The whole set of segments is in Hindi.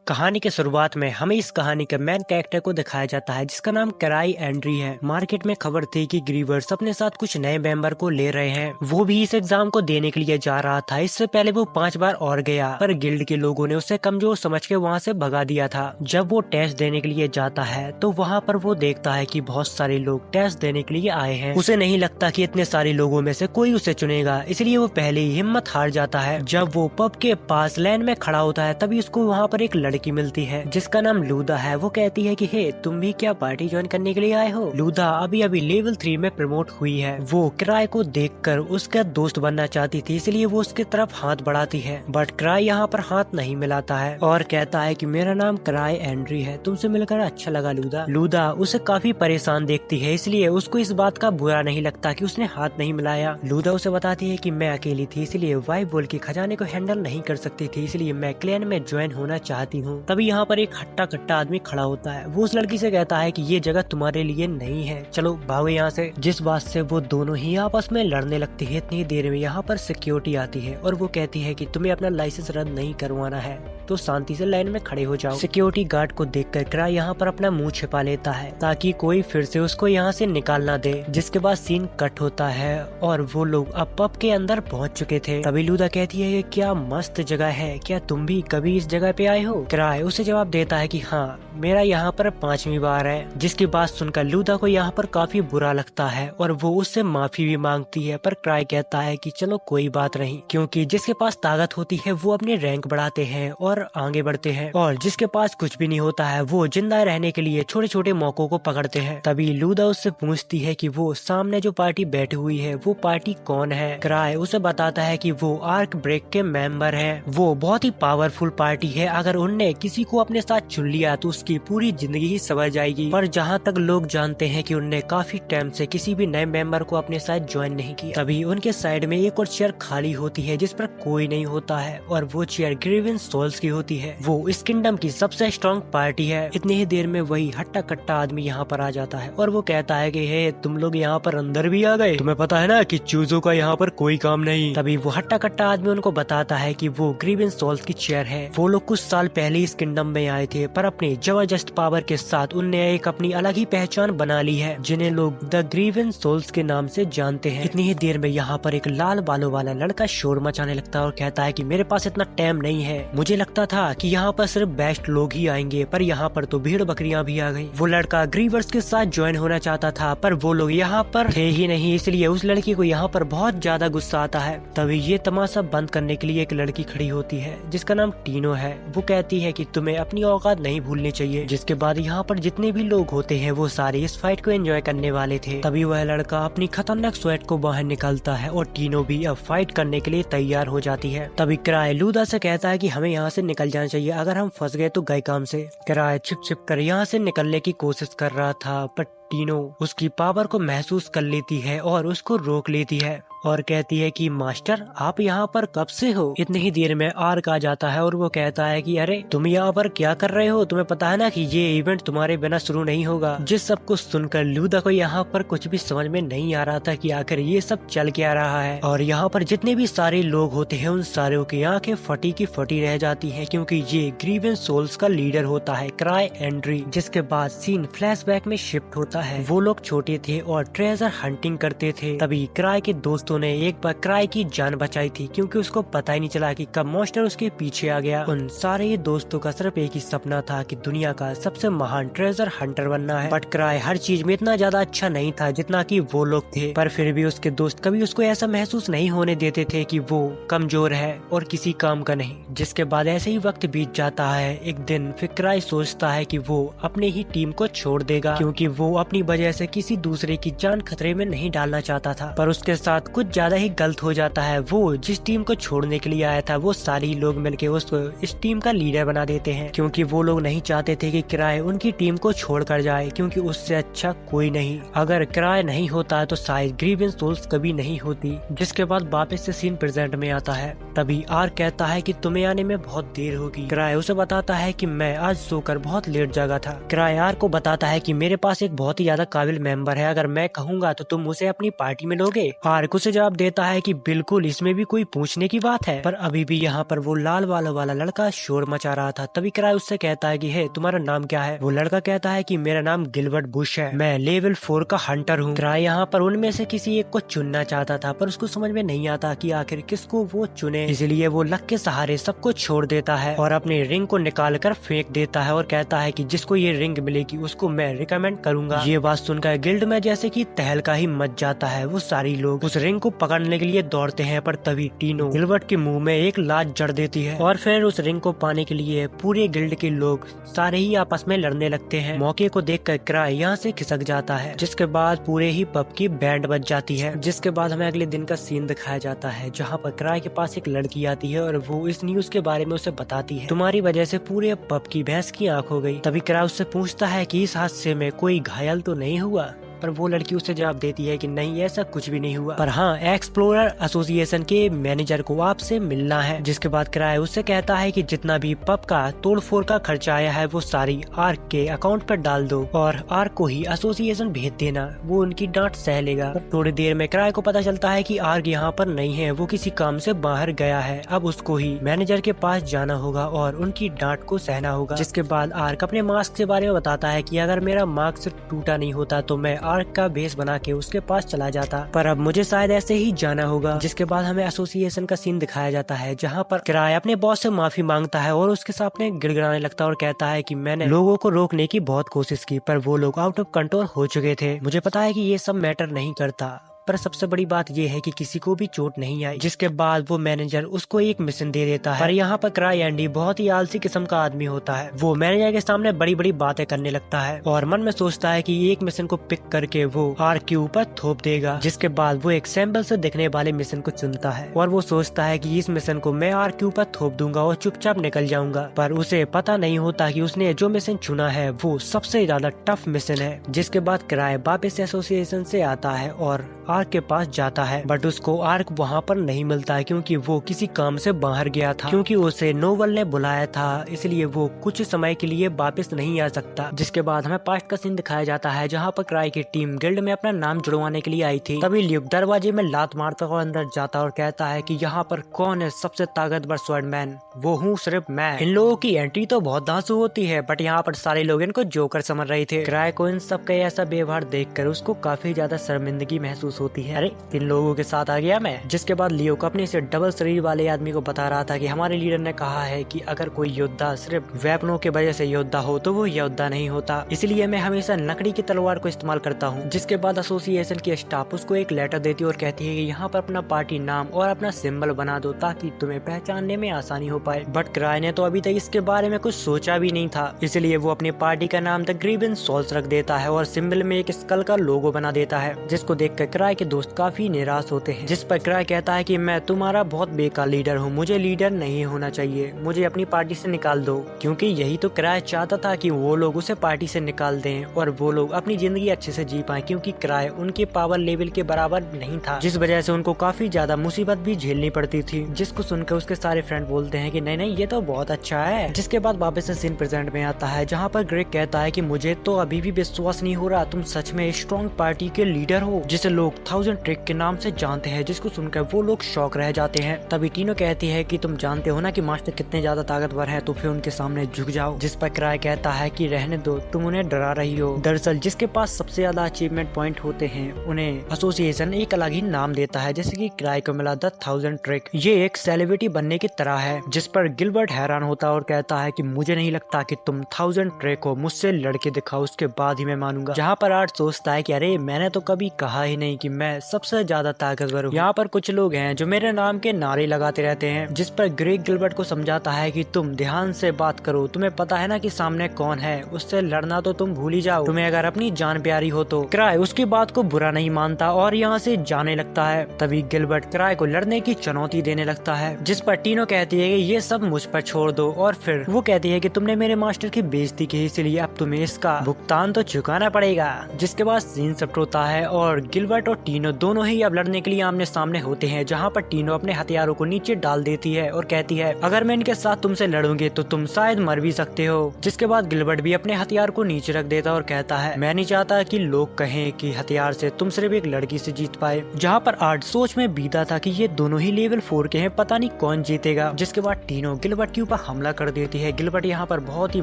कहानी के शुरुआत में हमें इस कहानी के मेन कैरेक्टर को दिखाया जाता है जिसका नाम क्राई एंड्री है। मार्केट में खबर थी कि ग्रीवर्स अपने साथ कुछ नए मेंबर को ले रहे हैं। वो भी इस एग्जाम को देने के लिए जा रहा था। इससे पहले वो 5 बार और गया, पर गिल्ड के लोगों ने उसे कमजोर समझ के वहाँ से भगा दिया था। जब वो टेस्ट देने के लिए जाता है तो वहाँ पर वो देखता है कि बहुत सारे लोग टेस्ट देने के लिए आए हैं। उसे नहीं लगता कि इतने सारे लोगों में से कोई उसे चुनेगा, इसलिए वो पहले ही हिम्मत हार जाता है। जब वो पब के पास लाइन में खड़ा होता है तभी उसको वहाँ पर एक लड़की मिलती है जिसका नाम लूदा है। वो कहती है कि हे, तुम भी क्या पार्टी ज्वाइन करने के लिए आए हो? लूदा अभी अभी लेवल 3 में प्रमोट हुई है। वो क्राई को देखकर उसका दोस्त बनना चाहती थी, इसलिए वो उसकी तरफ हाथ बढ़ाती है, बट क्राई यहाँ पर हाथ नहीं मिलाता है और कहता है कि मेरा नाम क्राई एंड्री है, तुमसे मिलकर अच्छा लगा लूदा। लूदा उसे काफी परेशान देखती है, इसलिए उसको इस बात का बुरा नहीं लगता कि उसने हाथ नहीं मिलाया। लूदा उसे बताती है कि मैं अकेली थी, इसलिए वाइफ बोल के खजाने को हैंडल नहीं कर सकती थी, इसलिए मैं क्लैन में ज्वाइन होना चाहती हूँ। तभी यहाँ पर एक हट्टा कट्टा आदमी खड़ा होता है। वो उस लड़की से कहता है कि ये जगह तुम्हारे लिए नहीं है, चलो भागो यहाँ से। जिस बात से वो दोनों ही आपस में लड़ने लगती है। इतनी देर में यहाँ पर सिक्योरिटी आती है और वो कहती है कि तुम्हें अपना लाइसेंस रद्द नहीं करवाना है तो शांति से लाइन में खड़े हो जाओ। सिक्योरिटी गार्ड को देखकर क्राई यहाँ पर अपना मुंह छिपा लेता है ताकि कोई फिर से उसको यहाँ से निकाल ना दे। जिसके बाद सीन कट होता है और वो लोग अब पब के अंदर पहुँच चुके थे। तभी लूदा कहती है क्या मस्त जगह है, क्या तुम भी कभी इस जगह पे आए हो? क्राई उसे जवाब देता है कि हाँ, मेरा यहाँ पर 5वीं बार है। जिसकी बात सुनकर लूदा को यहाँ पर काफी बुरा लगता है और वो उससे माफी भी मांगती है, पर क्राई कहता है कि चलो कोई बात नहीं, क्योंकि जिसके पास ताकत होती है वो अपने रैंक बढ़ाते हैं और आगे बढ़ते हैं, और जिसके पास कुछ भी नहीं होता है वो जिंदा रहने के लिए छोटे छोटे मौकों को पकड़ते हैं। तभी लूदा उससे पूछती है कि वो सामने जो पार्टी बैठी हुई है वो पार्टी कौन है? क्राई उसे बताता है कि वो आर्क ब्रेक के मेंबर हैं। वो बहुत ही पावरफुल पार्टी है, अगर उनने किसी को अपने साथ चुन लिया तो उसकी पूरी जिंदगी ही संवर जाएगी। पर जहाँ तक लोग जानते हैं कि उनने काफी टाइम से किसी भी नए मेंबर को अपने साथ ज्वाइन नहीं किया। तभी उनके साइड में एक और चेयर खाली होती है जिस पर कोई नहीं होता है और वो चेयर ग्रीवेंस सोल्स की होती है। वो इस किंगडम की सबसे स्ट्रॉन्ग पार्टी है। इतनी ही देर में वही हट्टा कट्टा आदमी यहाँ पर आ जाता है और वो कहता है कि हे, तुम लोग यहाँ पर अंदर भी आ गए, तुम्हें पता है ना कि चूजों का यहाँ पर कोई काम नहीं। तभी वो हट्टा कट्टा आदमी उनको बताता है कि वो ग्रीवेंस सोल्स की चेयर है। वो लोग कुछ साल पहले इस किंगडम में आए थे, पर अपनी जबरदस्त पावर के साथ उनने एक अपनी अलग ही पहचान बना ली है, जिन्हें लोग द ग्रीवेंस सोल्स के नाम से जानते हैं। इतनी ही देर में यहाँ पर एक लाल बालों वाला लड़का शोर मचाने लगता है और कहता है कि मेरे पास इतना टाइम नहीं है, मुझे लगता था कि यहाँ पर सिर्फ बेस्ट लोग ही आएंगे, पर यहाँ पर तो भीड़ बकरियां भी आ गई। वो लड़का ग्रीवर्स के साथ ज्वाइन होना चाहता था, पर वो लोग यहाँ पर थे ही नहीं, इसलिए उस लड़की को यहाँ पर बहुत ज्यादा गुस्सा आता है। तभी ये तमाशा बंद करने के लिए एक लड़की खड़ी होती है जिसका नाम टीनो है। वो कहती है कि तुम्हें अपनी औकात नहीं भूलनी चाहिए। जिसके बाद यहाँ पर जितने भी लोग होते हैं वो सारे इस फाइट को एंजॉय करने वाले थे। तभी वह लड़का अपनी खतरनाक स्वेट को बाहर निकालता है और टीनो भी अब फाइट करने के लिए तैयार हो जाती है। तभी क्राई लूदा से कहता है कि हमें यहाँ से निकल जाना चाहिए, अगर हम फंस गए तो गए काम से। क्राई छिप छिप कर यहाँ से निकलने की कोशिश कर रहा था, पर टीनो उसकी पावर को महसूस कर लेती है और उसको रोक लेती है और कहती है कि मास्टर, आप यहाँ पर कब से हो? इतनी ही देर में आर्क आ जाता है और वो कहता है कि अरे तुम यहाँ पर क्या कर रहे हो, तुम्हें पता है ना कि ये इवेंट तुम्हारे बिना शुरू नहीं होगा। जिस सब कुछ सुनकर लूदा को यहाँ पर कुछ भी समझ में नहीं आ रहा था कि आखिर ये सब चल क्या रहा है, और यहाँ पर जितने भी सारे लोग होते हैं उन सारों की आंखें फटी की फटी रह जाती है, क्योंकि ये ग्रीवेंस सोल्स का लीडर होता है क्राई एंड्री। जिसके बाद सीन फ्लैशबैक में शिफ्ट होता है। वो लोग छोटे थे और ट्रेजर हंटिंग करते थे। तभी क्राई के दोस्तों ने एक बार क्राई की जान बचाई थी, क्योंकि उसको पता ही नहीं चला कि कब मॉन्स्टर उसके पीछे आ गया। उन सारे दोस्तों का सिर्फ एक ही सपना था कि दुनिया का सबसे महान ट्रेजर हंटर बनना है, बट क्राई हर चीज में इतना ज्यादा अच्छा नहीं था जितना कि वो लोग थे। पर फिर भी उसके दोस्त कभी उसको ऐसा महसूस नहीं होने देते थे कि वो कमजोर है और किसी काम का नहीं। जिसके बाद ऐसे ही वक्त बीत जाता है। एक दिन फिर क्राई सोचता है कि वो अपने ही टीम को छोड़ देगा, क्योंकि वो अपनी वजह से किसी दूसरे की जान खतरे में नहीं डालना चाहता था। पर उसके साथ कुछ ज्यादा ही गलत हो जाता है। वो जिस टीम को छोड़ने के लिए आया था वो सारे ही लोग मिलके उसको इस टीम का लीडर बना देते हैं, क्योंकि वो लोग नहीं चाहते थे कि क्राई उनकी टीम को छोड़ कर जाए, क्योंकि उससे अच्छा कोई नहीं। अगर क्राई नहीं होता तो शायद ग्रीवेंस सोल्स कभी नहीं होती। जिसके बाद वापस से सीन प्रेजेंट में आता है। तभी आर्क कहता है कि तुम्हें आने में बहुत देर होगी। क्राई उसे बताता है कि मैं आज सोकर बहुत लेट जागा था। क्राई आर्क को बताता है कि मेरे पास एक बहुत ही ज्यादा काबिल मेंबर है, अगर मैं कहूँगा तो तुम उसे अपनी पार्टी में लोगे? आर्क उसे उसे जवाब देता है कि बिल्कुल, इसमें भी कोई पूछने की बात है। पर अभी भी यहाँ पर वो लाल बालों वाला लड़का शोर मचा रहा था। तभी क्राई उससे कहता है कि हे, तुम्हारा नाम क्या है? वो लड़का कहता है कि मेरा नाम गिलबर्ट बुश है, मैं लेवल 4 का हंटर हूँ। क्राई यहाँ पर उनमें से किसी एक को चुनना चाहता था, पर उसको समझ में नहीं आता कि आखिर किसको वो चुने। इसलिए वो लक के सहारे सबको छोड़ देता है और अपने रिंग को निकाल कर फेंक देता है और कहता है कि जिसको ये रिंग मिलेगी उसको मैं रिकमेंड करूंगा। ये बात सुनकर गिल्ड में जैसे कि तहलका ही मच जाता है। वो सारी लोग उस रिंग को पकड़ने के लिए दौड़ते हैं, पर तभी टीनो गिलबर्ट के मुंह में एक लात जड़ देती है और फिर उस रिंग को पाने के लिए पूरे गिल्ड के लोग सारे ही आपस में लड़ने लगते हैं। मौके को देखकर क्राई यहाँ से खिसक जाता है, जिसके बाद पूरे ही पब की बैंड बज जाती है। जिसके बाद हमें अगले दिन का सीन दिखाया जाता है, जहाँ पर क्राई के पास एक लड़की आती है और वो इस न्यूज के बारे में उसे बताती है, तुम्हारी वजह से पूरे पब की भैंस की आंख हो गई। तभी क्राई उससे पूछता है कि इस हादसे में कोई घायल तो नहीं हुआ? पर वो लड़की उसे जवाब देती है कि नहीं, ऐसा कुछ भी नहीं हुआ, पर हाँ, एक्सप्लोरर एसोसिएशन के मैनेजर को आपसे मिलना है। जिसके बाद क्राई उससे कहता है कि जितना भी पब का तोड़फोड़ का खर्चा आया है वो सारी आर्क के अकाउंट पर डाल दो और आर्क को ही एसोसिएशन भेज देना, वो उनकी डांट सह लेगा। थोड़ी देर में क्राई को पता चलता है कि आर्क यहाँ पर नहीं है, वो किसी काम से बाहर गया है। अब उसको ही मैनेजर के पास जाना होगा और उनकी डांट को सहना होगा। जिसके बाद आर्क अपने मास्क के बारे में बताता है कि अगर मेरा मास्क टूटा नहीं होता तो मैं आर्क का बेस बना के उसके पास चला जाता, पर अब मुझे शायद ऐसे ही जाना होगा। जिसके बाद हमें एसोसिएशन का सीन दिखाया जाता है, जहाँ पर क्राई अपने बॉस से माफी मांगता है और उसके सामने गिड़गिड़ाने लगता है और कहता है कि मैंने लोगों को रोकने की बहुत कोशिश की, पर वो लोग आउट ऑफ कंट्रोल हो चुके थे। मुझे पता है कि ये सब मैटर नहीं करता, पर सबसे बड़ी बात ये है कि किसी को भी चोट नहीं आई। जिसके बाद वो मैनेजर उसको एक मिशन दे देता है, पर यहाँ पर क्राई एंडी बहुत ही आलसी किस्म का आदमी होता है। वो मैनेजर के सामने बड़ी बड़ी बातें करने लगता है और मन में सोचता है कि एक मिशन को पिक करके वो आर्क के ऊपर थोप देगा। जिसके बाद वो एक सैंपल से दिखने वाले मिशन को चुनता है और वो सोचता है कि इस मिशन को मैं आर्क के ऊपर थोप दूंगा और चुपचाप निकल जाऊंगा, पर उसे पता नहीं होता कि उसने जो मिशन चुना है वो सबसे ज्यादा टफ मिशन है। जिसके बाद क्राई वापस एसोसिएशन से आता है और आर्क के पास जाता है, बट उसको आर्क वहाँ पर नहीं मिलता है क्योंकि वो किसी काम से बाहर गया था, क्योंकि उसे नोवल ने बुलाया था, इसलिए वो कुछ समय के लिए वापस नहीं आ सकता। जिसके बाद हमें पास्ट का सीन दिखाया जाता है, जहाँ पर क्राई की टीम गिल्ड में अपना नाम जुड़वाने के लिए आई थी। तभी ल्यूक दरवाजे में लात मारता हुआ अंदर जाता और कहता है कि यहाँ पर कौन है सबसे ताकतवर स्वॉर्डमैन? वो हूँ सिर्फ मैं। इन लोगों की एंट्री तो बहुत धांसू होती है, बट यहाँ पर सारे लोग इनको जोकर समझ रहे थे। क्राई को इन सब का ऐसा व्यवहार देखकर उसको काफी ज्यादा शर्मिंदगी महसूस होती है। अरे, इन लोगों के साथ आ गया मैं। जिसके बाद लियो को अपने से डबल शरीर वाले आदमी को बता रहा था कि हमारे लीडर ने कहा है कि अगर कोई योद्धा सिर्फ वेपनों के वजह से योद्धा हो तो वो योद्धा नहीं होता, इसलिए मैं हमेशा लकड़ी की तलवार को इस्तेमाल करता हूँ। जिसके बाद एसोसिएशन की स्टाफ उसको एक लेटर देती है और कहती है कि यहाँ पर अपना पार्टी नाम और अपना सिंबल बना दो ताकि तुम्हें पहचानने में आसानी हो पाए। बट क्राई ने तो अभी तक इसके बारे में कुछ सोचा भी नहीं था, इसलिए वो अपनी पार्टी का नाम द ग्रीवन सोल्स रख देता है और सिंबल में एक स्कल का लोगो बना देता है, जिसको देखकर क्राई के दोस्त काफी निराश होते हैं। जिस पर क्राई कहता है कि मैं तुम्हारा बहुत बेकार लीडर हूँ, मुझे लीडर नहीं होना चाहिए, मुझे अपनी पार्टी से निकाल दो। क्योंकि यही तो क्राई चाहता था कि वो लोग उसे पार्टी से निकाल दें और वो लोग अपनी जिंदगी अच्छे से जी पाए, क्योंकि क्राई उनके पावर लेवल के बराबर नहीं था, जिस वजह से उनको काफी ज्यादा मुसीबत भी झेलनी पड़ती थी। जिसको सुनकर उसके सारे फ्रेंड बोलते हैं कि नहीं नहीं, ये तो बहुत अच्छा है। जिसके बाद वापस से सीन प्रेजेंट में आता है, जहाँ पर ग्रेग कहता है कि मुझे तो अभी भी विश्वास नहीं हो रहा तुम सच में स्ट्रॉन्ग पार्टी के लीडर हो, जिसे लोग 1000 ट्रिक के नाम से जानते हैं। जिसको सुनकर वो लोग शॉक रह जाते हैं। तभी टीनो कहती है कि तुम जानते हो ना कि मास्टर कितने ज्यादा ताकतवर हैं, तो फिर उनके सामने झुक जाओ। जिस पर क्राई कहता है कि रहने दो, तुम उन्हें डरा रही हो। दरअसल जिसके पास सबसे ज्यादा अचीवमेंट पॉइंट होते हैं उन्हें एसोसिएशन एक अलग ही नाम देता है, जैसे कि क्राई को मिला द 1000 ट्रिक। ये एक सेलिब्रिटी बनने की तरह है। जिस पर गिलबर्ट हैरान होता है और कहता है कि मुझे नहीं लगता कि तुम 1000 ट्रिक हो, मुझसे लड़के दिखाओ, उसके बाद ही मैं मानूंगा। जहाँ पर आर्ट सोचता है कि अरे मैंने तो कभी कहा ही नहीं कि मैं सबसे ज्यादा ताकतवर हूँ। यहाँ पर कुछ लोग हैं जो मेरे नाम के नारे लगाते रहते हैं। जिस पर ग्रेग गिलबर्ट को समझाता है कि तुम ध्यान से बात करो, तुम्हें पता है ना कि सामने कौन है, उससे लड़ना तो तुम भूल ही जाओ, तुम्हें अगर अपनी जान प्यारी हो तो। क्राई उसकी बात को बुरा नहीं मानता और यहाँ से जाने लगता है। तभी गिलबर्ट क्राई को लड़ने की चुनौती देने लगता है, जिस पर टीनो कहती है कि ये सब मुझ पर छोड़ दो, और फिर वो कहती है कि तुमने मेरे मास्टर की बेइज्जती की, इसलिए अब तुम्हें इसका भुगतान तो चुकाना पड़ेगा। जिसके बाद सीन शिफ्ट होता है और गिलबर्ट और टीनो दोनों ही अब लड़ने के लिए आमने सामने होते हैं, जहाँ पर टीनो अपने हथियारों को नीचे डाल देती है और कहती है अगर मैं इनके साथ तुमसे लड़ूंगी तो तुम शायद मर भी सकते हो। जिसके बाद गिलबर्ट भी अपने हथियार को नीचे रख देता और कहता है मैं नहीं चाहता कि लोग कहें कि हथियार से तुम सिर्फ एक लड़की से जीत पाए। जहाँ पर आर्ट सोच में बीता था कि ये दोनों ही लेवल 4 के हैं, पता नहीं कौन जीतेगा। जिसके बाद टीनो गिलबर्ट के ऊपर हमला कर देती है। गिलबर्ट यहाँ पर बहुत ही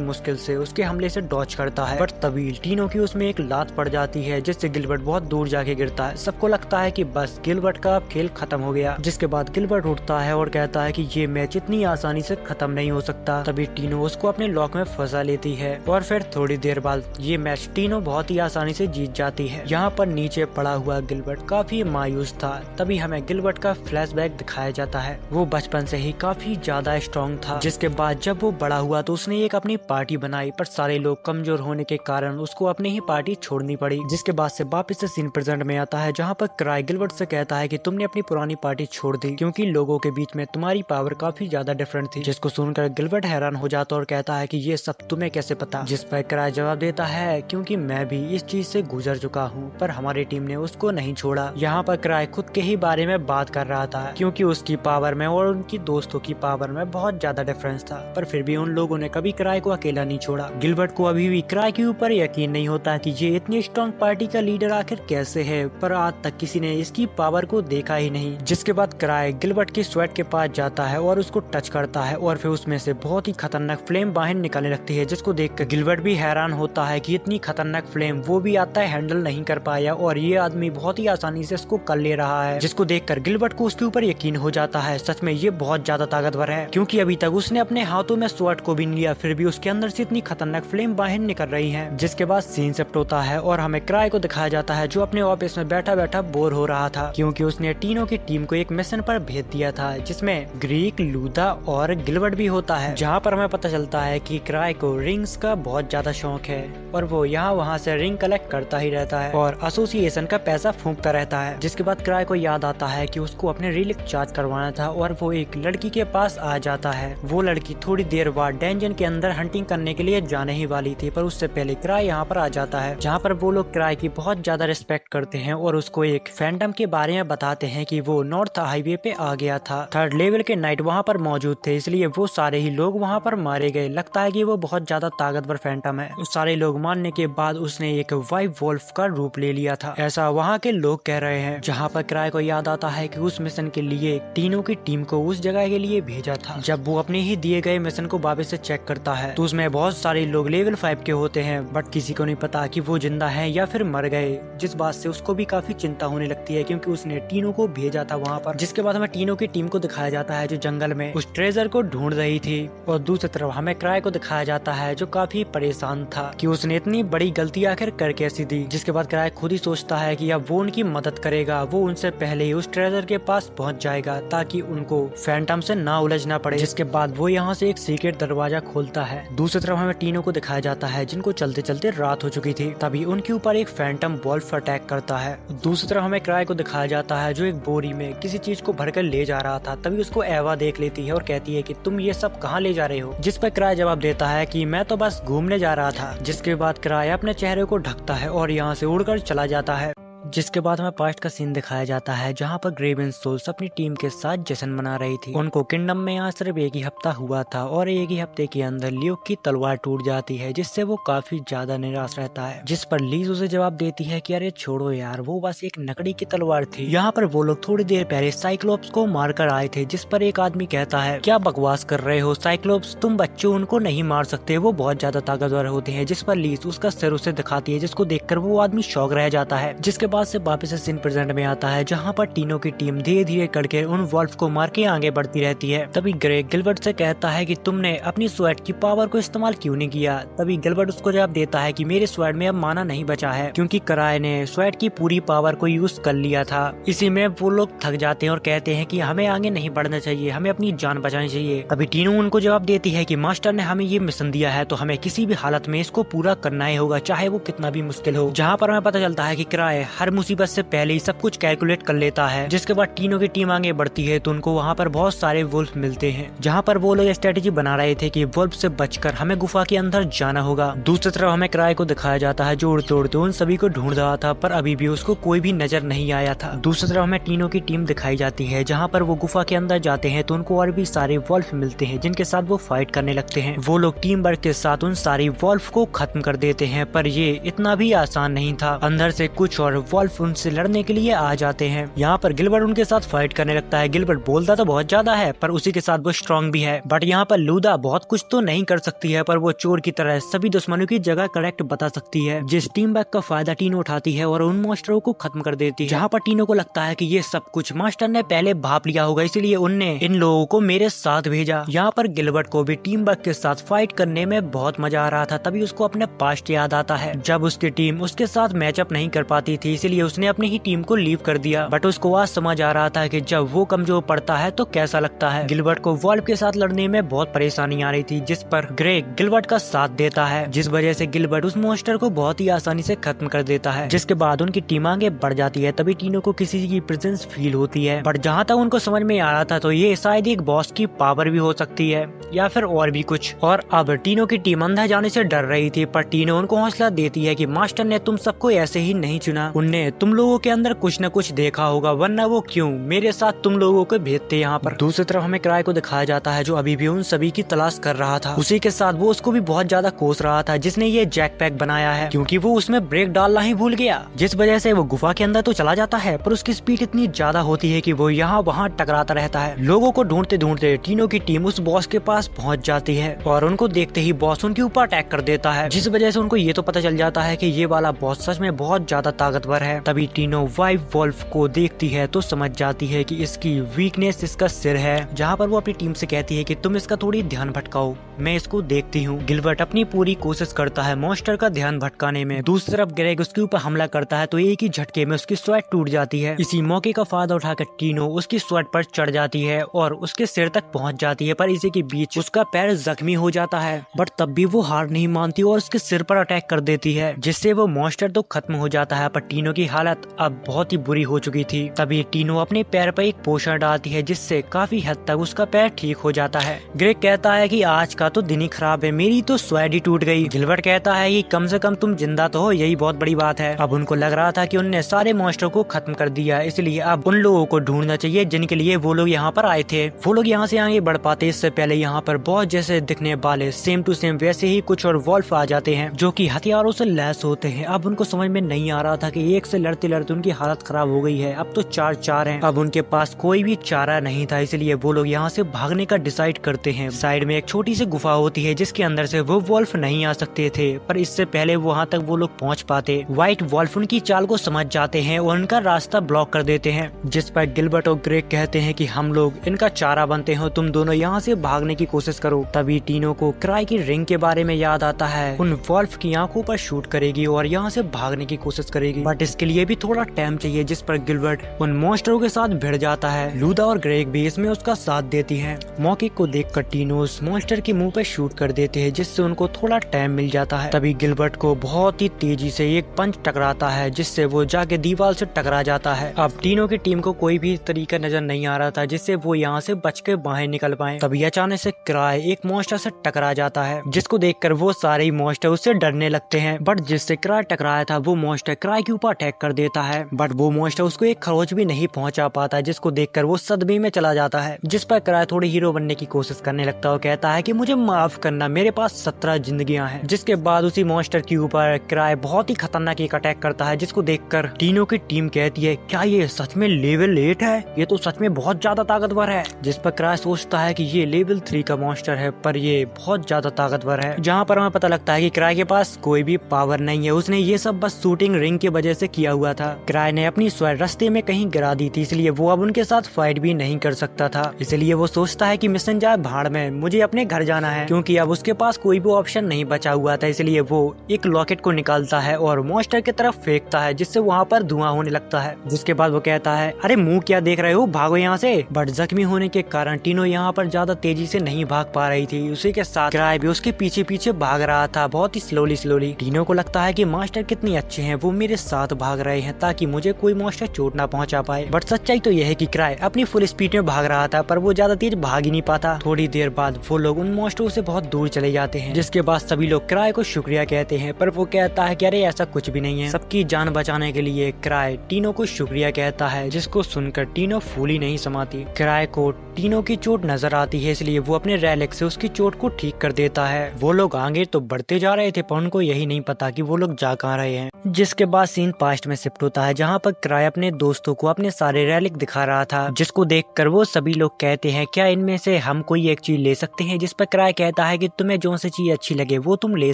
मुश्किल से उसके हमले से डॉच करता है, बट तभी टीनो की उसमें एक लात पड़ जाती है जिससे गिलबर्ट बहुत दूर जाके गिरता है। सबको लगता है कि बस गिलबर्ट का अब खेल खत्म हो गया। जिसके बाद गिलबर्ट उठता है और कहता है कि ये मैच इतनी आसानी से खत्म नहीं हो सकता। तभी टीनो उसको अपने लॉक में फंसा लेती है और फिर थोड़ी देर बाद ये मैच टीनो बहुत ही आसानी से जीत जाती है। यहाँ पर नीचे पड़ा हुआ गिलबर्ट काफी मायूस था। तभी हमें गिलबर्ट का फ्लैशबैक दिखाया जाता है। वो बचपन से ही काफी ज्यादा स्ट्रॉन्ग था। जिसके बाद जब वो बड़ा हुआ तो उसने एक अपनी पार्टी बनाई, पर सारे लोग कमजोर होने के कारण उसको अपनी ही पार्टी छोड़नी पड़ी। जिसके बाद से वापस से सीन प्रेजेंट में आता है, जहाँ पर क्राई गिलबर्ट से कहता है कि तुमने अपनी पुरानी पार्टी छोड़ दी क्योंकि लोगों के बीच में तुम्हारी पावर काफी ज्यादा डिफरेंट थी। जिसको सुनकर गिलबर्ट हैरान हो जाता और कहता है कि ये सब तुम्हें कैसे पता। जिस पर क्राई जवाब देता है क्योंकि मैं भी इस चीज से गुजर चुका हूँ, पर हमारी टीम ने उसको नहीं छोड़ा। यहाँ पर क्राई खुद के ही बारे में बात कर रहा था क्योंकि उसकी पावर में और उनकी दोस्तों की पावर में बहुत ज्यादा डिफरेंस था, पर फिर भी उन लोगों ने कभी क्राई को अकेला नहीं छोड़ा। गिलबर्ट को अभी भी क्राई के ऊपर यकीन नहीं होता कि ये इतनी स्ट्रॉन्ग पार्टी का लीडर आखिर कैसे है, पर आज तक किसी ने इसकी पावर को देखा ही नहीं। जिसके बाद क्राई गिलबर्ट की स्वेट के पास जाता है और उसको टच करता है और फिर उसमें से बहुत ही खतरनाक फ्लेम बाहर निकलने लगती है, जिसको देखकर गिलबर्ट भी हैरान होता है कि इतनी खतरनाक फ्लेम वो भी आता है हैंडल नहीं कर पाया और ये आदमी बहुत ही आसानी से इसको कर ले रहा है। जिसको देखकर गिलबर्ट को उसके ऊपर यकीन हो जाता है, सच में ये बहुत ज्यादा ताकतवर है, क्योंकि अभी तक उसने अपने हाथों में स्वॉर्ड को भी नहीं लिया, फिर भी उसके अंदर से इतनी खतरनाक फ्लेम बाहर निकल रही है। जिसके बाद सीन शिफ्ट होता है और हमें क्राई को दिखाया जाता है जो अपने ऑफिस में बैठा बैठा बोर हो रहा था, क्योंकि उसने टीनो की टीम को एक मिशन पर भेज दिया था जिसमें ग्रीक, लूदा और गिलबर्ट भी होता है। जहाँ पर हमें पता चलता है कि क्राई को रिंग्स का बहुत ज्यादा शौक है और वो यहाँ वहाँ से रिंग कलेक्ट करता ही रहता है और एसोसिएशन का पैसा फूंकता रहता है। जिसके बाद क्राई को याद आता है कि उसको अपने रिलिक चार्ज करवाना था और वो एक लड़की के पास आ जाता है। वो लड़की थोड़ी देर बाद डेंजन के अंदर हंटिंग करने के लिए जाने ही वाली थी, पर उससे पहले क्राई यहाँ पर आ जाता है, जहाँ पर वो लोग क्राई की बहुत ज्यादा रिस्पेक्ट करते हैं और उसको एक फैंटम के बारे में बताते हैं कि वो नॉर्थ हाईवे पे आ गया था। 3rd लेवल के नाइट वहाँ पर मौजूद थे, इसलिए वो सारे ही लोग वहाँ पर मारे गए। लगता है कि वो बहुत ज्यादा ताकतवर फैंटम है। उस सारे लोग मारने के बाद उसने एक वाइट वोल्फ का रूप ले लिया था, ऐसा वहाँ के लोग कह रहे हैं। जहाँ पर क्राई को याद आता है कि उस मिशन के लिए टीनो की टीम को उस जगह के लिए भेजा था। जब वो अपने ही दिए गए मिशन को वापस से चेक करता है तो उसमें बहुत सारे लोग लेवल 5 के होते हैं, बट किसी को नहीं पता कि वो जिंदा हैं या फिर मर गए। जिस बात से उसको भी काफी चिंता होने लगती है क्योंकि उसने टीनो को भेजा था वहाँ पर। जिसके बाद हमें टीनो की टीम को दिखाया जाता है जो जंगल में उस ट्रेजर को ढूंढ रही थी, और दूसरी तरफ हमें क्राई को दिखाया जाता है जो काफी परेशान था कि उसने इतनी बड़ी गलती आखिर कर कैसी दी। जिसके बाद क्राई खुद ही सोचता है कि अब वो उनकी मदद करेगा, वो उनसे पहले ही उस ट्रेजर के पास पहुंच जाएगा ताकि उनको फैंटम से ना उलझना पड़े। जिसके बाद वो यहाँ से एक सीक्रेट दरवाजा खोलता है। दूसरी तरफ हमें टीनो को दिखाया जाता है जिनको चलते चलते रात हो चुकी थी, तभी उनके ऊपर एक फैंटम वॉल्फ अटैक करता है। दूसरी तरफ हमें क्राई को दिखाया जाता है जो एक बोरी में किसी चीज को भरकर ले जा रहा था, तभी उसको एवा देख लेती है और कहती है कि तुम ये सब कहाँ ले जा रहे हो। जिस पर क्राई जवाब देता है कि मैं तो बस घूमने जा रहा था। जिसके बाद क्राई अपने चेहरे को ढकता है और यहाँ से उड़कर चला जाता है। जिसके बाद हमें पास्ट का सीन दिखाया जाता है जहाँ पर ग्रेवन सोल्स अपनी टीम के साथ जश्न मना रही थी। उनको किंगडम में यहाँ सिर्फ एक ही हफ्ता हुआ था और एक ही हफ्ते के अंदर ल्यूक की तलवार टूट जाती है, जिससे वो काफी ज्यादा निराश रहता है। जिस पर लीज उसे जवाब देती है कि अरे छोड़ो यार, वो बस एक लकड़ी की तलवार थी। यहाँ पर वो लोग थोड़ी देर पहले साइक्लोप्स को मार कर आए थे। जिस पर एक आदमी कहता है क्या बकवास कर रहे हो साइक्लोप्स, तुम बच्चों उनको नहीं मार सकते, वो बहुत ज्यादा ताकतवर होते हैं। जिस पर लीज उसका सिर उसे दिखाती है, जिसको देखकर वो आदमी शॉक रह जाता है। जिसके बाद से वापस सीन प्रेजेंट में आता है जहाँ पर टीनो की टीम धीरे धीरे करके उन वॉल्फ को मार के आगे बढ़ती रहती है। तभी ग्रेग गिलबर्ट से कहता है कि तुमने अपनी स्वैट की पावर को इस्तेमाल क्यों नहीं किया। तभी गिलबर्ट उसको जवाब देता है कि मेरे स्वैट में अब माना नहीं बचा है क्योंकि क्राई ने स्वैट की पूरी पावर को यूज कर लिया था। इसी में वो लोग थक जाते हैं और कहते हैं कि हमें आगे नहीं बढ़ना चाहिए, हमें अपनी जान बचानी चाहिए। तभी टीनो उनको जवाब देती है कि मास्टर ने हमें ये मिशन दिया है तो हमें किसी भी हालत में इसको पूरा करना ही होगा, चाहे वो कितना भी मुश्किल हो। जहाँ पर हमें पता चलता है कि क्राई हर हर मुसीबत से पहले ही सब कुछ कैलकुलेट कर लेता है। जिसके बाद तीनों की टीम आगे बढ़ती है तो उनको वहाँ पर बहुत सारे वुल्फ मिलते हैं, जहाँ पर वो लोग स्ट्रेटेजी बना रहे थे कि वुल्फ से बचकर हमें गुफा के अंदर जाना होगा। दूसरी तरफ हमें क्राई को दिखाया जाता है जो उड़ते उड़ते उन सभी को ढूंढ रहा था, पर अभी भी उसको कोई भी नजर नहीं आया था। दूसरी तरफ हमें तीनों की टीम दिखाई जाती है, जहाँ पर वो गुफा के अंदर जाते हैं तो उनको और भी सारे वुल्फ मिलते हैं जिनके साथ वो फाइट करने लगते हैं। वो लोग टीम वर्क के साथ उन सारी वुल्फ को खत्म कर देते हैं, पर ये इतना भी आसान नहीं था। अंदर से कुछ और वुल्फ उनसे लड़ने के लिए आ जाते हैं। यहाँ पर गिलबर्ट उनके साथ फाइट करने लगता है। गिलबर्ट बोलता तो बहुत ज्यादा है पर उसी के साथ वो स्ट्रॉन्ग भी है। बट यहाँ पर लूदा बहुत कुछ तो नहीं कर सकती है, पर वो चोर की तरह सभी दुश्मनों की जगह करेक्ट बता सकती है, जिस टीम वर्क का फायदा टीनो उठाती है और उन मॉन्स्टरों को खत्म कर देती है। जहाँ पर टीनो को लगता है कि ये सब कुछ मास्टर ने पहले भाप लिया होगा, इसलिए उनने इन लोगों को मेरे साथ भेजा। यहाँ पर गिलबर्ट को भी टीम वर्क के साथ फाइट करने में बहुत मजा आ रहा था। तभी उसको अपने पास्ट याद आता है जब उसकी टीम उसके साथ मैचअप नहीं कर पाती थी, इसलिए उसने अपनी ही टीम को लीव कर दिया। बट उसको आज समझ आ रहा था कि जब वो कमजोर पड़ता है तो कैसा लगता है। गिलबर्ट को वॉल्फ के साथ लड़ने में बहुत परेशानी आ रही थी, जिस पर ग्रेग गिलबर्ट का साथ देता है, जिस वजह से गिलबर्ट उस मॉन्स्टर को बहुत ही आसानी से खत्म कर देता है। जिसके बाद उनकी टीम आगे बढ़ जाती है। तभी टीनो को किसी की प्रेजेंस फील होती है, बट जहाँ तक उनको समझ में आ रहा था तो ये शायद एक बॉस की पावर भी हो सकती है या फिर और भी कुछ। और अब टीनो की टीम अंदर जाने से डर रही थी, पर टीनो उनको हौसला देती है कि मास्टर ने तुम सबको ऐसे ही नहीं चुना, उनने तुम लोगों के अंदर कुछ न कुछ देखा होगा, वरना वो क्यों मेरे साथ तुम लोगों को भेजते यहाँ पर। दूसरी तरफ हमें क्राई को दिखाया जाता है जो अभी भी उन सभी की तलाश कर रहा था। उसी के साथ वो उसको भी बहुत ज्यादा कोस रहा था जिसने ये जैक पैक बनाया है, क्योंकि वो उसमें ब्रेक डालना ही भूल गया, जिस वजह से वो गुफा के अंदर तो चला जाता है पर उसकी स्पीड इतनी ज्यादा होती है कि वो यहाँ वहाँ टकराता रहता है। लोगों को ढूंढते ढूंढते टीनो की टीम उस बॉस के पास पहुँच जाती है और उनको देखते ही बॉस उनके ऊपर अटैक कर देता है, जिस वजह से उनको ये तो पता चल जाता है कि ये वाला बॉस सच में बहुत ज्यादा ताकतवर है। तभी टीनो वाइट वॉल्फ को देखती है तो समझ जाती है कि इसकी वीकनेस इसका सिर है, जहाँ पर वो अपनी टीम से कहती है कि तुम इसका थोड़ी ध्यान भटकाओ, मैं इसको देखती हूँ। गिलबर्ट अपनी पूरी कोशिश करता है मॉन्स्टर का ध्यान भटकाने में। दूसरी तरफ ग्रेग उसके ऊपर हमला करता है तो एक ही झटके में उसकी स्वैट टूट जाती है। इसी मौके का फायदा उठाकर टीनो उसकी स्वैट पर चढ़ जाती है और उसके सिर तक पहुंच जाती है, पर इसी के बीच उसका पैर जख्मी हो जाता है। बट तब भी वो हार नहीं मानती और उसके सिर पर अटैक कर देती है, जिससे वो मॉन्स्टर तो खत्म हो जाता है, पर टीनो की हालत अब बहुत ही बुरी हो चुकी थी। तभी टीनो अपने पैर पर एक पोषण डालती है, जिससे काफी हद तक उसका पैर ठीक हो जाता है। ग्रेग कहता है कि आज का तो दिन ही खराब है, मेरी तो स्वैट ही टूट गई। गिलबर्ट कहता है कि कम से कम तुम जिंदा तो हो, यही बहुत बड़ी बात है। अब उनको लग रहा था कि उनने सारे मॉन्स्टर को खत्म कर दिया, इसलिए अब उन लोगों को ढूंढना चाहिए जिनके लिए वो लोग यहाँ पर आए थे। वो लोग यहाँ से आगे बढ़ पाते इससे पहले यहाँ पर बहुत जैसे दिखने वाले सेम टू सेम वैसे ही कुछ और वॉल्फ आ जाते हैं जो कि हथियारों से लैस होते हैं। अब उनको समझ में नहीं आ रहा था कि एक से लड़ते लड़ते उनकी हालत खराब हो गई है, अब तो 4-4 हैं। अब उनके पास कोई भी चारा नहीं था, इसलिए वो लोग यहाँ से भागने का डिसाइड करते हैं। साइड में एक छोटी सी गुफा होती है जिसके अंदर से वो वॉल्फ नहीं आ सकते थे, पर इससे पहले वहाँ तक वो लोग पहुँच पाते। व्हाइट वॉल्फ उनकी चाल को समझ जाते हैं और उनका रास्ता ब्लॉक कर देते हैं, जिस पर गिलबर्ट और ग्रेग कहते हैं कि हम लोग इनका चारा बनते हैं, तुम दोनों यहाँ से भागने की कोशिश करो। तभी टीनो को क्राई की रिंग के बारे में याद आता है, उन वॉल्फ की आंखों पर शूट करेगी और यहाँ से भागने की कोशिश करेगी, बट इसके लिए भी थोड़ा टाइम चाहिए, जिस पर गिलबर्ट उन मॉन्स्टरों के साथ भिड़ जाता है। लूदा और ग्रेग भी इसमें उसका साथ देती हैं। मौके को देखकर टीनो उस मॉन्स्टर के मुंह पे शूट कर देते हैं, जिससे उनको थोड़ा टाइम मिल जाता है। तभी गिलबर्ट को बहुत ही तेजी से एक पंच टकराता है, जिससे वो जाके दीवार से टकरा जाता है। अब टीनो की टीम को कोई भी तरीका नजर नहीं आ रहा था जिससे वो यहाँ से बच के बाहर निकल पाए। तभी अचानक से क्राई एक मॉन्स्टर से टकरा जाता है, जिसको देखकर वो सारे ही मॉन्स्टर उससे डरने लगते हैं। बट जिससे क्राई टकराया था वो मॉन्स्टर क्राई के ऊपर अटैक कर देता है, बट वो मॉन्स्टर उसको एक खरोच भी नहीं पहुंचा पाता, जिसको देखकर वो सदमे में चला जाता है। जिस पर क्राई थोड़ी हीरो बनने की कोशिश करने लगता है और कहता है कि मुझे माफ करना, मेरे पास 17 जिंदगियां हैं। जिसके बाद उसी मॉन्स्टर के ऊपर क्राई बहुत ही खतरनाक एक अटैक करता है, जिसको देखकर टीनो की टीम कहती है क्या ये सच में लेवल 8 है, ये तो सच में बहुत ज्यादा ताकतवर है। जिस पर क्राई सोचता है कि ये लेवल 3 का मॉन्स्टर है, पर ये बहुत ज्यादा ताकतवर है। जहाँ पर हमें पता लगता है कि क्राई के पास कोई भी पावर नहीं है, उसने ये सब बस शूटिंग रिंग की वजह से किया हुआ था। क्राई ने अपनी स्वैट रास्ते में कहीं गिरा दी थी, इसलिए वो अब उनके साथ फाइट भी नहीं कर सकता था। इसलिए वो सोचता है कि मिशन जाए भाड़ में, मुझे अपने घर जाना है, क्योंकि अब उसके पास कोई भी ऑप्शन नहीं बचा हुआ था। इसलिए वो एक लॉकेट को निकालता है और मॉन्स्टर की तरफ फेंकता है, जिससे वहाँ पर धुआं होने लगता है। जिसके बाद वो कहता है अरे मुंह क्या देख रहे हो, भागो यहाँ से। बट जख्मी होने के कारण टीनो यहाँ पर ज्यादा तेजी से नहीं भाग पा रही थी। उसी के साथ क्राई भी उसके पीछे पीछे भाग रहा था, बहुत ही स्लोली। टीनो को लगता है कि मास्टर कितनी अच्छे हैं, वो मेरे साथ भाग रहे हैं ताकि मुझे कोई मॉन्स्टर चोट ना पहुंचा पाए। बट सच्चाई तो यह है कि क्राई अपनी फुल स्पीड में भाग रहा था, पर वो ज्यादा तेज भाग ही नहीं पाता। थोड़ी देर बाद वो लोग उन मॉन्स्टरों से बहुत दूर चले जाते हैं, जिसके बाद सभी लोग क्राई को शुक्रिया कहते हैं, पर वो कहता है कि अरे ऐसा कुछ भी नहीं है। सबकी जान बचाने के लिए क्राई टीनो को शुक्रिया कहता है, जिसको सुनकर टीनो फूल ही नहीं समाती। क्राई को टीनो की चोट नजर आती है, इसलिए वो अपने रैलिक से उसकी चोट को ठीक कर देता है। वो लोग आगे तो बढ़ते जा रहे थे, पर उनको यही नहीं पता कि वो लोग जा कहाँ रहे हैं। जिसके बाद सीन पास्ट में शिफ्ट होता है, जहाँ पर क्राई अपने दोस्तों को अपने सारे रैलिक दिखा रहा था, जिसको देखकर वो सभी लोग कहते हैं क्या इनमें से हम कोई एक चीज ले सकते हैं। जिस पर क्राई कहता है कि तुम्हें जो सी चीज अच्छी लगे वो तुम ले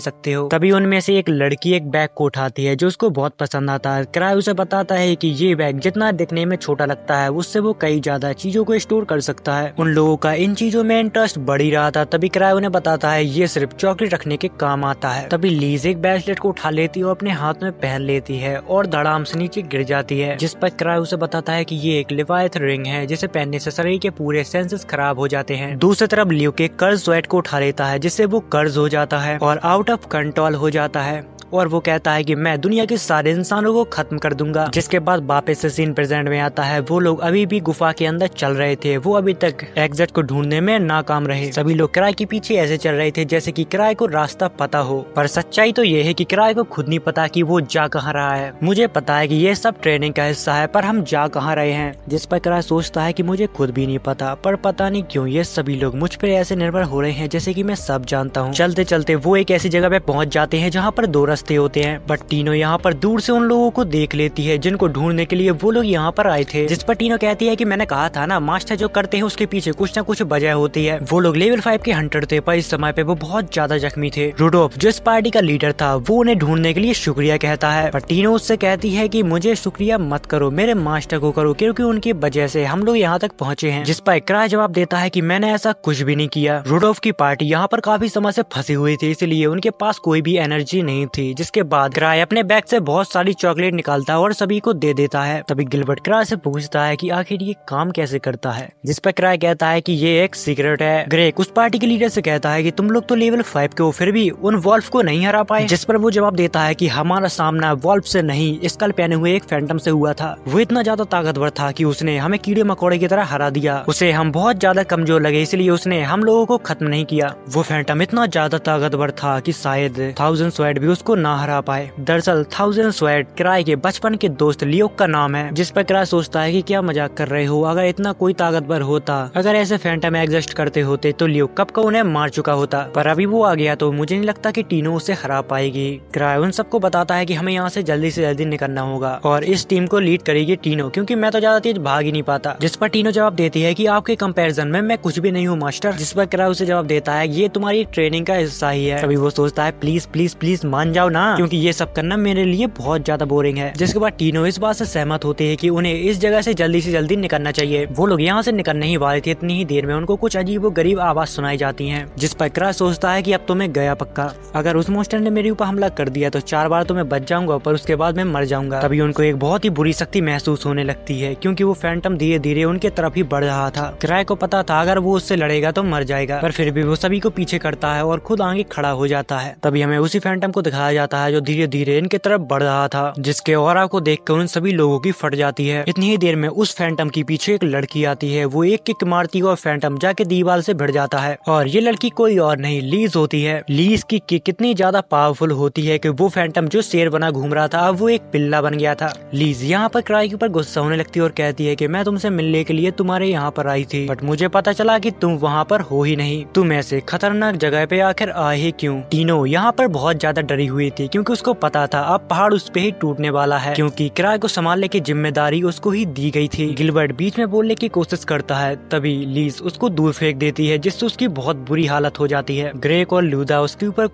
सकते हो। तभी उनमें से एक लड़की एक बैग को उठाती है जो उसको बहुत पसंद आता है। क्राई उसे बताता है कि ये बैग जितना दिखने में छोटा लगता है, उससे वो कई ज्यादा चीजों को स्टोर कर सकता है। उन लोगों का इन चीजों में इंटरेस्ट बढ़ ही रहा था। तभी क्राई उन्हें बताता है ये सिर्फ चॉकलेट रखने के काम आता है। तभी लीज एक ब्रेसलेट को उठा लेती है और अपने हाथ में पहन लेती है और धड़ाम से नीचे गिर जाती है। जिस पर क्राई उसे बताता है कि ये एक लिवायथ रिंग है, जिसे पहनने से शरीर के पूरे सेंसेस खराब हो जाते हैं। दूसरी तरफ ल्यूक एक कर्ज स्वेट को उठा लेता है, जिससे वो कर्ज हो जाता है और आउट ऑफ कंट्रोल हो जाता है, और वो कहता है कि मैं दुनिया के सारे इंसानों को खत्म कर दूंगा। जिसके बाद वापस से सीन प्रेजेंट में आता है। वो लोग अभी भी गुफा के अंदर चल रहे थे, वो अभी तक एग्जिट को ढूंढने में नाकाम रहे। सभी लोग क्राई के पीछे ऐसे चल रहे थे जैसे कि क्राई को रास्ता पता हो, पर सच्चाई तो ये है कि क्राई को खुद नहीं पता कि वो जा कहाँ रहा है। मुझे पता है कि ये सब ट्रेनिंग का हिस्सा है, पर हम जा कहाँ रहे हैं। जिस पर क्राई सोचता है कि मुझे खुद भी नहीं पता, पर पता नहीं क्यों ये सभी लोग मुझ पर ऐसे निर्भर हो रहे हैं जैसे कि मैं सब जानता हूँ। चलते चलते वो एक ऐसी जगह पे पहुंच जाते हैं जहाँ पर दो रास्ते होते हैं, बट टीनो यहाँ पर दूर से उन लोगों को देख लेती है जिनको ढूंढने के लिए वो लोग यहाँ पर आए थे। जिस पर टीनो कहती है कि मैंने कहा था ना, मास्टर जो करते हैं उसके पीछे कुछ न कुछ वजह होती है। वो लोग लेवल 5 के हंटर थे, पर इस समय पे वो बहुत ज्यादा जख्मी थे। रुडोल्फ जो इस पार्टी का लीडर था, वो उन्हें ढूंढने के लिए शुक्रिया कहता है, पर टीनो उससे कहती है कि मुझे शुक्रिया मत करो, मेरे मास्टर को करो, क्योंकि उनकी वजह से हम लोग यहाँ तक पहुँचे हैं। जिस पर क्राई जवाब देता है कि मैंने ऐसा कुछ भी नहीं किया। रुडोल्फ की पार्टी यहाँ पर काफी समय से फंसी हुई थी, इसलिए उनके पास कोई भी एनर्जी नहीं थी। जिसके बाद क्राई अपने बैग से बहुत सारी चॉकलेट निकालता है और सभी को दे देता है। तभी गिलबर्ट क्राई से पूछता है कि आखिर ये काम कैसे करता है। जिस पर क्राई कहता है कि ये एक सीक्रेट है। ग्रेक उस पार्टी के लीडर से कहता है कि तुम लोग तो लेवल 5 के हो, फिर भी उन वॉल्फ को नहीं हरा पाए। जिस पर वो जवाब देता है कि हमारा सामना वॉल्फ से नहीं, स्कल पहने हुए एक फैंटम से हुआ था। वो इतना ज्यादा ताकतवर था कि उसने हमें कीड़े मकोड़े की तरह हरा दिया। उसे हम बहुत ज्यादा कमजोर लगे, इसलिए उसने हम लोगों को खत्म नहीं किया। वो फैंटम इतना ज्यादा ताकतवर था कि शायद 1000 स्वेड भी उसको ना हरा पाए। दरअसल 1000 स्वेड क्राई के बचपन के दोस्त लियोक का नाम है। जिस पर क्राई सोचता है कि क्या मजाक कर रहे हो, अगर इतना कोई ताकतवर होता, अगर ऐसे फैंटम एग्जिस्ट करते होते तो लियोक कब को उन्हें मार चुका होता, पर अभी वो आ गया तो मुझे नहीं लगता कि टीनो उसे हरा पाएगी। क्राई उन सबको बताता है कि हमें यहाँ से जल्दी निकलना होगा और इस टीम को लीड करेगी टीनो, क्योंकि मैं तो ज्यादा तेज भाग ही नहीं पाता। जिस पर टीनो जवाब देती है कि आपके कंपैरिजन में मैं कुछ भी नहीं हूँ मास्टर। जिस पर क्राई उसे जवाब देता है ये तुम्हारी ट्रेनिंग का हिस्सा ही है। तभी वो सोचता है प्लीज प्लीज प्लीज मान जाओ ना, क्योंकि ये सब करना मेरे लिए बहुत ज्यादा बोरिंग है। जिसके बाद टीनो इस बात से सहमत होते हैं कि उन्हें इस जगह से जल्दी निकलना चाहिए। वो लोग यहाँ से निकलने ही वाले थे, इतनी ही देर में उनको कुछ अजीब गरीब आवाज सुनाई जाती हैं। जिस पर क्राई सोचता है कि अब तो मैं गया पक्का, अगर उस मॉन्स्टर ने मेरे ऊपर हमला कर दिया तो 4 बार तो मैं बच जाऊंगा, पर उसके बाद मैं मर जाऊंगा। तभी उनको एक बहुत ही बुरी शक्ति महसूस होने लगती है, क्योंकि वो फैंटम धीरे धीरे उनके तरफ ही बढ़ रहा था। क्राई को पता था अगर वो उससे लड़ेगा तो मर जाएगा, पर फिर भी वो सभी को पीछे करता है और खुद आगे खड़ा हो जाता है। तभी हमें उसी फैंटम को दिखाया जाता है जो धीरे धीरे इनके तरफ बढ़ रहा था, जिसके ऑरा को देखकर उन सभी लोगों की फट जाती है। इतनी ही देर में उस फैंटम के पीछे एक लड़की आती है। वो एक किक मारती है और फैंटम जाके दीवार से भिड़ जाता है, और ये लड़की कोई और नहीं लीज होती है। लीज की किक कितनी ज्यादा पावरफुल होती है कि वो फैंटम जो शेर बना घूम रहा था अब वो एक पिल्ला बन गया था। लीज यहाँ पर क्राई के ऊपर गुस्सा होने लगती है और कहती है कि मैं तुमसे मिलने के लिए तुम्हारे यहाँ पर आई थी, बट मुझे पता चला कि तुम वहाँ पर हो ही नहीं। तुम ऐसे खतरनाक जगह पे आखिर आए ही क्यों? टीनो यहाँ पर बहुत ज्यादा डरी हुई थी, क्योंकि उसको पता था अब पहाड़ उस पे ही टूटने वाला है, क्योंकि क्राई को संभालने की जिम्मेदारी उसको ही दी गई थी। गिलबर्ट बीच में बोलने की कोशिश करता है, तभी लीज उसको दूर फेंक देती है, जिससे उसकी बहुत बुरी हालत हो जाती है। ग्रेक और लूदा उसके ऊपर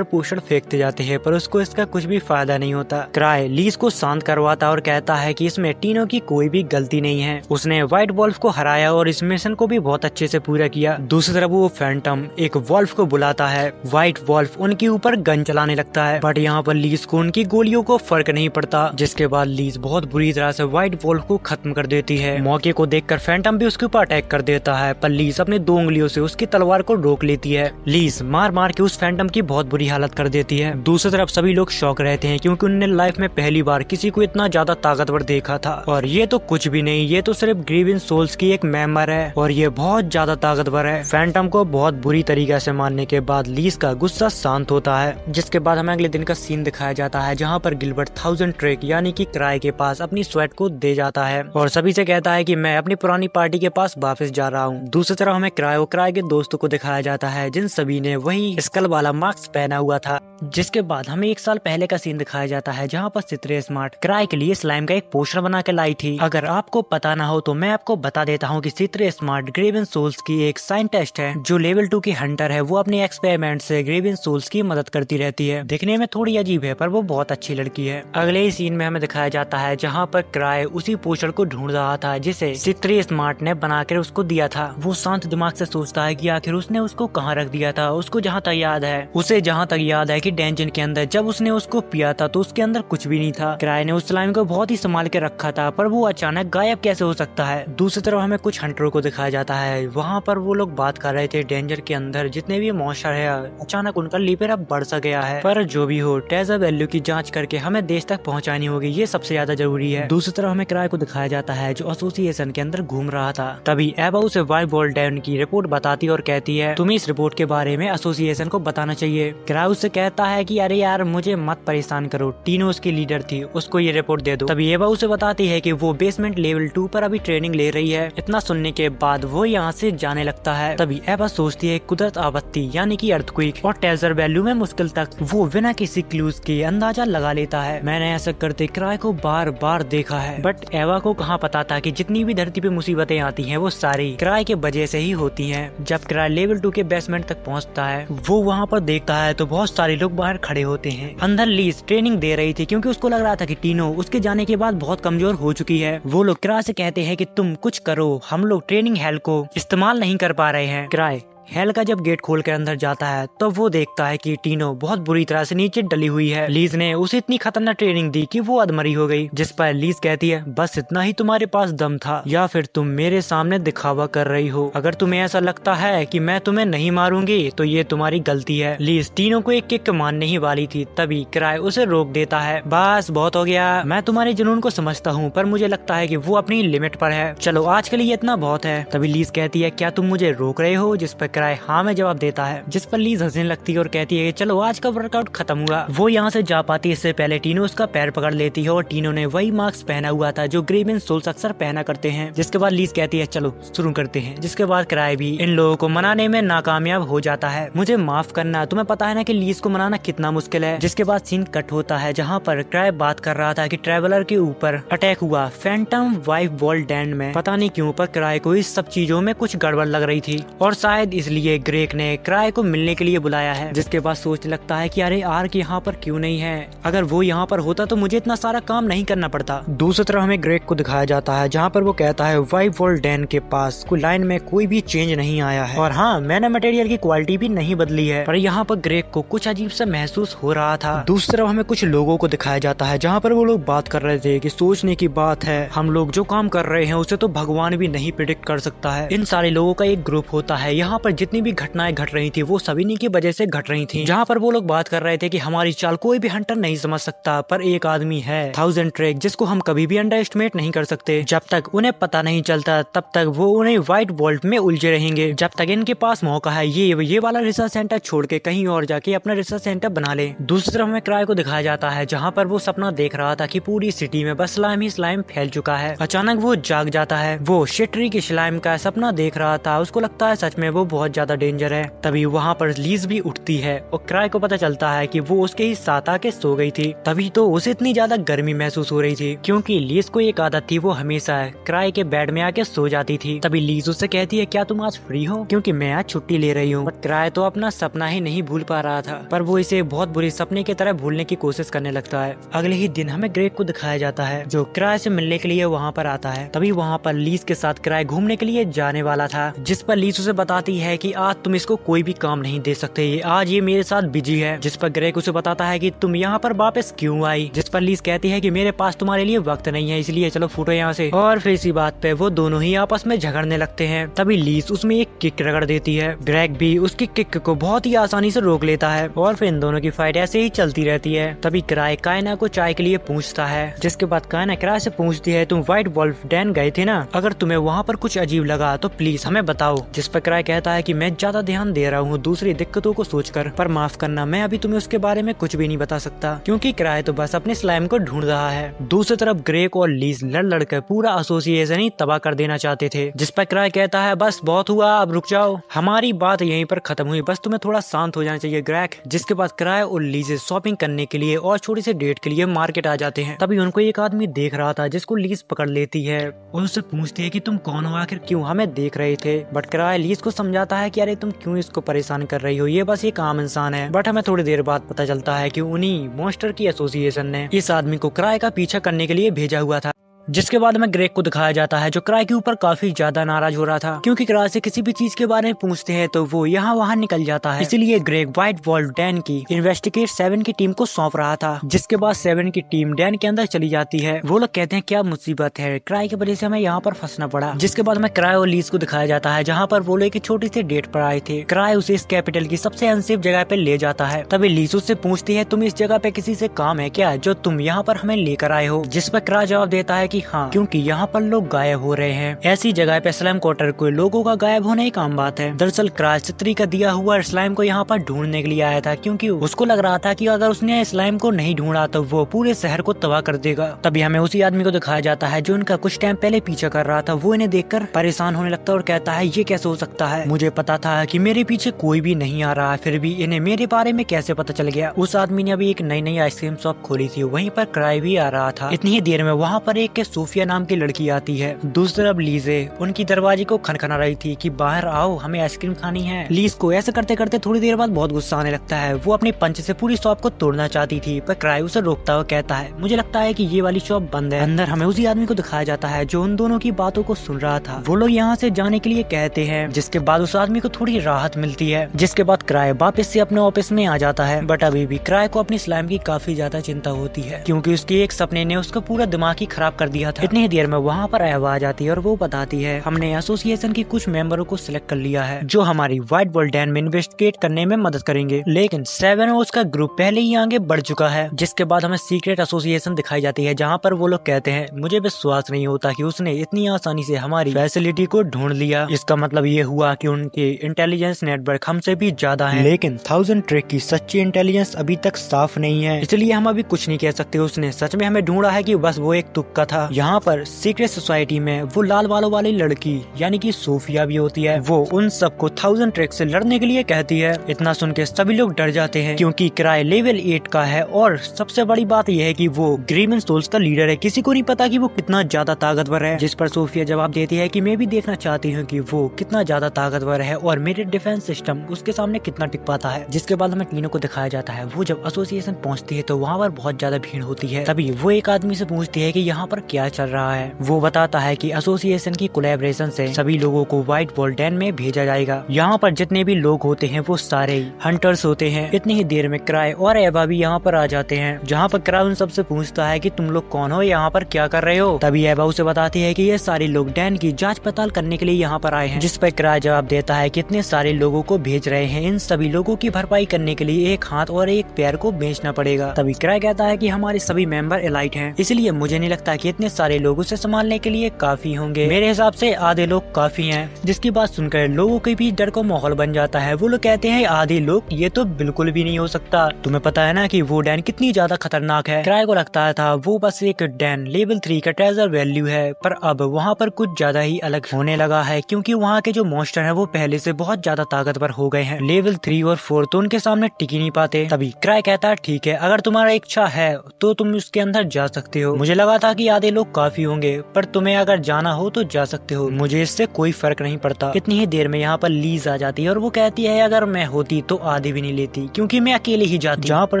पोषण फेंकते जाते हैं, पर उसको इसका कुछ भी फायदा नहीं होता। क्राई लीज को शांत करवाता और कहता है कि इसमें टीनो की कोई भी गलती नहीं है, उसने व्हाइट वॉल्फ को हराया और इस मिशन को भी बहुत अच्छे से पूरा किया। दूसरी तरफ वो फैंटम एक वॉल्फ को बुलाता है। व्हाइट वॉल्फ उनके ऊपर गन चलाने लगता देता है, बट यहाँ पर लीज को उनकी गोलियों को फर्क नहीं पड़ता, जिसके बाद लीज बहुत बुरी तरह से व्हाइट वोल्फ को खत्म कर देती है। मौके को देखकर फैंटम भी उसके ऊपर अटैक कर देता है, पर लीज अपने 2 उंगलियों से उसकी तलवार को रोक लेती है। लीज मार मार के उस फैंटम की बहुत बुरी हालत कर देती है। दूसरी तरफ सभी लोग शॉक रहते हैं, क्योंकि उन्होंने लाइफ में पहली बार किसी को इतना ज्यादा ताकतवर देखा था, और ये तो कुछ भी नहीं, ये तो सिर्फ ग्रीवियस सोल्स की एक मेंबर है और ये बहुत ज्यादा ताकतवर है। फैंटम को बहुत बुरी तरीके से मारने के बाद लीज का गुस्सा शांत होता है, जिसके बाद हमें अगले दिन का सीन दिखाया जाता है, जहाँ पर गिलबर्ट 1000 ट्रेक यानी कि क्राई के पास अपनी स्वेट को दे जाता है और सभी से कहता है कि मैं अपनी पुरानी पार्टी के पास वापस जा रहा हूँ। दूसरी तरफ हमें क्राई के दोस्तों को दिखाया जाता है, जिन सभी ने वही स्कल वाला मास्क पहना हुआ था। जिसके बाद हमें 1 साल पहले का सीन दिखाया जाता है, जहाँ पर सित्रे स्मार्ट क्राई के लिए स्लाइम का एक पोस्टर बना के लाई थी। अगर आपको पता ना हो तो मैं आपको बता देता हूँ कि सित्रे स्मार्ट ग्रेवियस सोल्स की एक साइंटिस्ट है, जो लेवल 2 की हंटर है। वो अपने एक्सपेरिमेंट से ग्रेवियस सोल्स की मदद करती रहती है। दिखने में थोड़ी अजीब है, पर वो बहुत अच्छी लड़की है। अगले ही सीन में हमें दिखाया जाता है, जहाँ पर क्राई उसी पोस्टर को ढूंढ रहा था, जिसे सित्रे स्मार्ट ने बनाकर उसको दिया था। वो शांत दिमाग से सोचता है कि आखिर उसने उसको कहाँ रख दिया था। उसको जहाँ तक याद है, उसे जहाँ तक याद है कि डेंजन के अंदर जब उसने उसको पिया था तो उसके अंदर कुछ भी नहीं था। क्राई ने उस स्लाइम को बहुत ही संभाल के रखा था, पर वो अचानक गायब कैसे हो सकता है। दूसरी तरफ हमें कुछ हंटरों को दिखाया जाता है, वहाँ पर वो लोग बात कर रहे थे डेंजर के अंदर जितने भी मॉन्स्टर है, अचानक उनका लेवल अब बढ़ सा गया है। पर जो भी हो, ट्रेजर वैल्यू की जांच करके हमें देश तक पहुँचानी होगी, ये सबसे ज्यादा जरूरी है। दूसरी तरफ हमें क्राई को दिखाया जाता है, जो एसोसिएशन के अंदर घूम रहा था। तभी एबा उसे वाइट वॉल डैन की रिपोर्ट बताती और कहती है, तुम्हें इस रिपोर्ट के बारे में एसोसिएशन को बताना चाहिए। क्राई उससे कहता है कि अरे यार मुझे मत परेशान करो, टीनो उसकी लीडर थी, उसको ये रिपोर्ट दे दो। तभी एबा उसे बताती है कि वो बेसमेंट लेवल 2 पर अभी ट्रेनिंग ले रही है। इतना सुनने के बाद वो यहाँ से जाने लगता है। तभी एबा सोचती है कुदरत आपत्ति यानी कि अर्थक्वेक और ट्रेजर वैल्यू में मुश्किल तक वो बिना किसी क्लूज के अंदाजा लगा लेता है। मैंने ऐसा करते क्राई को बार बार देखा है, बट एबा को कहाँ पता था कि जितनी भी धरती पे मुसीबतें आती हैं वो सारी क्राई के वजह से ही होती हैं। जब क्राई लेवल 2 के बेसमेंट तक पहुँचता है, वो वहाँ पर देखता है तो बहुत सारे लोग बाहर खड़े होते हैं। अंदर लीज ट्रेनिंग दे रही थी, क्योंकि उसको लग रहा था कि टीनो उसके जाने के बाद बहुत कमजोर हो चुकी है। वो लोग क्राई से कहते हैं कि तुम कुछ करो, हम लोग ट्रेनिंग हेल को इस्तेमाल नहीं कर पा रहे हैं। क्राई हेल का जब गेट खोल कर अंदर जाता है तो वो देखता है कि टीनो बहुत बुरी तरह से नीचे डली हुई है। लीज ने उसे इतनी खतरनाक ट्रेनिंग दी कि वो अधमरी हो गई। जिस पर लीज कहती है, बस इतना ही तुम्हारे पास दम था, या फिर तुम मेरे सामने दिखावा कर रही हो। अगर तुम्हें ऐसा लगता है कि मैं तुम्हें नहीं मारूंगी तो ये तुम्हारी गलती है। लीज टीनो को एक किक मारने ही वाली थी, तभी क्राई उसे रोक देता है। बस बहुत हो गया, मैं तुम्हारे जुनून को समझता हूँ, पर मुझे लगता है कि वो अपनी लिमिट पर है। चलो आज के लिए इतना बहुत है। तभी लीज कहती है, क्या तुम मुझे रोक रहे हो? जिस पर क्राई हाँ में जवाब देता है, जिस पर लीज हंसने लगती है और कहती है चलो आज का वर्कआउट खत्म हुआ। वो यहाँ से जा पाती है, इससे पहले टीनो उसका पैर पकड़ लेती है और टीनो ने वही मास्क पहना हुआ था जो ग्रेवियस सोल्स अक्सर पहना करते हैं। जिसके बाद लीज कहती है चलो शुरू करते हैं। जिसके बाद क्राई भी इन लोगों को मनाने में नाकामयाब हो जाता है। मुझे माफ करना, तुम्हें पता है ना कि लीज को मनाना कितना मुश्किल है। जिसके बाद सीन कट होता है, जहाँ पर क्राई बात कर रहा था कि ट्रेवलर के ऊपर अटैक हुआ फैंटम वाइफ वॉल डैन में। पता नहीं क्यों पर क्राई को इस सब चीजों में कुछ गड़बड़ लग रही थी और शायद इसलिए ग्रेक ने क्राई को मिलने के लिए बुलाया है। जिसके बाद सोचने लगता है कि अरे आर्क यहाँ पर क्यों नहीं है, अगर वो यहाँ पर होता तो मुझे इतना सारा काम नहीं करना पड़ता। दूसरी तरफ हमें ग्रेक को दिखाया जाता है, जहाँ पर वो कहता है वाइफ वॉल डैन के पास कोई लाइन में कोई भी चेंज नहीं आया है, और हाँ मैंने मटेरियल की क्वालिटी भी नहीं बदली है। पर यहाँ पर ग्रेक को कुछ अजीब सा महसूस हो रहा था। दूसरी तरफ हमें कुछ लोगों को दिखाया जाता है, जहाँ पर वो लोग बात कर रहे थे कि सोचने की बात है, हम लोग जो काम कर रहे हैं उसे तो भगवान भी नहीं प्रिडिक्ट कर सकता है। इन सारे लोगों का एक ग्रुप होता है। यहाँ पर जितनी भी घटनाएं घट रही थी वो सभी की वजह से घट रही थी। जहाँ पर वो लोग बात कर रहे थे कि हमारी चाल कोई भी हंटर नहीं समझ सकता, पर एक आदमी है 1000 ट्रेक जिसको हम कभी भी अंडर एस्टिमेट नहीं कर सकते। जब तक उन्हें पता नहीं चलता तब तक वो उन्हें व्हाइट वॉल्ट में उलझे रहेंगे। जब तक इनके पास मौका है ये वाला रिसर्च सेंटर छोड़ के कहीं और जाके अपना रिसर्च सेंटर बना ले। दूसरी तरफ हमें क्राई को दिखाया जाता है, जहाँ पर वो सपना देख रहा था कि पूरी सिटी में बस स्लाइम ही स्लाइम फैल चुका है। अचानक वो जाग जाता है। वो शिटरी की स्लाइम का सपना देख रहा था, उसको लगता है सच में वो बहुत ज्यादा डेंजर है। तभी वहाँ पर लीज भी उठती है और क्राई को पता चलता है कि वो उसके ही साथ आके सो गई थी। तभी तो उसे इतनी ज्यादा गर्मी महसूस हो रही थी, क्योंकि लीज को एक आदत थी, वो हमेशा क्राई के बेड में आके सो जाती थी। तभी लीज उससे कहती है क्या तुम आज फ्री हो, क्योंकि मैं आज छुट्टी ले रही हूँ। बट क्राई तो अपना सपना ही नहीं भूल पा रहा था, पर वो इसे बहुत बुरे सपने की तरह भूलने की कोशिश करने लगता है। अगले ही दिन हमें ग्रेक को दिखाया जाता है, जो क्राई से मिलने के लिए वहाँ पर आता है। तभी वहाँ पर लीज के साथ क्राई घूमने के लिए जाने वाला था, जिस पर लीज उसे बताती है है कि आज तुम इसको कोई भी काम नहीं दे सकते, आज ये मेरे साथ बिजी है। जिस पर ग्रेग उसे बताता है कि तुम यहाँ पर वापस क्यों आई, जिस पर लीज कहती है कि मेरे पास तुम्हारे लिए वक्त नहीं है, इसलिए चलो फूटो यहाँ से। और फिर इसी बात पे वो दोनों ही आपस में झगड़ने लगते हैं। तभी लीज उसमें एक किक रगड़ देती है। ग्रेग भी उसकी किक को बहुत ही आसानी से रोक लेता है और फिर इन दोनों की फाइट ऐसे ही चलती रहती है। तभी क्राई कायना को चाय के लिए पूछता है, जिसके बाद कायना क्राई से पूछती है, तुम व्हाइट वॉल्फ डैन गए थे ना, अगर तुम्हें वहाँ पर कुछ अजीब लगा तो प्लीज हमें बताओ। जिस पर क्राई कहता है कि मैं ज्यादा ध्यान दे रहा हूँ दूसरी दिक्कतों को सोचकर, पर माफ करना मैं अभी तुम्हें उसके बारे में कुछ भी नहीं बता सकता, क्योंकि क्राई तो बस अपने स्लाइम को ढूंढ रहा है। दूसरी तरफ ग्रेग और लीज लड़ लड़कर पूरा एसोसिएशन ही तबाह कर देना चाहते थे। जिस पर क्राई कहता है, बस बहुत हुआ, अब रुक जाओ, हमारी बात यहीं पर खत्म हुई, बस तुम्हें थोड़ा शांत हो जाना चाहिए ग्रेग। जिसके बाद क्राई और लीज शॉपिंग करने के लिए और छोटी सी डेट के लिए मार्केट आ जाते हैं। तभी उनको एक आदमी देख रहा था, जिसको लीज पकड़ लेती है और उससे पूछती है कि तुम कौन हो, आखिर क्यों हमें देख रहे थे। बट क्राई लीज को समझाता है कि अरे तुम क्यों इसको परेशान कर रही हो, ये बस एक आम इंसान है। बट हमें थोड़ी देर बाद पता चलता है कि उन्हीं मॉन्स्टर की एसोसिएशन ने इस आदमी को क्राई का पीछा करने के लिए भेजा हुआ था। जिसके बाद हमें ग्रेग को दिखाया जाता है, जो क्राई के ऊपर काफी ज्यादा नाराज हो रहा था, क्योंकि क्राई से किसी भी चीज के बारे में पूछते हैं तो वो यहाँ वहाँ निकल जाता है। इसलिए ग्रेग व्हाइट वॉल्फ डैन की इन्वेस्टिगेट 7 की टीम को सौंप रहा था। जिसके बाद 7 की टीम डैन के अंदर चली जाती है। वो लोग कहते हैं क्या मुसीबत है, क्राई की वजह से हमें यहाँ पर फंसना पड़ा। जिसके बाद हमें क्राई और लीज को दिखाया जाता है, जहाँ पर वो लोग एक छोटी सी डेट पर आए थे। क्राई उसे इस कैपिटल की सबसे अनसेफ जगह पे ले जाता है। तभी लीज उससे पूछती है, तुम इस जगह पे किसी से काम है क्या जो तुम यहाँ पर हमें लेकर आए हो। जिस पर क्राई जवाब देता है कि हाँ, क्योंकि यहाँ पर लोग गायब हो रहे हैं। ऐसी जगह पे स्लाइम क्वार्टर को लोगों का गायब होना एक आम बात है। दरअसल क्राई छतरी का दिया हुआ स्लाइम को यहाँ पर ढूंढने के लिए आया था, क्योंकि उसको लग रहा था कि अगर उसने स्लाइम को नहीं ढूंढा तो वो पूरे शहर को तबाह कर देगा। तभी हमें उसी आदमी को दिखाया जाता है जो उनका कुछ टाइम पहले पीछा कर रहा था। वो इन्हें देखकर परेशान होने लगता है और कहता है, ये कैसे हो सकता है, मुझे पता था कि मेरे पीछे कोई भी नहीं आ रहा, फिर भी इन्हें मेरे बारे में कैसे पता चल गया। उस आदमी ने अभी एक नई आइसक्रीम शॉप खोली थी, वहीं पर क्राई भी आ रहा था। इतनी ही देर में वहाँ पर एक सोफिया नाम की लड़की आती है। दूसरी तरफ लीजे उनकी दरवाजे को खनखना रही थी कि बाहर आओ, हमें आइसक्रीम खानी है। लीज को ऐसे करते करते थोड़ी देर बाद बहुत गुस्सा आने लगता है। वो अपनी पंच से पूरी शॉप को तोड़ना चाहती थी, पर क्राई उसे रोकता हुआ कहता है, मुझे लगता है कि ये वाली शॉप बंद है। अंदर हमें उसी आदमी को दिखाया जाता है जो उन दोनों की बातों को सुन रहा था। वो लोग यहाँ से जाने के लिए कहते हैं, जिसके बाद उस आदमी को थोड़ी राहत मिलती है। जिसके बाद क्राई वापस से अपने ऑफिस में आ जाता है। बट अभी भी क्राई को अपनी स्लाइम की काफी ज्यादा चिंता होती है, क्योंकि उसके एक सपने ने उसका पूरा दिमाग ही खराब कर दिया था। इतनी देर में वहाँ पर एवा आ जाती है और वो बताती है, हमने एसोसिएशन की कुछ मेंबरों को सिलेक्ट कर लिया है जो हमारी व्हाइट वॉल्फ डैन में इन्वेस्टिगेट करने में मदद करेंगे। लेकिन 7 और उसका ग्रुप पहले ही आगे बढ़ चुका है। जिसके बाद हमें सीक्रेट एसोसिएशन दिखाई जाती है, जहाँ पर वो लोग कहते हैं, मुझे विश्वास नहीं होता कि उसने इतनी आसानी से हमारी फैसिलिटी को ढूंढ लिया। इसका मतलब ये हुआ कि उनके इंटेलिजेंस नेटवर्क हमसे भी ज्यादा है। लेकिन 1000 ट्रैक की सच्ची इंटेलिजेंस अभी तक साफ नहीं है, इसलिए हम अभी कुछ नहीं कह सकते उसने सच में हमें ढूंढा है कि बस वो एक तुक्का था। यहाँ पर सीक्रेट सोसाइटी में वो लाल बालों वाली लड़की यानी कि सोफिया भी होती है। वो उन सबको 1000 ट्रैक से लड़ने के लिए कहती है। इतना सुन के सभी लोग डर जाते हैं, क्योंकि क्राई लेवल 8 का है और सबसे बड़ी बात यह है कि वो ग्रीवन सोल्स का लीडर है। किसी को नहीं पता कि वो कितना ज्यादा ताकतवर है। जिस पर सोफिया जवाब देती है कि मैं भी देखना चाहती हूँ कि वो कितना ज्यादा ताकतवर है और मेरे डिफेंस सिस्टम उसके सामने कितना टिक पाता है। जिसके बाद हमें तीनों को दिखाया जाता है, वो जब एसोसिएशन पहुँचती है तो वहाँ पर बहुत ज्यादा भीड़ होती है। तभी वो एक आदमी से पूछती है कि यहाँ पर क्या चल रहा है। वो बताता है कि एसोसिएशन की कोलैबोरेशन से सभी लोगों को व्हाइट वॉल्फ डैन में भेजा जाएगा। यहाँ पर जितने भी लोग होते हैं वो सारे ही हंटर्स होते हैं। इतनी ही देर में क्राई और एवा भी यहाँ पर आ जाते हैं, जहाँ पर क्राई उन सबसे पूछता है कि तुम लोग कौन हो, यहाँ पर क्या कर रहे हो। तभी एवा उसे बताती है कि ये सारे लोग डैन की जांच पड़ताल करने के लिए यहाँ पर आए हैं। जिस पर क्राई जवाब देता है कि इतने सारे लोगों को भेज रहे हैं, इन सभी लोगों की भरपाई करने के लिए एक हाथ और एक पैर को बेचना पड़ेगा। तभी क्राई कहता है कि हमारे सभी मेंबर एलाइट हैं, इसलिए मुझे नहीं लगता कि इतने सारे लोगों से संभालने के लिए काफी होंगे। मेरे हिसाब से आधे लोग काफी हैं। जिसकी बात सुनकर लोगों के बीच डर का माहौल बन जाता है। वो लोग कहते हैं, आधे लोग, ये तो बिल्कुल भी नहीं हो सकता। तुम्हें पता है ना कि वो डैन कितनी ज्यादा खतरनाक है। क्राई को लगता था वो बस एक डैन लेवल 3 का ट्रेजर वैल्यू है, पर अब वहाँ पर कुछ ज्यादा ही अलग होने लगा है, क्योंकि वहाँ के जो मॉन्स्टर है वो पहले से बहुत ज्यादा ताकतवर हो गए हैं। लेवल 3 और 4 तो उनके सामने टिक ही नहीं पाते। तभी क्राई कहता है, ठीक है, अगर तुम्हारा इच्छा है तो तुम उसके अंदर जा सकते हो। मुझे लगा था कि आधे ये लोग काफी होंगे, पर तुम्हें अगर जाना हो तो जा सकते हो, मुझे इससे कोई फर्क नहीं पड़ता। इतनी ही देर में यहाँ पर लीज आ जाती है और वो कहती है अगर मैं होती तो आधी भी नहीं लेती, क्योंकि मैं अकेले ही जाती। जहाँ पर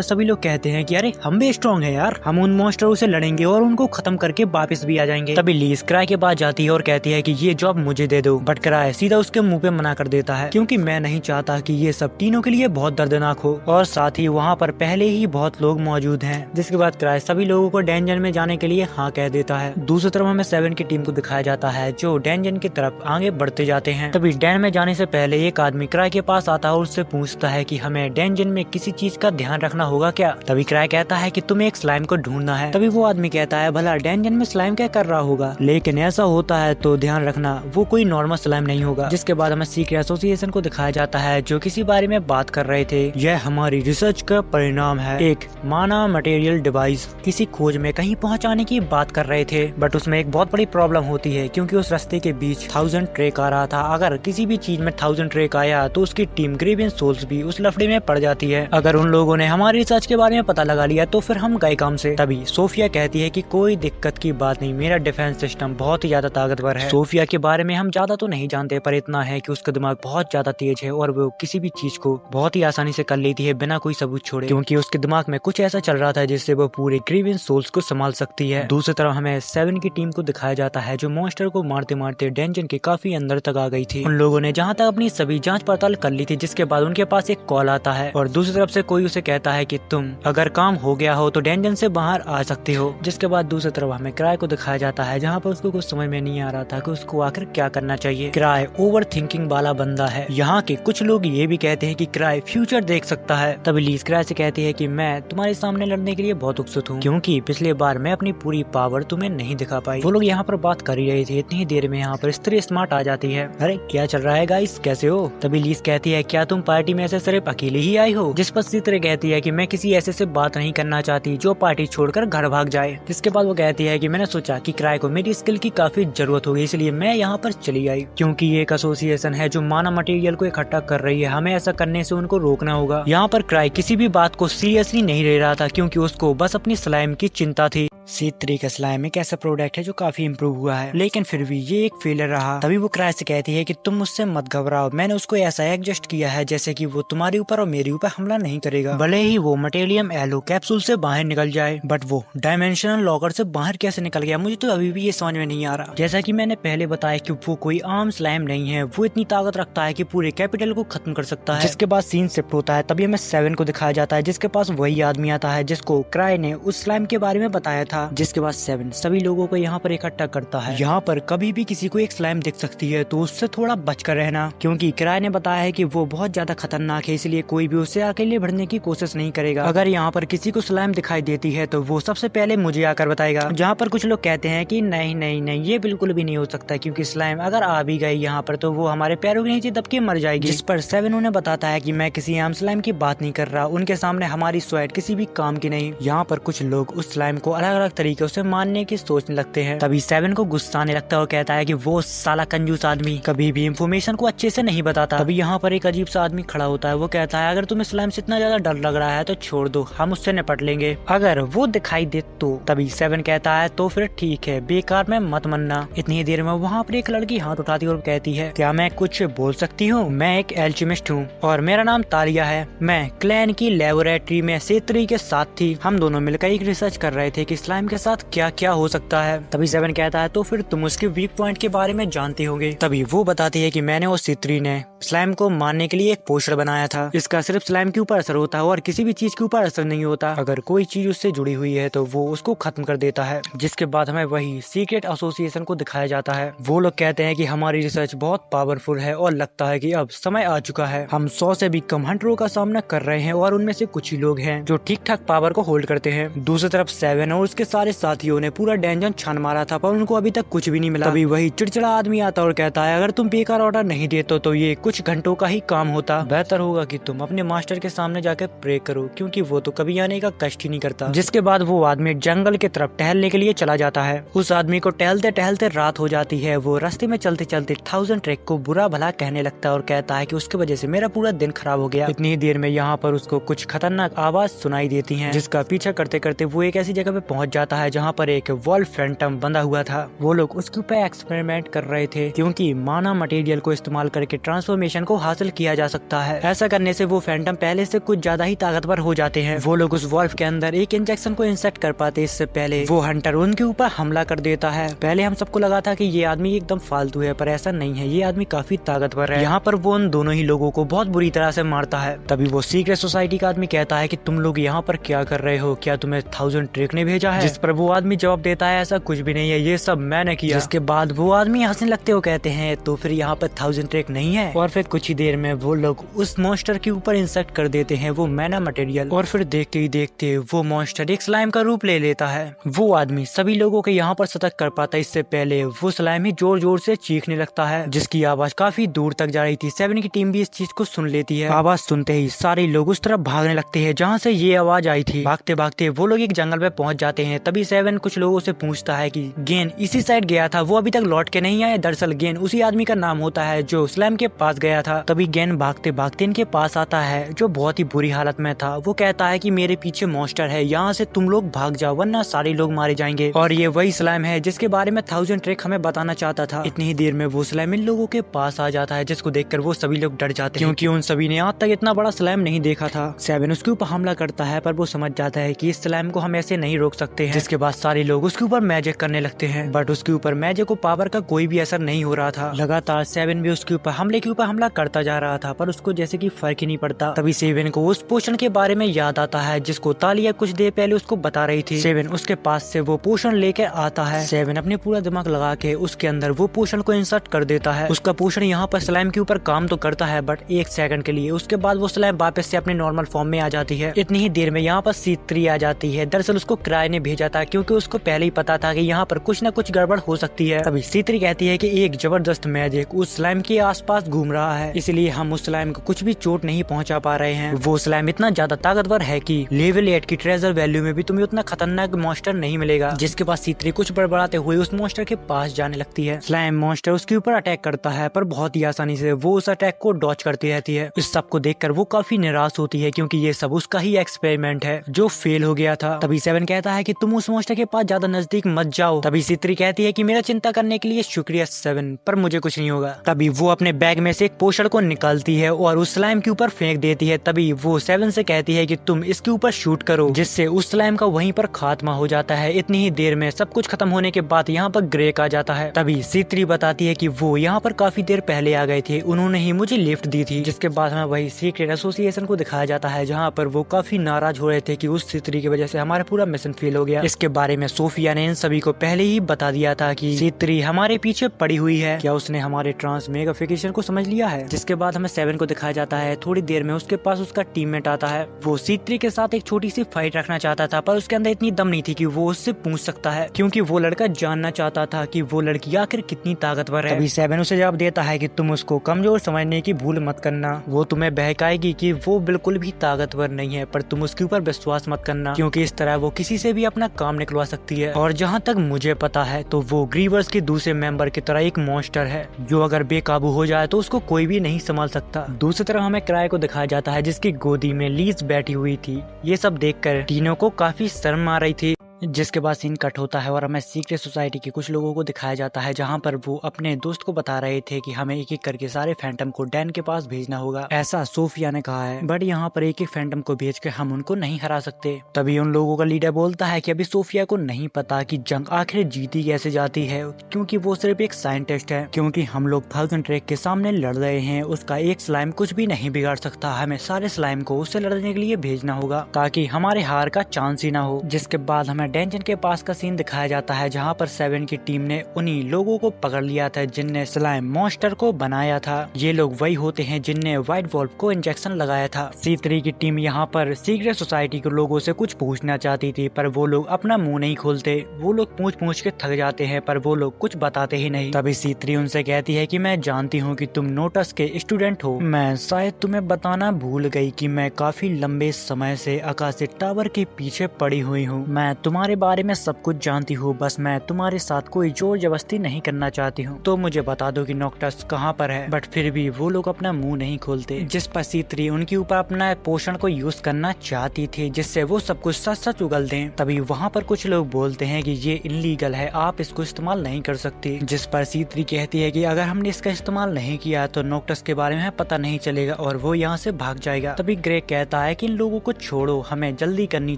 सभी लोग कहते हैं कि अरे हम भी स्ट्रॉन्ग हैं यार, हम उन मॉन्स्टरों से लड़ेंगे और उनको खत्म करके वापस भी आ जाएंगे। तभी लीज क्राई के पास जाती है और कहती है कि ये जॉब मुझे दे दो, बट क्राई सीधा उसके मुंह पे मना कर देता है, क्योंकि मैं नहीं चाहता कि ये सब तीनों के लिए बहुत दर्दनाक हो, और साथ ही वहाँ पर पहले ही बहुत लोग मौजूद हैं। जिसके बाद क्राई सभी लोगों को डेंजन में जाने के लिए हाँ कह देता है। दूसरी तरफ हमें 7 की टीम को दिखाया जाता है जो डेंजन की तरफ आगे बढ़ते जाते हैं। तभी डैन में जाने से पहले एक आदमी क्राई के पास आता है और उससे पूछता है कि हमें डेंजन में किसी चीज का ध्यान रखना होगा क्या। तभी क्राई कहता है कि तुम्हें एक स्लाइम को ढूंढना है। तभी वो आदमी कहता है भला डेंजन में स्लाइम क्या कर रहा होगा, लेकिन ऐसा होता है तो ध्यान रखना वो कोई नॉर्मल स्लाइम नहीं होगा। जिसके बाद हमें सीक्रेट एसोसिएशन को दिखाया जाता है जो किसी बारे में बात कर रहे थे। यह हमारी रिसर्च का परिणाम है, एक माना मटेरियल डिवाइस किसी खोज में कहीं पहुंचाने की बात कर रहे थे, बट उसमें एक बहुत बड़ी प्रॉब्लम होती है क्योंकि उस रास्ते के बीच 1000 ट्रेक आ रहा था। अगर किसी भी चीज में 1000 ट्रेक आया तो उसकी टीम ग्रेवियन सोल्स भी उस लफड़े में पड़ जाती है। अगर उन लोगों ने हमारी रिसर्च के बारे में पता लगा लिया तो फिर हम गए काम से। तभी सोफिया कहती है कि कोई दिक्कत की बात नहीं, मेरा डिफेंस सिस्टम बहुत ही ज्यादा ताकतवर है। सोफिया के बारे में हम ज्यादा तो नहीं जानते, पर इतना है कि उसका दिमाग बहुत ज्यादा तेज है और वो किसी भी चीज को बहुत ही आसानी से कर लेती है बिना कोई सबूत छोड़े, क्योंकि उसके दिमाग में कुछ ऐसा चल रहा था जिससे वो पूरे ग्रेवियन सोल्स को संभाल सकती है। दूसरी तरफ हमें 7 की टीम को दिखाया जाता है जो मॉन्स्टर को मारते मारते डेंजन के काफी अंदर तक आ गई थी। उन लोगों ने जहाँ तक अपनी सभी जांच पड़ताल कर ली थी, जिसके बाद उनके पास एक कॉल आता है और दूसरी तरफ से कोई उसे कहता है कि तुम अगर काम हो गया हो तो डेंजन से बाहर आ सकते हो। जिसके बाद दूसरी तरफ हमें क्राई को दिखाया जाता है जहाँ पर उसको कुछ समझ में नहीं आ रहा था कि उसको आखिर क्या करना चाहिए। क्राई ओवर थिंकिंग वाला बंदा है। यहाँ के कुछ लोग ये भी कहते हैं कि क्राई फ्यूचर देख सकता है। तभी लीज क्राई से कहती है कि मैं तुम्हारे सामने लड़ने के लिए बहुत उत्सुक हूँ, क्योंकि पिछले बार मैं अपनी पूरी पावर तुम्हें नहीं दिखा पाई। वो लोग यहाँ पर बात कर ही रहे थे, इतनी देर में यहाँ पर स्त्री स्मार्ट आ जाती है। अरे क्या चल रहा है गाइस, कैसे हो? तभी लीज कहती है क्या तुम पार्टी में ऐसे सिर्फ अकेले ही आई हो? जिस पर चित्र कहती है कि मैं किसी ऐसे से बात नहीं करना चाहती जो पार्टी छोड़कर घर भाग जाए। जिसके बाद वो कहती है कि मैंने सोचा कि क्राई को मेरी स्किल की काफी जरूरत होगी, इसलिए मैं यहाँ पर चली आई, क्योंकि ये एक एसोसिएशन है जो माना मटेरियल को इकट्ठा कर रही है, हमें ऐसा करने से उनको रोकना होगा। यहाँ पर क्राई किसी भी बात को सीरियसली नहीं ले रहा था, क्योंकि उसको बस अपनी स्लाइम की चिंता थी। C3 का स्लाइम एक ऐसा प्रोडक्ट है जो काफी इम्प्रूव हुआ है, लेकिन फिर भी ये एक फेलियर रहा। तभी वो क्राई से कहती है कि तुम मुझसे मत घबराओ, मैंने उसको ऐसा एडजस्ट किया है जैसे कि वो तुम्हारे ऊपर और मेरे ऊपर हमला नहीं करेगा, भले ही वो मटेरियम एलो कैप्सूल से बाहर निकल जाए। बट वो डायमेंशनल लॉकर से बाहर कैसे निकल गया, मुझे तो अभी भी ये समझ में नहीं आ रहा। जैसा कि मैंने पहले बताया कि वो कोई आम स्लाइम नहीं है, वो इतनी ताकत रखता है कि पूरे कैपिटल को खत्म कर सकता है। जिसके बाद सीन शिफ्ट होता है, तभी हमें 7 को दिखाया जाता है जिसके पास वही आदमी आता है जिसको क्राई ने उस स्लाइम के बारे में बताया था। जिसके बाद 7 सभी लोगों को यहाँ पर इकट्ठा करता है। यहाँ पर कभी भी किसी को एक स्लाइम दिख सकती है तो उससे थोड़ा बचकर रहना, क्योंकि क्राई ने बताया है कि वो बहुत ज्यादा खतरनाक है, इसलिए कोई भी उससे अकेले बढ़ने की कोशिश नहीं करेगा। अगर यहाँ पर किसी को स्लाइम दिखाई देती है तो वो सबसे पहले मुझे आकर बताएगा। जहाँ पर कुछ लोग कहते हैं कि नहीं नहीं नहीं, ये बिल्कुल भी नहीं हो सकता, क्योंकि स्लाइम अगर आ भी गई यहाँ पर तो वो हमारे पैरों के नीचे दब के मर जाएगी। जिस पर 7 उन्हें बताता है कि मैं किसी आम स्लाइम की बात नहीं कर रहा, उनके सामने हमारी स्वेट किसी भी काम की नहीं। यहाँ पर कुछ लोग उस स्लाइम को अलग अलग तरीके से मारने की सोचने लगते हैं। तभी 7 को गुस्सा आने लगता है और कहता है कि वो साला कंजूस आदमी कभी भी इंफॉर्मेशन को अच्छे से नहीं बताता। तभी यहाँ पर एक अजीब सा आदमी खड़ा होता है, वो कहता है अगर तुम्हें स्लाइम से इतना ज्यादा डर लग रहा है तो छोड़ दो, हम उससे निपट लेंगे अगर वो दिखाई दे तो। तभी 7 कहता है तो फिर ठीक है, बेकार में मत मनना। इतनी देर में वहाँ पर एक लड़की हाथ उठाती और कहती है क्या मैं कुछ बोल सकती हूँ? मैं एक एल्केमिस्ट हूँ और मेरा नाम तालिया है। मैं क्लैन की लेबोरेटरी में C3 के साथ थी, हम दोनों मिलकर एक रिसर्च कर रहे थे कि स्लाइम के साथ क्या क्या हो सकता है। तभी 7 कहता है तो फिर तुम उसके वीक पॉइंट के बारे में जानते होंगे। तभी वो बताती है कि मैंने और C3 ने स्लाइम को मारने के लिए एक पोस्टर बनाया था, इसका सिर्फ स्लाइम के ऊपर असर होता है और किसी भी चीज के ऊपर असर नहीं होता। अगर कोई चीज उससे जुड़ी हुई है तो वो उसको खत्म कर देता है। जिसके बाद हमें वही सीक्रेट एसोसिएशन को दिखाया जाता है। वो लोग कहते हैं कि हमारी रिसर्च बहुत पावरफुल है और लगता है कि अब समय आ चुका है, हम 100 से भी कम हंटरों का सामना कर रहे हैं और उनमें से कुछ ही लोग हैं जो ठीक ठाक पावर को होल्ड करते हैं। दूसरी तरफ 7 और उसके सारे साथियों ने पूरा डेंजन छान मारा था, पर उनको अभी तक कुछ भी नहीं मिला। तभी वही चिड़चिड़ा आदमी आता और कहता है अगर तुम बेकार ऑर्डर नहीं देते तो ये कुछ घंटों का ही काम होता, बेहतर होगा कि तुम अपने मास्टर के सामने जाकर प्रे करो, क्योंकि वो तो कभी आने का कष्ट ही नहीं करता। जिसके बाद वो आदमी जंगल की तरफ टहलने के लिए चला जाता है। उस आदमी को टहलते टहलते रात हो जाती है। वो रास्ते में चलते चलते 1000 ट्रैक को बुरा भला कहने लगता है और कहता है कि उसकी वजह से मेरा पूरा दिन खराब हो गया। इतनी ही देर में यहाँ पर उसको कुछ खतरनाक आवाज सुनाई देती है, जिसका पीछा करते करते वो एक ऐसी जगह पे पहुंच पहुंच जाता है जहाँ पर एक वॉल्फ फैंटम बंधा हुआ था। वो लोग उसके ऊपर एक्सपेरिमेंट कर रहे थे क्योंकि माना मटेरियल को इस्तेमाल करके ट्रांसफॉर्मेशन को हासिल किया जा सकता है। ऐसा करने से वो फैंटम पहले से कुछ ज्यादा ही ताकतवर हो जाते हैं। वो लोग उस वॉल्फ के अंदर एक इंजेक्शन को इंसेक्ट कर पाते इससे पहले वो हंटर उनके ऊपर हमला कर देता है। पहले हम सबको लगा था कि ये आदमी एकदम फालतू है, पर ऐसा नहीं है, ये आदमी काफी ताकतवर है। यहाँ पर वो उन दोनों ही लोगों को बहुत बुरी तरह से मारता है। तभी वो सीक्रेट सोसाइटी का आदमी कहता है कि तुम लोग यहाँ पर क्या कर रहे हो, क्या तुम्हें 1000 ट्रिक ने भेजा है? जिस पर वो आदमी जवाब देता है ऐसा कुछ भी नहीं है, ये सब मैंने किया। जिसके बाद वो आदमी हंसने लगते हो कहते हैं तो फिर यहाँ पर 1000 ट्रिक नहीं है। और फिर कुछ ही देर में वो लोग उस मॉन्स्टर के ऊपर इंसेक्ट कर देते हैं वो मैना मटेरियल, और फिर देखते ही देखते वो मॉन्स्टर एक स्लाइम का रूप ले लेता है। वो आदमी सभी लोगों के यहाँ पर सतर्क कर पाता है। इससे पहले वो स्लाइम ही जोर जोर से चीखने लगता है जिसकी आवाज काफी दूर तक जा रही थी। 7 की टीम भी इस चीज को सुन लेती है। आवाज सुनते ही सारे लोग उस तरफ भागने लगते हैं जहाँ से ये आवाज आई थी। भागते भागते वो लोग एक जंगल में पहुंच जाते हैं। तभी 7 कुछ लोगों से पूछता है कि गेन इसी साइड गया था, वो अभी तक लौट के नहीं आया। दरअसल गेन उसी आदमी का नाम होता है जो स्लाइम के पास गया था। तभी गेन भागते भागते इनके पास आता है जो बहुत ही बुरी हालत में था। वो कहता है कि मेरे पीछे मॉन्स्टर है, यहाँ से तुम लोग भाग जाओ वरना सारे लोग मारे जाएंगे। और ये वही स्लाइम है जिसके बारे में 1000 ट्रिक हमें बताना चाहता था। इतनी ही देर में वो स्लाइम इन लोगों के पास आ जाता है जिसको देखकर वो सभी लोग डर जाते हैं क्योंकि उन सभी ने आज तक इतना बड़ा स्लाइम नहीं देखा था। 7 उसके ऊपर हमला करता है पर वो समझ जाता है कि इस स्लाइम को हम ऐसे नहीं रोक सकते हैं। जिसके बाद सारे लोग उसके ऊपर मैजिक करने लगते हैं बट उसके ऊपर मैजिक को पावर का कोई भी असर नहीं हो रहा था। लगातार 7 भी उसके ऊपर हमला करता जा रहा था पर उसको जैसे कि फर्क ही नहीं पड़ता। तभी 7 को उस पोशन के बारे में याद आता है जिसको तालिया कुछ देर पहले उसको बता रही थी। 7 उसके पास से वो पोशन लेकर आता है। 7 अपने पूरा दिमाग लगा के उसके अंदर वो पोशन को इंसर्ट कर देता है। उसका पोशन यहाँ पर स्लाइम के ऊपर काम तो करता है बट 1 सेकंड के लिए। उसके बाद वो स्लाइम वापस से अपने नॉर्मल फॉर्म में आ जाती है। इतनी ही देर में यहाँ पर C3 आ जाती है। दरअसल उसको क्राई ने भेजा था क्योंकि उसको पहले ही पता था कि यहाँ पर कुछ न कुछ गड़बड़ हो सकती है। तभी C3 कहती है कि एक जबरदस्त मैजिक उस स्लाइम के आसपास घूम रहा है, इसलिए हम उस स्लाइम को कुछ भी चोट नहीं पहुंचा पा रहे हैं। वो स्लाइम इतना ज्यादा ताकतवर है कि लेवल 8 की ट्रेजर वैल्यू में भी तुम्हें उतना खतरनाक मॉन्स्टर नहीं मिलेगा। जिसके बाद C3 कुछ बड़बड़ाते हुए उस मॉन्स्टर के पास जाने लगती है। स्लाइम मॉन्स्टर उसके ऊपर अटैक करता है पर बहुत ही आसानी से वो उस अटैक को डॉच करती रहती है। इस सब को देखकर वो काफी निराश होती है क्योंकि ये सब उसका ही एक्सपेरिमेंट है जो फेल हो गया था। तभी 7 कहता है कि तुम उस मॉन्स्टर के पास ज्यादा नजदीक मत जाओ। तभी C3 कहती है कि मेरा चिंता करने के लिए शुक्रिया 7, पर मुझे कुछ नहीं होगा। तभी वो अपने बैग में से एक पोशन को निकालती है और उस स्लाइम के ऊपर फेंक देती है। तभी वो 7 से कहती है कि तुम इसके ऊपर शूट करो, जिससे उस स्लाइम का वहीं पर खात्मा हो जाता है। इतनी ही देर में सब कुछ खत्म होने के बाद यहाँ पर ग्रेक आ जाता है। तभी C3 बताती है कि वो यहाँ पर काफी देर पहले आ गए थे, उन्होंने ही मुझे लिफ्ट दी थी। जिसके बाद हमें वही सीक्रेट एसोसिएशन को दिखाया जाता है जहाँ पर वो काफी नाराज हो रहे थे कि उस C3 की वजह से हमारा पूरा मिशन फेल हो गया। इसके बारे में सोफिया ने इन सभी को पहले ही बता दिया था कि C3 हमारे पीछे पड़ी हुई है। क्या उसने हमारे ट्रांसमेग्रिफिकेशन को समझ लिया है? जिसके बाद हमें 7 को दिखाया जाता है। थोड़ी देर में उसके पास उसका टीममेट आता है। वो C3 के साथ एक छोटी सी फाइट रखना चाहता था पर उसके अंदर इतनी दम नहीं थी कि वो उससे पूछ सकता है, क्योंकि वो लड़का जानना चाहता था कि वो लड़की आखिर कितनी ताकतवर है। तभी 7 उसे जवाब देता है कि तुम उसको कमजोर समझने की भूल मत करना, वो तुम्हें बहकाएगी कि वो बिल्कुल भी ताकतवर नहीं है, पर तुम उसके ऊपर विश्वास मत करना क्योंकि इस तरह वो किसी से भी अपना काम निकलवा सकती है। और जहाँ तक मुझे पता है तो वो ग्रीवर्स के दूसरे मेंबर की तरह एक मॉन्स्टर है जो अगर बेकाबू हो जाए तो उसको कोई भी नहीं संभाल सकता। दूसरी तरफ हमें क्राई को दिखाया जाता है जिसकी गोदी में लीज बैठी हुई थी। ये सब देखकर तीनों को काफी शर्म आ रही थी। जिसके बाद सीन कट होता है और हमें सीक्रेट सोसाइटी के कुछ लोगों को दिखाया जाता है जहां पर वो अपने दोस्त को बता रहे थे कि हमें एक एक करके सारे फैंटम को डैन के पास भेजना होगा, ऐसा सोफिया ने कहा है। बट यहाँ पर एक एक फैंटम को भेज के हम उनको नहीं हरा सकते। तभी उन लोगों का लीडर बोलता है कि अभी सोफिया को नहीं पता कि जंग आखिर जीती कैसे जाती है, क्योंकि वो सिर्फ एक साइंटिस्ट है। क्योंकि हम लोग 1000 ट्रैक के सामने लड़ रहे हैं, उसका एक स्लाइम कुछ भी नहीं बिगाड़ सकता। हमें सारे स्लाइम को उससे लड़ने के लिए भेजना होगा ताकि हमारे हार का चांस ही ना हो। जिसके बाद हमें डेंजन के पास का सीन दिखाया जाता है जहाँ पर 7 की टीम ने उन्हीं लोगों को पकड़ लिया था जिनने स्लाइम मॉन्स्टर को बनाया था। ये लोग वही होते हैं जिनने व्हाइट वॉल्फ को इंजेक्शन लगाया था। C3 की टीम यहाँ पर सीक्रेट सोसाइटी के लोगों से कुछ पूछना चाहती थी पर वो लोग अपना मुंह नहीं खोलते। वो लोग पूछ के थक जाते हैं पर वो लोग कुछ बताते ही नहीं। तभी C3 उनसे कहती है कि मैं जानती हूँ कि तुम नोटस के स्टूडेंट हो, मैं शायद तुम्हें बताना भूल गई कि मैं काफी लंबे समय से आकाशिक टावर के पीछे पड़ी हुई हूँ। मैं तुम्हारे तुम्हारे बारे में सब कुछ जानती हूँ, बस मैं तुम्हारे साथ कोई जोर जबरदस्ती नहीं करना चाहती हूँ, तो मुझे बता दो कि नॉक्टस कहाँ पर है। बट फिर भी वो लोग अपना मुंह नहीं खोलते, जिस पर C3 उनके ऊपर अपना पोषण को यूज करना चाहती थी, जिससे वो सब कुछ सच सच उगल दें। तभी वहाँ पर कुछ लोग बोलते हैं कि ये इनलीगल है, आप इसको इस्तेमाल नहीं कर सकती, जिस पर C3 कहती है कि अगर हमने इसका इस्तेमाल नहीं किया तो नॉक्टस के बारे में पता नहीं चलेगा और वो यहाँ से भाग जाएगा। तभी ग्रेग कहता है कि इन लोगों को छोड़ो, हमें जल्दी करनी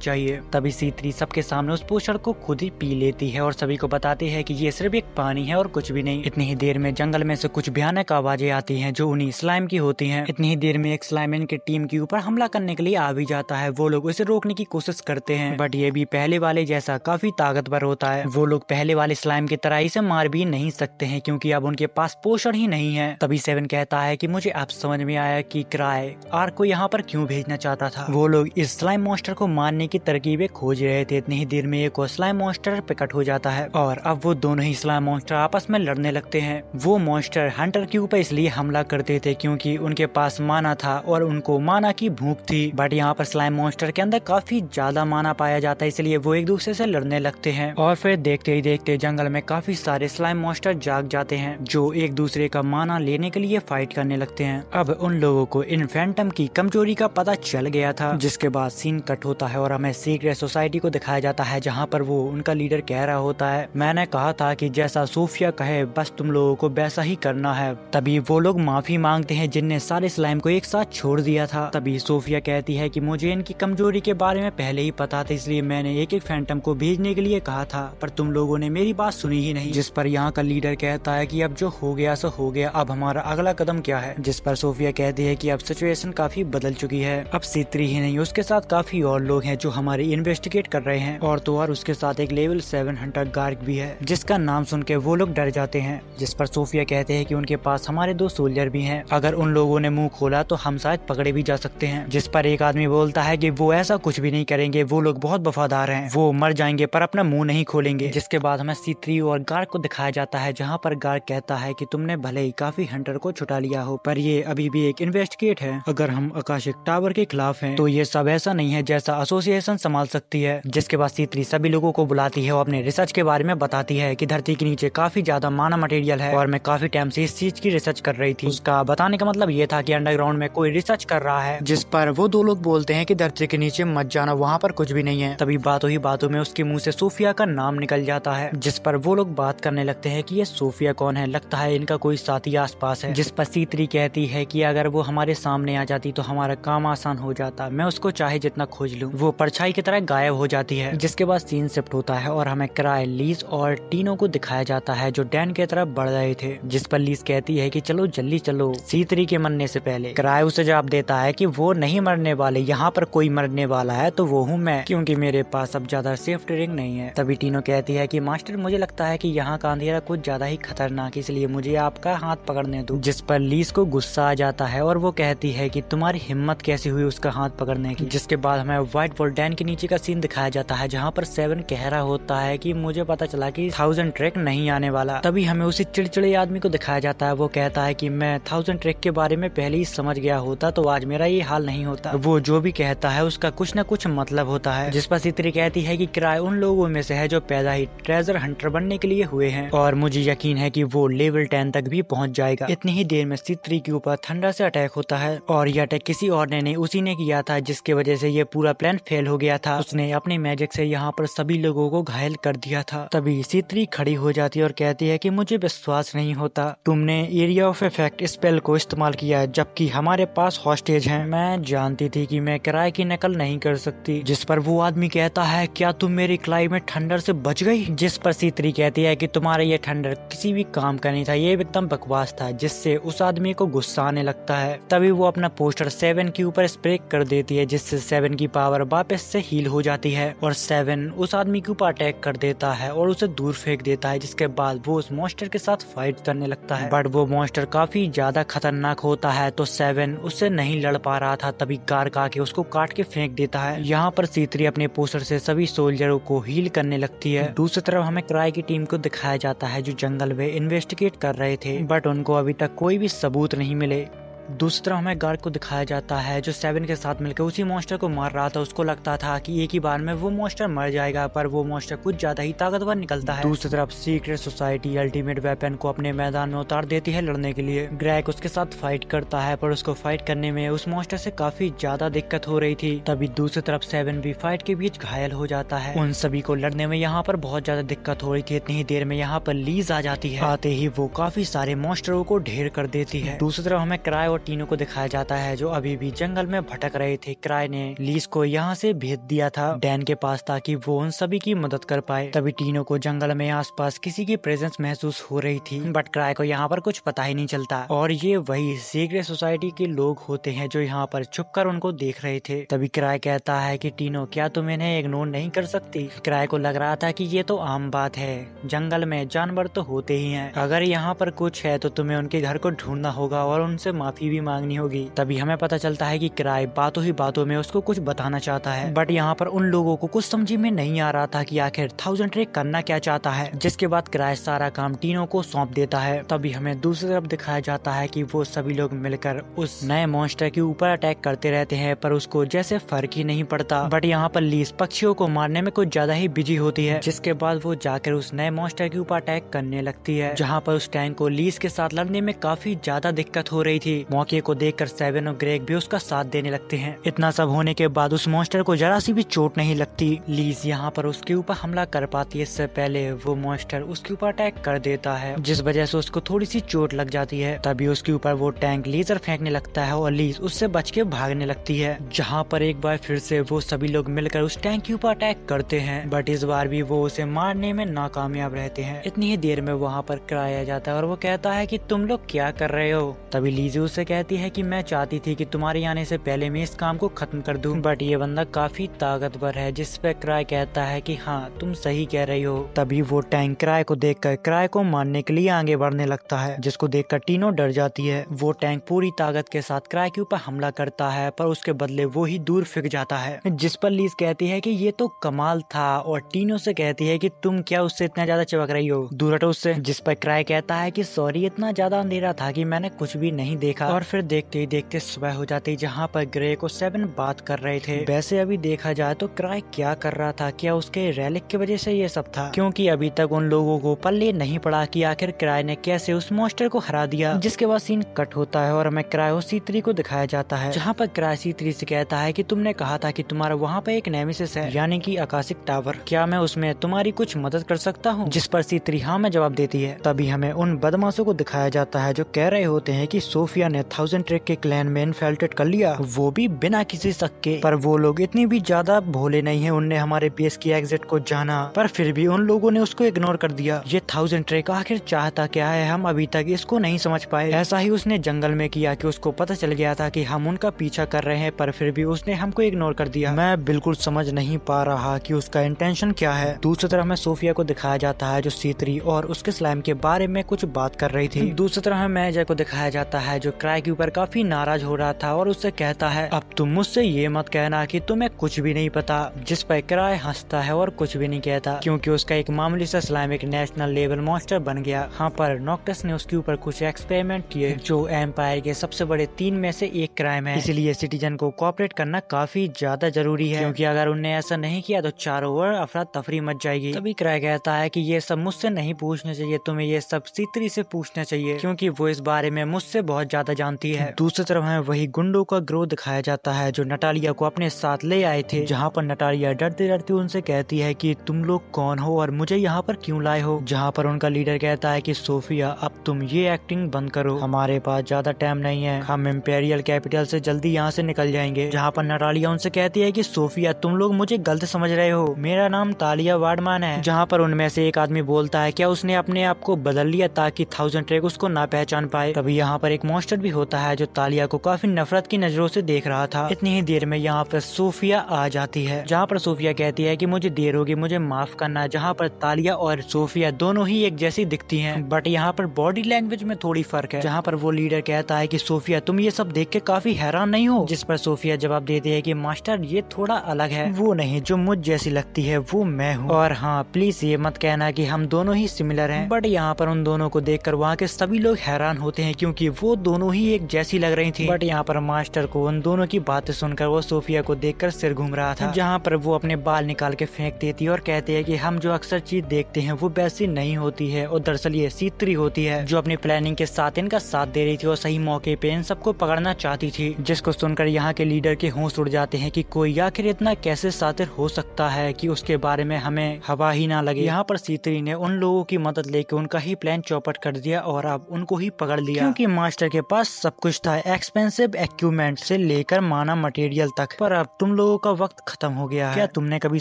चाहिए। तभी C3 सबके सामने उस पोषण को खुद ही पी लेती है और सभी को बताती है कि ये सिर्फ एक पानी है और कुछ भी नहीं। इतनी ही देर में जंगल में से कुछ भयानक आवाजें आती हैं जो उन्हीं स्लाइम की होती हैं। इतनी ही देर में एक स्लाइम इनकी टीम के ऊपर हमला करने के लिए आ भी जाता है। वो लोग उसे रोकने की कोशिश करते हैं, बट ये भी पहले वाले जैसा काफी ताकतवर होता है। वो लोग पहले वाले स्लाइम की तरह इसे मार भी नहीं सकते हैं क्योंकि अब उनके पास पोषण ही नहीं है। तभी 7 कहता है कि मुझे अब समझ में आया कि क्राई आर्क को यहाँ पर क्यों भेजना चाहता था। वो लोग इस स्लाइम मॉन्स्टर को मारने की तरकीबें खोज रहे थे। इतनी ही देर में एक और स्लाइम मॉन्स्टर प्रकट हो जाता है और अब वो दोनों ही स्लाइम मॉन्स्टर आपस में लड़ने लगते हैं। वो मॉन्स्टर हंटर के ऊपर इसलिए हमला करते थे क्योंकि उनके पास माना था और उनको माना की भूख थी, बट यहाँ पर स्लाइम मॉन्स्टर के अंदर काफी ज्यादा माना पाया जाता है, इसलिए वो एक दूसरे से लड़ने लगते हैं। और फिर देखते ही देखते जंगल में काफी सारे स्लाइम मॉन्स्टर जाग जाते हैं जो एक दूसरे का माना लेने के लिए फाइट करने लगते हैं। अब उन लोगों को इन फैंटम की कमजोरी का पता चल गया था, जिसके बाद सीन कट होता है और हमें सीक्रेट सोसाइटी को दिखाया जाता है जहाँ पर वो उनका लीडर कह रहा होता है, मैंने कहा था कि जैसा सोफिया कहे बस तुम लोगों को वैसा ही करना है। तभी वो लोग माफी मांगते हैं जिनने सारे स्लाइम को एक साथ छोड़ दिया था। तभी सोफिया कहती है कि मुझे इनकी कमजोरी के बारे में पहले ही पता था, इसलिए मैंने एक एक फैंटम को भेजने के लिए कहा था, पर तुम लोगों ने मेरी बात सुनी ही नहीं। जिस पर यहाँ का लीडर कहता है कि अब जो हो गया सो हो गया, अब हमारा अगला कदम क्या है। जिस पर सोफिया कहती है कि अब सिचुएशन काफी बदल चुकी है, अब C3 ही नहीं उसके साथ काफी और लोग हैं जो हमारी इन्वेस्टिगेट कर रहे हैं, और तो और उसके साथ एक लेवल 7 हंटर गार्ड भी है जिसका नाम सुन के वो लोग डर जाते हैं। जिस पर सोफिया कहते हैं कि उनके पास हमारे 2 सोल्जर भी हैं, अगर उन लोगों ने मुंह खोला तो हम शायद पकड़े भी जा सकते हैं। जिस पर एक आदमी बोलता है कि वो ऐसा कुछ भी नहीं करेंगे, वो लोग बहुत वफादार हैं, वो मर जाएंगे पर अपना मुंह नहीं खोलेंगे। जिसके बाद हमें C3 और गार्ड को दिखाया जाता है जहाँ पर गार्ड कहता है कि तुमने भले ही काफी हंटर को छुटा लिया हो, पर ये अभी भी एक इन्वेस्टिगेट है। अगर हम आकाशिक टावर के खिलाफ हैं तो ये सब ऐसा नहीं है जैसा एसोसिएशन संभाल सकती है। जिसके बाद C3 सभी लोगों को बुलाती है और अपने रिसर्च के बारे में बताती है कि धरती के नीचे काफी ज्यादा माना मटेरियल है और मैं काफी टाइम से इस चीज की रिसर्च कर रही थी। उसका बताने का मतलब ये था कि अंडरग्राउंड में कोई रिसर्च कर रहा है। जिस पर वो 2 लोग बोलते हैं कि धरती के नीचे मत जाना, वहाँ पर कुछ भी नहीं है। तभी बातों ही बातों में उसके मुंह से सोफिया का नाम निकल जाता है, जिस पर वो लोग बात करने लगते हैं कि ये सोफिया कौन है, लगता है इनका कोई साथी आसपास है। जिस पर C3 कहती है कि अगर वो हमारे सामने आ जाती तो हमारा काम आसान हो जाता, मैं उसको चाहे जितना खोज लूं, वो परछाई की तरह गायब हो जाती है। जिसके बाद सीन शिफ्ट होता है और हमें क्राई, लीज और टीनो को दिखाया जाता है जो डैन की तरफ बढ़ रहे थे। जिस पर लीज कहती है कि चलो जल्दी चलो C3 के मरने से पहले। क्राई उसे जवाब देता है कि वो नहीं मरने वाले, यहाँ पर कोई मरने वाला है तो वो हूँ मैं, क्योंकि मेरे पास अब ज्यादा सेफ्टी रिंग नहीं है। तभी टीनो कहती है कि मास्टर मुझे लगता है कि यहाँ का अंधेरा कुछ ज्यादा ही खतरनाक, इसलिए मुझे आपका हाथ पकड़ने दो। जिस पर लीज को गुस्सा आ जाता है और वो कहती है कि तुम्हारी हिम्मत कैसी हुई उसका हाथ पकड़ने की। जिसके बाद हमें व्हाइट वॉल डैन के नीचे का सीन दिखाया जाता है जहाँ पर 7 कह रहा होता है कि मुझे पता चला कि 1000 ट्रैक नहीं आने वाला। तभी हमें उसी चिड़चिड़े आदमी को दिखाया जाता है, वो कहता है कि मैं 1000 ट्रैक के बारे में पहले ही समझ गया होता तो आज मेरा ये हाल नहीं होता। वो जो भी कहता है उसका कुछ न कुछ मतलब होता है। जिस पर C3 कहती है कि क्राई उन लोगों में से है जो पैदा ही ट्रेजर हंटर बनने के लिए हुए हैं और मुझे यकीन है कि वो लेवल 10 तक भी पहुंच जाएगा। इतनी ही देर में C3 के ऊपर थंडर से अटैक होता है और ये अटैक किसी और ने नहीं उसी ने किया था, जिसकी वजह से ये पूरा प्लान फेल हो गया था। उसने अपने मैजिक से यहाँ पर सभी लोगों को घायल कर दिया था। तभी C3 खड़ी हो जाती है और कहती है कि मुझे विश्वास नहीं होता, तुमने एरिया ऑफ इफेक्ट स्पेल को इस्तेमाल किया जबकि हमारे पास हॉस्टेज हैं। मैं जानती थी कि मैं किराए की नकल नहीं कर सकती। जिस पर वो आदमी कहता है क्या तुम मेरी क्लाइमेट थंडर से बच गई। जिस पर C3 कहती है कि तुम्हारा ये थंडर किसी भी काम का नहीं था, ये एकदम बकवास था, जिससे उस आदमी को गुस्सा आने लगता है। तभी वो अपना पोस्टर 7 के ऊपर स्प्रे कर देती है जिससे 7 की पावर वापस से हील हो जाती है और 7 उस आदमी के ऊपर अटैक कर देता है और उसे दूर फेंक देता है। जिसके बाद वो उस मॉन्स्टर के साथ फाइट करने लगता है, बट वो मॉन्स्टर काफी ज्यादा खतरनाक होता है तो 7 उससे नहीं लड़ पा रहा था। तभी गार्ग आके उसको काट के फेंक देता है। यहाँ पर C3 अपने पोस्टर से सभी सोल्जरों को हील करने लगती है। दूसरी तरफ हमें क्राई की टीम को दिखाया जाता है जो जंगल में इन्वेस्टिगेट कर रहे थे, बट उनको अभी तक कोई भी सबूत नहीं मिले। दूसरी तरफ हमें गार्ड को दिखाया जाता है जो 7 के साथ मिलकर उसी मॉन्स्टर को मार रहा था। उसको लगता था कि एक ही बार में वो मॉन्स्टर मर जाएगा, पर वो मॉन्स्टर कुछ ज्यादा ही ताकतवर निकलता है। दूसरी तरफ सीक्रेट सोसाइटी अल्टीमेट वेपन को अपने मैदान में उतार देती है लड़ने के लिए। ग्रेग उसके साथ फाइट करता है, पर उसको फाइट करने में उस मॉन्स्टर से काफी ज्यादा दिक्कत हो रही थी। तभी दूसरी तरफ 7 भी फाइट के बीच घायल हो जाता है। उन सभी को लड़ने में यहाँ पर बहुत ज्यादा दिक्कत हो रही थी। इतनी ही देर में यहाँ पर लीज आ जाती है। आते ही वो काफी सारे मॉन्स्टरों को ढेर कर देती है। दूसरी तरफ हमें क्राई और टीनो को दिखाया जाता है जो अभी भी जंगल में भटक रहे थे। क्राई ने लीज को यहाँ से भेज दिया था डैन के पास ताकि वो उन सभी की मदद कर पाए। तभी टीनो को जंगल में आसपास किसी की प्रेजेंस महसूस हो रही थी, बट क्राई को यहाँ पर कुछ पता ही नहीं चलता। और ये वही सीक्रेट सोसाइटी के लोग होते हैं जो यहाँ पर छुपकर उनको देख रहे थे। तभी क्राई कहता है कि टीनो, क्या तुम इन्हें इग्नोर नहीं कर सकती? क्राई को लग रहा था कि ये तो आम बात है, जंगल में जानवर तो होते ही हैं। अगर यहाँ पर कुछ है तो तुम्हें उनके घर को ढूंढना होगा और उनसे माफी भी मांगनी होगी। तभी हमें पता चलता है कि क्राई बातों ही बातों में उसको कुछ बताना चाहता है, बट यहाँ पर उन लोगों को कुछ समझ में नहीं आ रहा था कि आखिर 1000 ट्रेक करना क्या चाहता है। जिसके बाद क्राई सारा काम टीनो को सौंप देता है। तभी हमें दूसरी तरफ दिखाया जाता है कि वो सभी लोग मिलकर उस नए मॉन्स्टर के ऊपर अटैक करते रहते हैं, पर उसको जैसे फर्क ही नहीं पड़ता। बट यहाँ पर लीज पक्षियों को मारने में कुछ ज्यादा ही बिजी होती है। जिसके बाद वो जाकर उस नए मॉन्स्टर के ऊपर अटैक करने लगती है, जहाँ पर उस टैंक को लीज के साथ लड़ने में काफी ज्यादा दिक्कत हो रही थी। मौके को देखकर 7 और ग्रेग भी उसका साथ देने लगते हैं। इतना सब होने के बाद उस मॉन्स्टर को जरा सी भी चोट नहीं लगती। लीज यहाँ पर उसके ऊपर हमला कर पाती है, इससे पहले वो मॉन्स्टर उसके ऊपर अटैक कर देता है, जिस वजह से उसको थोड़ी सी चोट लग जाती है। तभी उसके ऊपर वो टैंक लेजर फेंकने लगता है और लीज उससे बच के भागने लगती है, जहाँ पर एक बार फिर से वो सभी लोग मिलकर उस टैंक के ऊपर अटैक करते हैं, बट इस बार भी वो उसे मारने में नाकामयाब रहते हैं। इतनी ही देर में वहाँ पर क्राई आ जाता है और वो कहता है कि तुम लोग क्या कर रहे हो? तभी लीज उससे कहती है कि मैं चाहती थी कि तुम्हारे आने से पहले मैं इस काम को खत्म कर दूं, बट ये बंदा काफी ताकतवर है। जिस पे क्राई कहता है कि हाँ तुम सही कह रही हो। तभी वो टैंक क्राई को देखकर क्राई को मारने के लिए आगे बढ़ने लगता है, जिसको देखकर टीनो डर जाती है। वो टैंक पूरी ताकत के साथ क्राई के ऊपर हमला करता है, पर उसके बदले वो ही दूर फेंक जाता है। जिस पर लीज कहती है कि ये तो कमाल था, और टीनो से कहती है कि तुम क्या उससे इतना ज्यादा चिपक रही हो, दूर हटो उससे। जिस पर क्राई कहता है कि सॉरी, इतना ज्यादा अंधेरा था कि मैंने कुछ भी नहीं देखा। और फिर देखते ही देखते सुबह हो जाती, जहाँ पर ग्रे को 7 बात कर रहे थे। वैसे अभी देखा जाए तो क्राई क्या कर रहा था, क्या उसके रैलिक की वजह से ये सब था? क्योंकि अभी तक उन लोगों को पल्ले नहीं पड़ा कि आखिर क्राई ने कैसे उस मॉन्स्टर को हरा दिया। जिसके बाद सीन कट होता है और हमें क्राई और C3 को दिखाया जाता है, जहाँ पर क्राई C3 से कहता है कि तुमने कहा था कि तुम्हारा वहाँ पे एक नेमेसिस है, यानी कि आकाशिक टावर, क्या मैं उसमें तुम्हारी कुछ मदद कर सकता हूँ? जिस पर C3 हाँ में जवाब देती है। तभी हमें उन बदमाशों को दिखाया जाता है जो कह रहे होते हैं कि सोफिया ने 1000 ट्रेक के क्लैन में इन्फिल्ट्रेट कर लिया, वो भी बिना किसी शक के। पर वो लोग इतनी भी ज्यादा भोले नहीं है, उनने हमारे बेस की एग्जिट को जाना, पर फिर भी उन लोगों ने उसको इग्नोर कर दिया। ये 1000 ट्रेक आखिर चाहता क्या है, हम अभी तक इसको नहीं समझ पाए। ऐसा ही उसने जंगल में किया कि उसको पता चल गया था कि हम उनका पीछा कर रहे हैं, पर फिर भी उसने हमको इग्नोर कर दिया। मैं बिल्कुल समझ नहीं पा रहा कि उसका इंटेंशन क्या है। दूसरी तरफ हमें सोफिया को दिखाया जाता है जो C3 और उसके स्लाइम के बारे में कुछ बात कर रही थी। दूसरी तरफ हमें मैजर को दिखाया जाता है जो क्राई के ऊपर काफी नाराज हो रहा था और उससे कहता है अब तुम मुझसे ये मत कहना कि तुम्हें कुछ भी नहीं पता। जिस पर क्राई हंसता है और कुछ भी नहीं कहता, क्योंकि उसका एक मामूली सा स्लाइम एक नेशनल लेवल मॉन्स्टर बन गया। हाँ, पर नॉक्टस ने उसके ऊपर कुछ एक्सपेरिमेंट किए जो एम्पायर के सबसे बड़े 3 में से एक क्राइम है। इसलिए सिटीजन को कोऑपरेट करना काफी ज्यादा जरूरी है, क्योंकि अगर उनने ऐसा नहीं किया तो चारों ओर अफरा तफरी मच जाएगी। तभी क्राई कहता है कि ये सब मुझसे नहीं पूछना चाहिए, तुम्हें ये सब C3 से पूछना चाहिए, क्योंकि वो इस बारे में मुझसे बहुत ज्यादा जानती है। दूसरी तरफ हमें वही गुंडों का ग्रोह दिखाया जाता है जो नटालिया को अपने साथ ले आए थे, जहाँ पर नटालिया डरते डरते उनसे कहती है कि तुम लोग कौन हो और मुझे यहाँ पर क्यों लाए हो। जहाँ पर उनका लीडर कहता है कि सोफिया अब तुम ये एक्टिंग बंद करो, हमारे पास ज्यादा टाइम नहीं है, हम इम्पेरियल कैपिटल से जल्दी यहाँ से निकल जाएंगे। जहाँ पर नटालिया उनसे कहती है कि सोफिया तुम लोग मुझे गलत समझ रहे हो, मेरा नाम तालिया वार्डमान है। जहाँ पर उनमें से एक आदमी बोलता है क्या उसने अपने आप को बदल लिया ताकि 1000 ट्रेक उसको ना पहचान पाए। तभी यहाँ पर एक मॉन्स्टर भी होता है जो तालिया को काफी नफरत की नजरों से देख रहा था। इतनी ही देर में यहाँ पर सोफिया आ जाती है, जहाँ पर सोफिया कहती है कि मुझे देर होगी, मुझे माफ करना। जहाँ पर तालिया और सोफिया दोनों ही एक जैसी दिखती हैं, बट यहाँ पर बॉडी लैंग्वेज में थोड़ी फर्क है। जहाँ पर वो लीडर कहता है कि सोफिया तुम ये सब देख के काफी हैरान नहीं हो। जिस पर सोफिया जवाब देती है कि मास्टर ये थोड़ा अलग है, वो नहीं जो मुझ जैसी लगती है वो मैं हूँ, और हाँ प्लीज ये मत कहना कि हम दोनों ही सिमिलर हैं। बट यहाँ पर उन दोनों को देखकर वहाँ के सभी लोग हैरान होते हैं, क्योंकि वो दोनों दोनों ही एक जैसी लग रही थी। बट यहाँ पर मास्टर को उन दोनों की बातें सुनकर वो सोफिया को देखकर सिर घूम रहा था, जहाँ पर वो अपने बाल निकाल के फेंक देती है और कहती है कि हम जो अक्सर चीज देखते हैं वो वैसी नहीं होती है, और दरअसल ये C3 होती है जो अपनी प्लानिंग के साथ इनका साथ दे रही थी और सही मौके पे इन सबको पकड़ना चाहती थी। जिसको सुनकर यहाँ के लीडर के होश उड़ जाते हैं कि कोई आखिर इतना कैसे शातिर हो सकता है कि उसके बारे में हमें हवा ही ना लगे। यहाँ पर C3 ने उन लोगों की मदद लेकर उनका ही प्लान चौपट कर दिया और अब उनको ही पकड़ लिया, क्योंकि मास्टर के पास सब कुछ था, एक्सपेंसिव इक्विपमेंट से लेकर माना मटेरियल तक। पर अब तुम लोगों का वक्त खत्म हो गया है। क्या तुमने कभी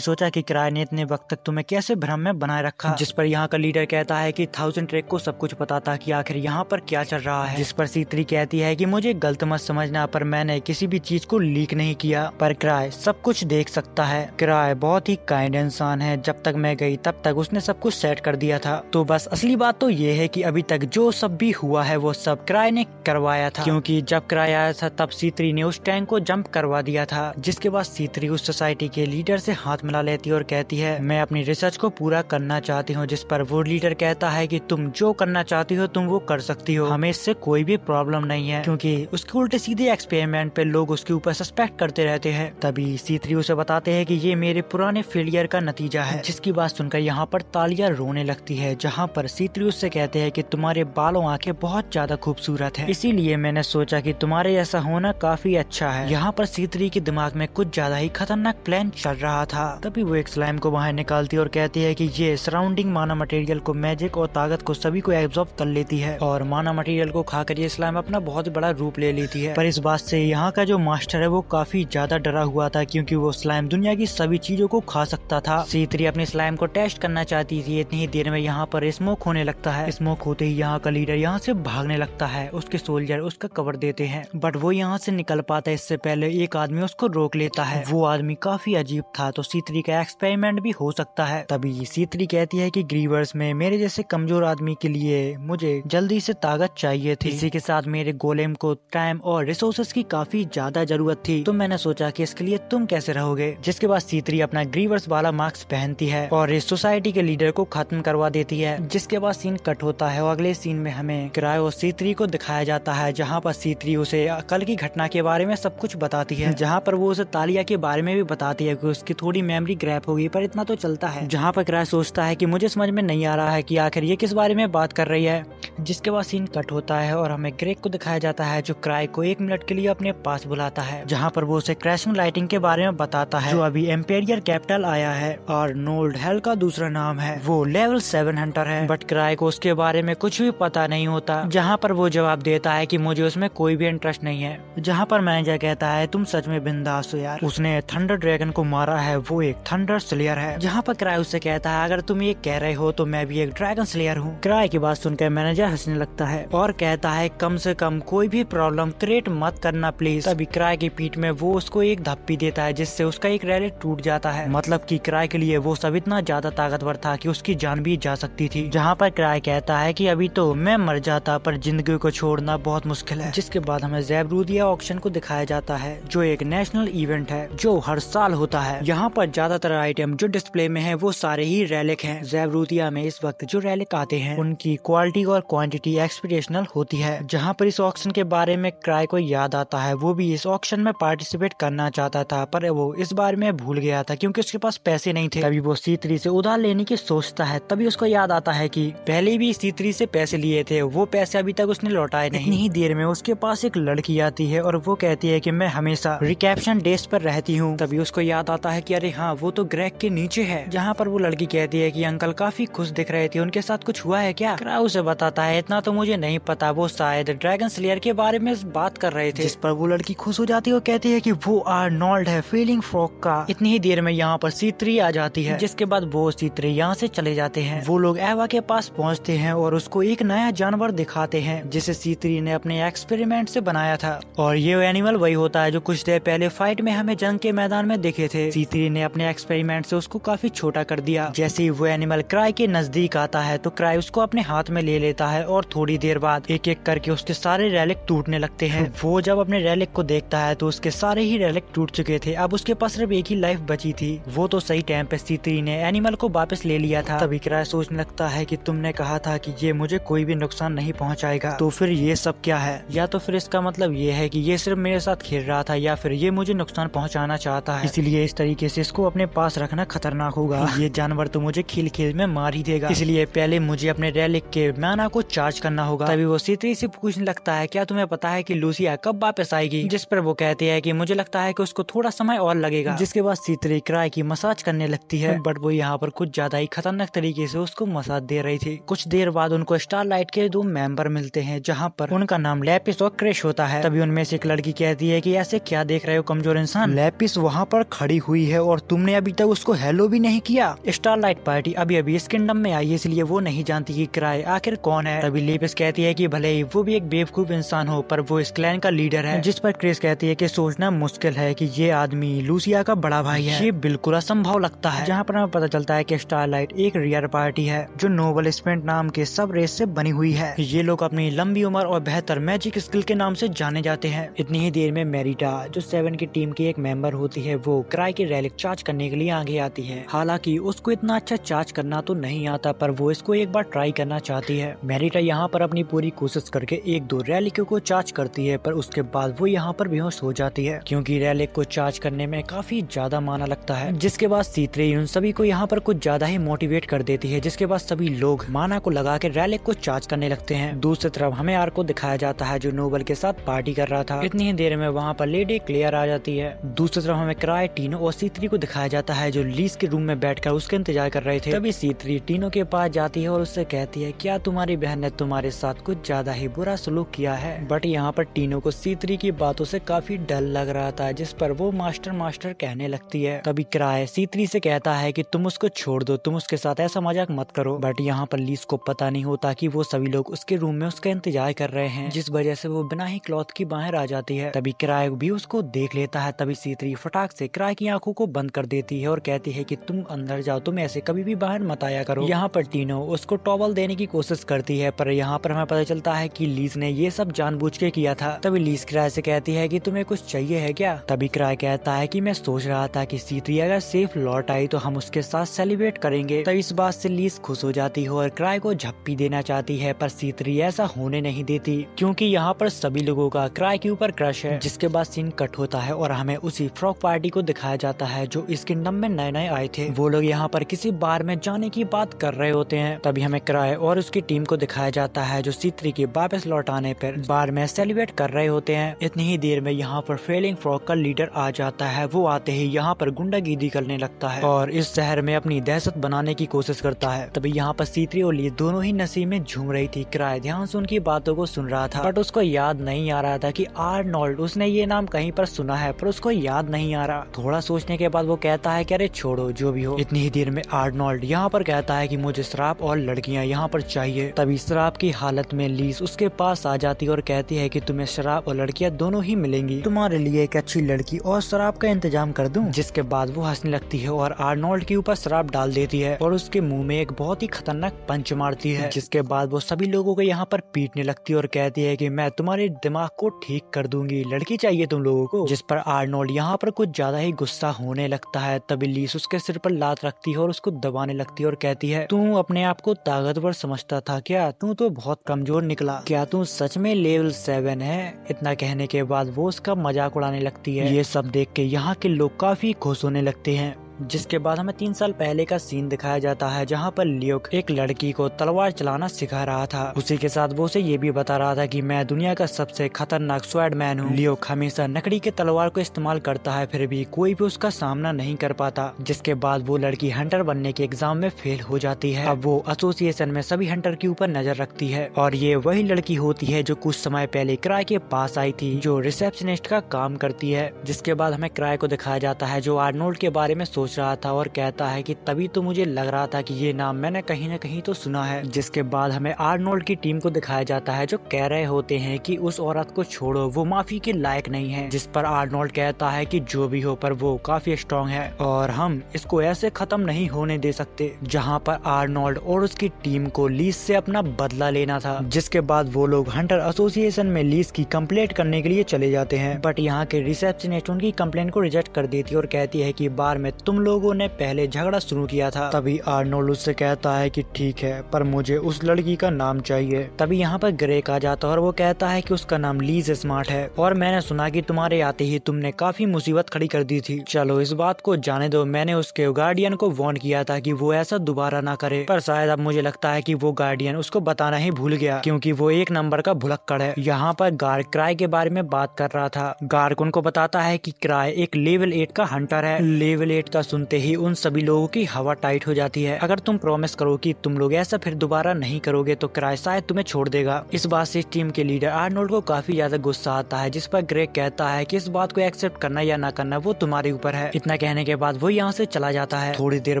सोचा कि किराए ने इतने वक्त तक तुम्हें कैसे भ्रम में बनाए रखा? जिस पर यहाँ का लीडर कहता है कि 1000 ट्रैक को सब कुछ पता था कि आखिर यहाँ पर क्या चल रहा है। जिस पर C3 कहती है कि मुझे गलत मत समझना, पर मैंने किसी भी चीज को लीक नहीं किया, पर किराए सब कुछ देख सकता है। किराए बहुत ही काइंड इंसान है, जब तक मैं गई तब तक उसने सब कुछ सेट कर दिया था। तो बस असली बात तो ये है कि अभी तक जो सब भी हुआ है वो सब किराए ने करवाया था, क्योंकि जब किराया आया था तब C3 ने उस टैंक को जंप करवा दिया था। जिसके बाद C3 उस सोसाइटी के लीडर से हाथ मिला लेती है और कहती है मैं अपनी रिसर्च को पूरा करना चाहती हूँ। जिस पर वो लीडर कहता है कि तुम जो करना चाहती हो तुम वो कर सकती हो, हमें इससे कोई भी प्रॉब्लम नहीं है, क्योंकि उसके उल्टे सीधे एक्सपेरिमेंट पे लोग उसके ऊपर सस्पेक्ट करते रहते हैं। तभी C3 उसे बताते हैं कि ये मेरे पुराने फेलियर का नतीजा है। जिसकी बात सुनकर यहाँ पर तालियां रोने लगती है, जहाँ पर C3 उससे कहते हैं कि तुम्हारे बालों आंखें बहुत ज्यादा खूबसूरत है, इसीलिए मैंने सोचा कि तुम्हारे ऐसा होना काफी अच्छा है। यहाँ पर C3 के दिमाग में कुछ ज्यादा ही खतरनाक प्लान चल रहा था। तभी वो एक स्लाइम को बाहर निकालती है और कहती है कि ये सराउंडिंग माना मटेरियल को, मैजिक और ताकत को सभी को एब्जॉर्ब कर लेती है, और माना मटेरियल को खाकर ये स्लाइम अपना बहुत बड़ा रूप ले लेती है। पर इस बात से यहाँ का जो मास्टर है वो काफी ज्यादा डरा हुआ था, क्योंकि वो स्लाइम दुनिया की सभी चीजों को खा सकता था। C3 अपने स्लाइम को टेस्ट करना चाहती थी। इतनी ही देर में यहाँ पर स्मोक होने लगता है। स्मोक होते ही यहाँ का लीडर यहाँ से भागने लगता है। उसके सोल्जर उसका कवर देते हैं, बट वो यहाँ से निकल पाता है इससे पहले एक आदमी उसको रोक लेता है। वो आदमी काफी अजीब था, तो C3 का एक्सपेरिमेंट भी हो सकता है। तभी C3 कहती है कि ग्रीवर्स में मेरे जैसे कमजोर आदमी के लिए मुझे जल्दी से ताकत चाहिए थी। इसी के साथ मेरे गोलेम को टाइम और रिसोर्सेस की काफी ज्यादा जरूरत थी, तो मैंने सोचा कि इसके लिए तुम कैसे रहोगे। जिसके बाद C3 अपना ग्रीवर्स वाला मास्क पहनती है और इस सोसाइटी के लीडर को खत्म करवा देती है। जिसके बाद सीन कट होता है और अगले सीन में हमें किराए और C3 को दिखाया जाता है, जहाँ पर C3 उसे कल की घटना के बारे में सब कुछ बताती है, जहाँ पर वो उसे तालिया के बारे में भी बताती है कि उसकी थोड़ी मेमोरी ग्रैप होगी, पर इतना तो चलता है। जहाँ पर किराए सोचता है कि मुझे समझ में नहीं आ रहा है कि आखिर ये किस बारे में बात कर रही है। जिसके बाद सीन कट होता है और हमें ग्रेग को दिखाया जाता है, जो किराए को 1 मिनट के लिए अपने पास बुलाता है, जहाँ पर वो उसे क्रैशिंग लाइटिंग के बारे में बताता है, जो अभी एम्पेरियर कैपिटल आया है और नोल्ड हेल का दूसरा नाम है। वो लेवल 7 हंटर है, बट किराए को उसके बारे में कुछ भी पता नहीं होता। जहाँ पर वो जवाब देता है कि मुझे उसमें कोई भी इंटरेस्ट नहीं है। जहाँ पर मैनेजर कहता है तुम सच में बिंदास हो यार, उसने थंडर ड्रैगन को मारा है, वो एक थंडर स्लेयर है। जहाँ पर किराए उससे कहता है अगर तुम ये कह रहे हो तो मैं भी एक ड्रैगन स्लेयर हूँ। किराए की बात सुनकर मैनेजर हंसने लगता है और कहता है कम से कम कोई भी प्रॉब्लम क्रिएट मत करना प्लीज। तभी किराए की पीठ में वो उसको एक धप्पी देता है, जिससे उसका एक रेलिक टूट जाता है। मतलब कि किराए के लिए वो सब इतना ज्यादा ताकतवर था कि उसकी जान भी जा सकती थी। जहाँ पर किराए कहता है कि अभी तो मैं मर जाता, पर जिंदगी को छोड़ना बहुत मुश्किल है। जिसके बाद हमें ज़ेब्रूदिया ऑक्शन को दिखाया जाता है, जो एक नेशनल इवेंट है जो हर साल होता है। यहाँ पर ज्यादातर आइटम जो डिस्प्ले में है वो सारे ही रेलिक हैं। ज़ेब्रूदिया में इस वक्त जो रेलिक आते हैं उनकी क्वालिटी और क्वांटिटी एक्सपेक्टेशनल होती है। जहाँ पर इस ऑक्शन के बारे में किराए को याद आता है, वो भी इस ऑक्शन में पार्टिसिपेट करना चाहता था, पर वो इस बारे में भूल गया था क्योंकि उसके पास पैसे नहीं थे। तभी वो C3 से उधार लेने की सोचता है। तभी उसको याद आता है कि पहले भी C3 से पैसे लिए थे, वो पैसे अभी तक उसने लौटाए नहीं। इतनी ही देर में उसके पास एक लड़की आती है और वो कहती है कि मैं हमेशा रिसेप्शन डेस्क पर रहती हूँ। तभी उसको याद आता है कि अरे हाँ, वो तो ग्रेग के नीचे है। जहाँ पर वो लड़की कहती है कि अंकल काफी खुश दिख रहे थे, उनके साथ कुछ हुआ है क्या? किराए उसे बताता है इतना तो मुझे नहीं पता, वो शायद ड्रैगन स्लेयर के बारे में बात कर रहे थे। जिस पर वो लड़की खुश हो जाती है और कहती है कि वो आर्नोल्ड है, फीलिंग फ्रॉग का। इतनी ही देर में यहाँ पर C3 आ जाती है, जिसके बाद वो C3 यहाँ से चले जाते हैं। वो लोग एवा के पास पहुँचते हैं और उसको एक नया जानवर दिखाते हैं, जिसे C3 ने अपने एक्सपेरिमेंट से बनाया था। और ये एनिमल वही होता है जो कुछ देर पहले फाइट में हमें जंग के मैदान में देखे थे। C3 ने अपने एक्सपेरिमेंट से उसको काफी छोटा कर दिया। जैसे ही वो एनिमल क्राई के नजदीक आता है तो क्राई उसको अपने हाथ में ले लेता है और थोड़ी देर बाद एक एक करके उसके सारे रेलिक टूटने लगते हैं। वो जब अपने रेलिक को देखता है तो उसके सारे ही रेलिक टूट चुके थे। अब उसके पास सिर्फ एक ही लाइफ बची थी। वो तो सही टाइम पे C3 ने एनिमल को वापस ले लिया था। तभी क्राई सोचने लगता है कि तुमने कहा था कि ये मुझे कोई भी नुकसान नहीं पहुंचाएगा, तो फिर ये सब क्या है, या तो फिर इसका मतलब ये है कि ये सिर्फ मेरे साथ खेल रहा था या फिर ये मुझे नुकसान पहुंचाना चाहता है, इसलिए इस तरीके से इसको अपने पास रखना खतरनाक होगा। ये जानवर तो मुझे खेल खेल में मार ही देगा, इसलिए पहले मुझे अपने रेलिक के माना को चार्ज करना होगा। तभी वो C3 से पूछने लगता है, क्या तुम्हें पता है कि लूसिया कब वापस आएगी? जिस पर वो कहती है कि मुझे लगता है कि उसको थोड़ा समय और लगेगा। जिसके बाद C3 क्राई की मसाज करने लगती है, बट वो यहाँ पर कुछ ज्यादा ही खतरनाक तरीके से उसको मसाज दे रही थी। कुछ देर बाद उनको स्टारलाइट के 2 मेंबर मिलते हैं, जहाँ पर उनका नाम लैपिस और क्रिश होता है। तभी उनमें से एक लड़की कहती है कि ऐसे क्या देख रहे हो कमजोर इंसान, लैपिस वहाँ पर खड़ी हुई है और तुमने अभी तक उसको हेलो भी नहीं किया। स्टारलाइट पार्टी अभी अभी इस किंगडम में आई है, इसलिए वो नहीं जानती कि क्राई आखिर कौन है। तभी लैपिस कहती है कि भले ही वो भी एक बेवकूफ इंसान हो, पर वो इस क्लैन का लीडर है। जिस पर क्रिश कहती है कि सोचना मुश्किल है कि ये आदमी लूसिया का बड़ा भाई है, ये बिल्कुल असंभव लगता है। जहाँ पर हमें पता चलता है कि स्टारलाइट एक रियर पार्टी है जो नोबल स्पेंट नाम के सब रेस से बनी हुई है। ये लोग अपनी लंबी उम्र और बेहतर मैजिक स्किल के नाम से जाने जाते हैं। इतनी ही देर में मेरिटा जो 7 की टीम की एक मेंबर होती है, वो क्राई की रेलिक चार्ज करने के लिए आगे आती है। हालांकि उसको इतना अच्छा चार्ज करना तो नहीं आता, पर वो इसको एक बार ट्राई करना चाहती है। मेरिटा यहाँ पर अपनी पूरी कोशिश करके 1-2 रेलिकों को चार्ज करती है, पर उसके बाद वो यहाँ पर बेहोश हो जाती है, क्योंकि रेलिक को चार्ज करने में काफी ज्यादा माना लगता है। जिसके बाद C3 उन सभी को यहाँ पर कुछ ज्यादा ही मोटिवेट कर देती है, जिसके बाद सभी लोग माना को लगा के रेलिक को चार्ज करने लगते हैं। दूसरी तरफ हमें आर को दिखाया जाता है जो नोबल के साथ पार्टी कर रहा था। इतनी ही देर में वहाँ पर लेडी क्लियर आ जाती है। दूसरी तरफ हमें क्राई, टीनो और C3 को दिखाया जाता है जो लीज के रूम में बैठकर उसके इंतजार कर रहे थे। तभी C3 टीनो के पास जाती है और उससे कहती है, क्या तुम्हारी बहन ने तुम्हारे साथ कुछ ज्यादा ही बुरा सलूक किया है? बट यहाँ पर टीनो को C3 की बातों से काफी डर लग रहा था, जिस पर वो मास्टर कहने लगती है। तभी क्राई C3 से कहता है कि तुम उसको छोड़ दो, तुम उसके साथ ऐसा मजाक मत करो। बट यहाँ पर लीज को पता नहीं होता कि वो सभी लोग उसके रूम में उसका इंतजार कर रहे हैं, जिस वजह से वो बिना ही क्लॉथ की बाहर आ जाती है। तभी क्राई भी उसको देख लेता है। तभी C3 फटाक से क्राई की आंखों को बंद कर देती है और कहती है कि तुम अंदर जाओ, तुम ऐसे कभी भी बाहर मत आया करो। यहाँ पर टीनो उसको टॉवल देने की कोशिश करती है, पर यहाँ पर हमें पता चलता है कि लीज ने ये सब जानबूझ के किया था। तभी लीज क्राई से कहती है कि तुम्हें कुछ चाहिए है क्या? तभी क्राई कहता है कि मैं सोच रहा था कि C3 अगर सेफ लौट आई तो हम उसके साथ सेलिब्रेट करेंगे। तब इस बात से लीज खुश हो जाती है और क्राई को झप्पी देना चाहती है, पर C3 ऐसा होने नहीं देती, क्योंकि यहाँ पर सभी लोगों का क्राई के ऊपर क्रश है। जिसके बाद सीन कट होता है और हमें उसी फ्रॉक पार्टी को दिखाया जाता है जो इस किंगडम में नए आए थे। वो लोग यहाँ पर किसी बार में जाने की बात कर रहे होते हैं। तभी हमें क्राई और उसकी टीम को दिखाया जाता है जो C3 के वापस लौट आने पर बार में सेलिब्रेट कर रहे होते हैं। इतनी ही देर में यहाँ पर फेलिंग फ्रॉक का लीडर आ जाता है। वो आते ही यहाँ पर गुंडागिरी करने लगता है और इस शहर में अपनी दहशत बनाने की कोशिश करता है। तभी यहाँ पर C3 और लीज दोनों ही नशे में झूम रही थी। क्राई ध्यान से उनकी बातों को सुन रहा था, बट उसको याद नहीं आ रहा था कि आर्नोल्ड, उसने ये नाम कहीं पर सुना है, पर उसको याद नहीं आ रहा। थोड़ा सोचने के बाद वो कहता है कि अरे छोड़ो, जो भी हो। इतनी ही देर में आर्नोल्ड यहाँ पर कहता है कि मुझे शराब और लड़कियाँ यहाँ पर चाहिए। तभी शराब की हालत में लीज उसके पास आ जाती है और कहती है कि तुम्हें शराब और लड़कियाँ दोनों ही मिलेंगी, तुम्हारे लिए एक अच्छी लड़की और शराब का इंतजाम कर दूं। जिसके बाद वो हंसने लगती है और आर्नोल्ड के ऊपर शराब डाल देती है और उसके मुंह में एक बहुत ही खतरनाक पंच मारती है। जिसके बाद वो सभी लोगों को यहाँ पर पीटने लगती है और कहती है कि मैं तुम्हारे दिमाग को ठीक कर दूंगी, लड़की चाहिए तुम लोगों को। जिस पर आर्नोल्ड यहाँ पर कुछ ज्यादा ही गुस्सा होने लगता है। तभी लीस उसके सिर पर लात रखती है और उसको दबाने लगती है और कहती है, तू अपने आप को ताकतवर समझता था क्या? तू तो बहुत कमजोर निकला, क्या तू सच में लेवल 7 है? इतना कहने के बाद वो उसका मजाक उड़ाने लगती है। ये सब देख के यहाँ के लोग काफी खुश होने लगते हैं। जिसके बाद हमें 3 साल पहले का सीन दिखाया जाता है जहाँ पर लियोक एक लड़की को तलवार चलाना सिखा रहा था। उसी के साथ वो उसे ये भी बता रहा था कि मैं दुनिया का सबसे खतरनाक स्वॉर्डमैन हूँ। लियोक हमेशा लकड़ी के तलवार को इस्तेमाल करता है, फिर भी कोई भी उसका सामना नहीं कर पाता। जिसके बाद वो लड़की हंटर बनने के एग्जाम में फेल हो जाती है। अब वो एसोसिएशन में सभी हंटर के ऊपर नजर रखती है और ये वही लड़की होती है जो कुछ समय पहले क्राई के पास आई थी, जो रिसेप्शनिस्ट का काम करती है। जिसके बाद हमें क्राई को दिखाया जाता है जो आर्नोल्ड के बारे में सोच रहा था और कहता है कि तभी तो मुझे लग रहा था कि ये नाम मैंने कहीं न कहीं तो सुना है। जिसके बाद हमें आर्नोल्ड की टीम को दिखाया जाता है जो कह रहे होते हैं कि उस औरत को छोड़ो, वो माफी के लायक नहीं है। जिस पर आर्नोल्ड कहता है कि जो भी हो, पर वो काफी स्ट्रॉन्ग है और हम इसको ऐसे खत्म नहीं होने दे सकते। जहाँ पर आर्नोल्ड और उसकी टीम को लीज से अपना बदला लेना था। जिसके बाद वो लोग हंटर एसोसिएशन में लीज की कंप्लेंट करने के लिए चले जाते हैं, बट यहाँ के रिसेप्शनिस्ट उनकी कंप्लेंट को रिजेक्ट कर देती है और कहती है कि बार में तुम तुम लोगों ने पहले झगड़ा शुरू किया था। तभी आर्नोल्ड उससे कहता है कि ठीक है, पर मुझे उस लड़की का नाम चाहिए। तभी यहाँ पर ग्रेक आ जाता है और वो कहता है कि उसका नाम लीज स्मार्ट है और मैंने सुना कि तुम्हारे आते ही तुमने काफी मुसीबत खड़ी कर दी थी। चलो इस बात को जाने दो, मैंने उसके गार्डियन को वार्न किया था कि वो ऐसा दोबारा ना करे, पर शायद अब मुझे लगता है कि वो गार्डियन उसको बताना ही भूल गया क्योंकि वो एक नंबर का भुलक्कड़ है। यहाँ पर गार्ड क्राई के बारे में बात कर रहा था। गार्ड उनको बताता है कि क्राई एक लेवल 8 का हंटर है। लेवल 8 का सुनते ही उन सभी लोगों की हवा टाइट हो जाती है। अगर तुम प्रॉमिस करो कि तुम लोग ऐसा फिर दोबारा नहीं करोगे तो क्राई शायद तुम्हें छोड़ देगा। इस बात से टीम के लीडर आर्नोल्ड को काफी ज्यादा गुस्सा आता है, जिस पर ग्रेग कहता है कि इस बात को एक्सेप्ट करना या ना करना वो तुम्हारे ऊपर है। इतना कहने के बाद वो यहाँ से चला जाता है। थोड़ी देर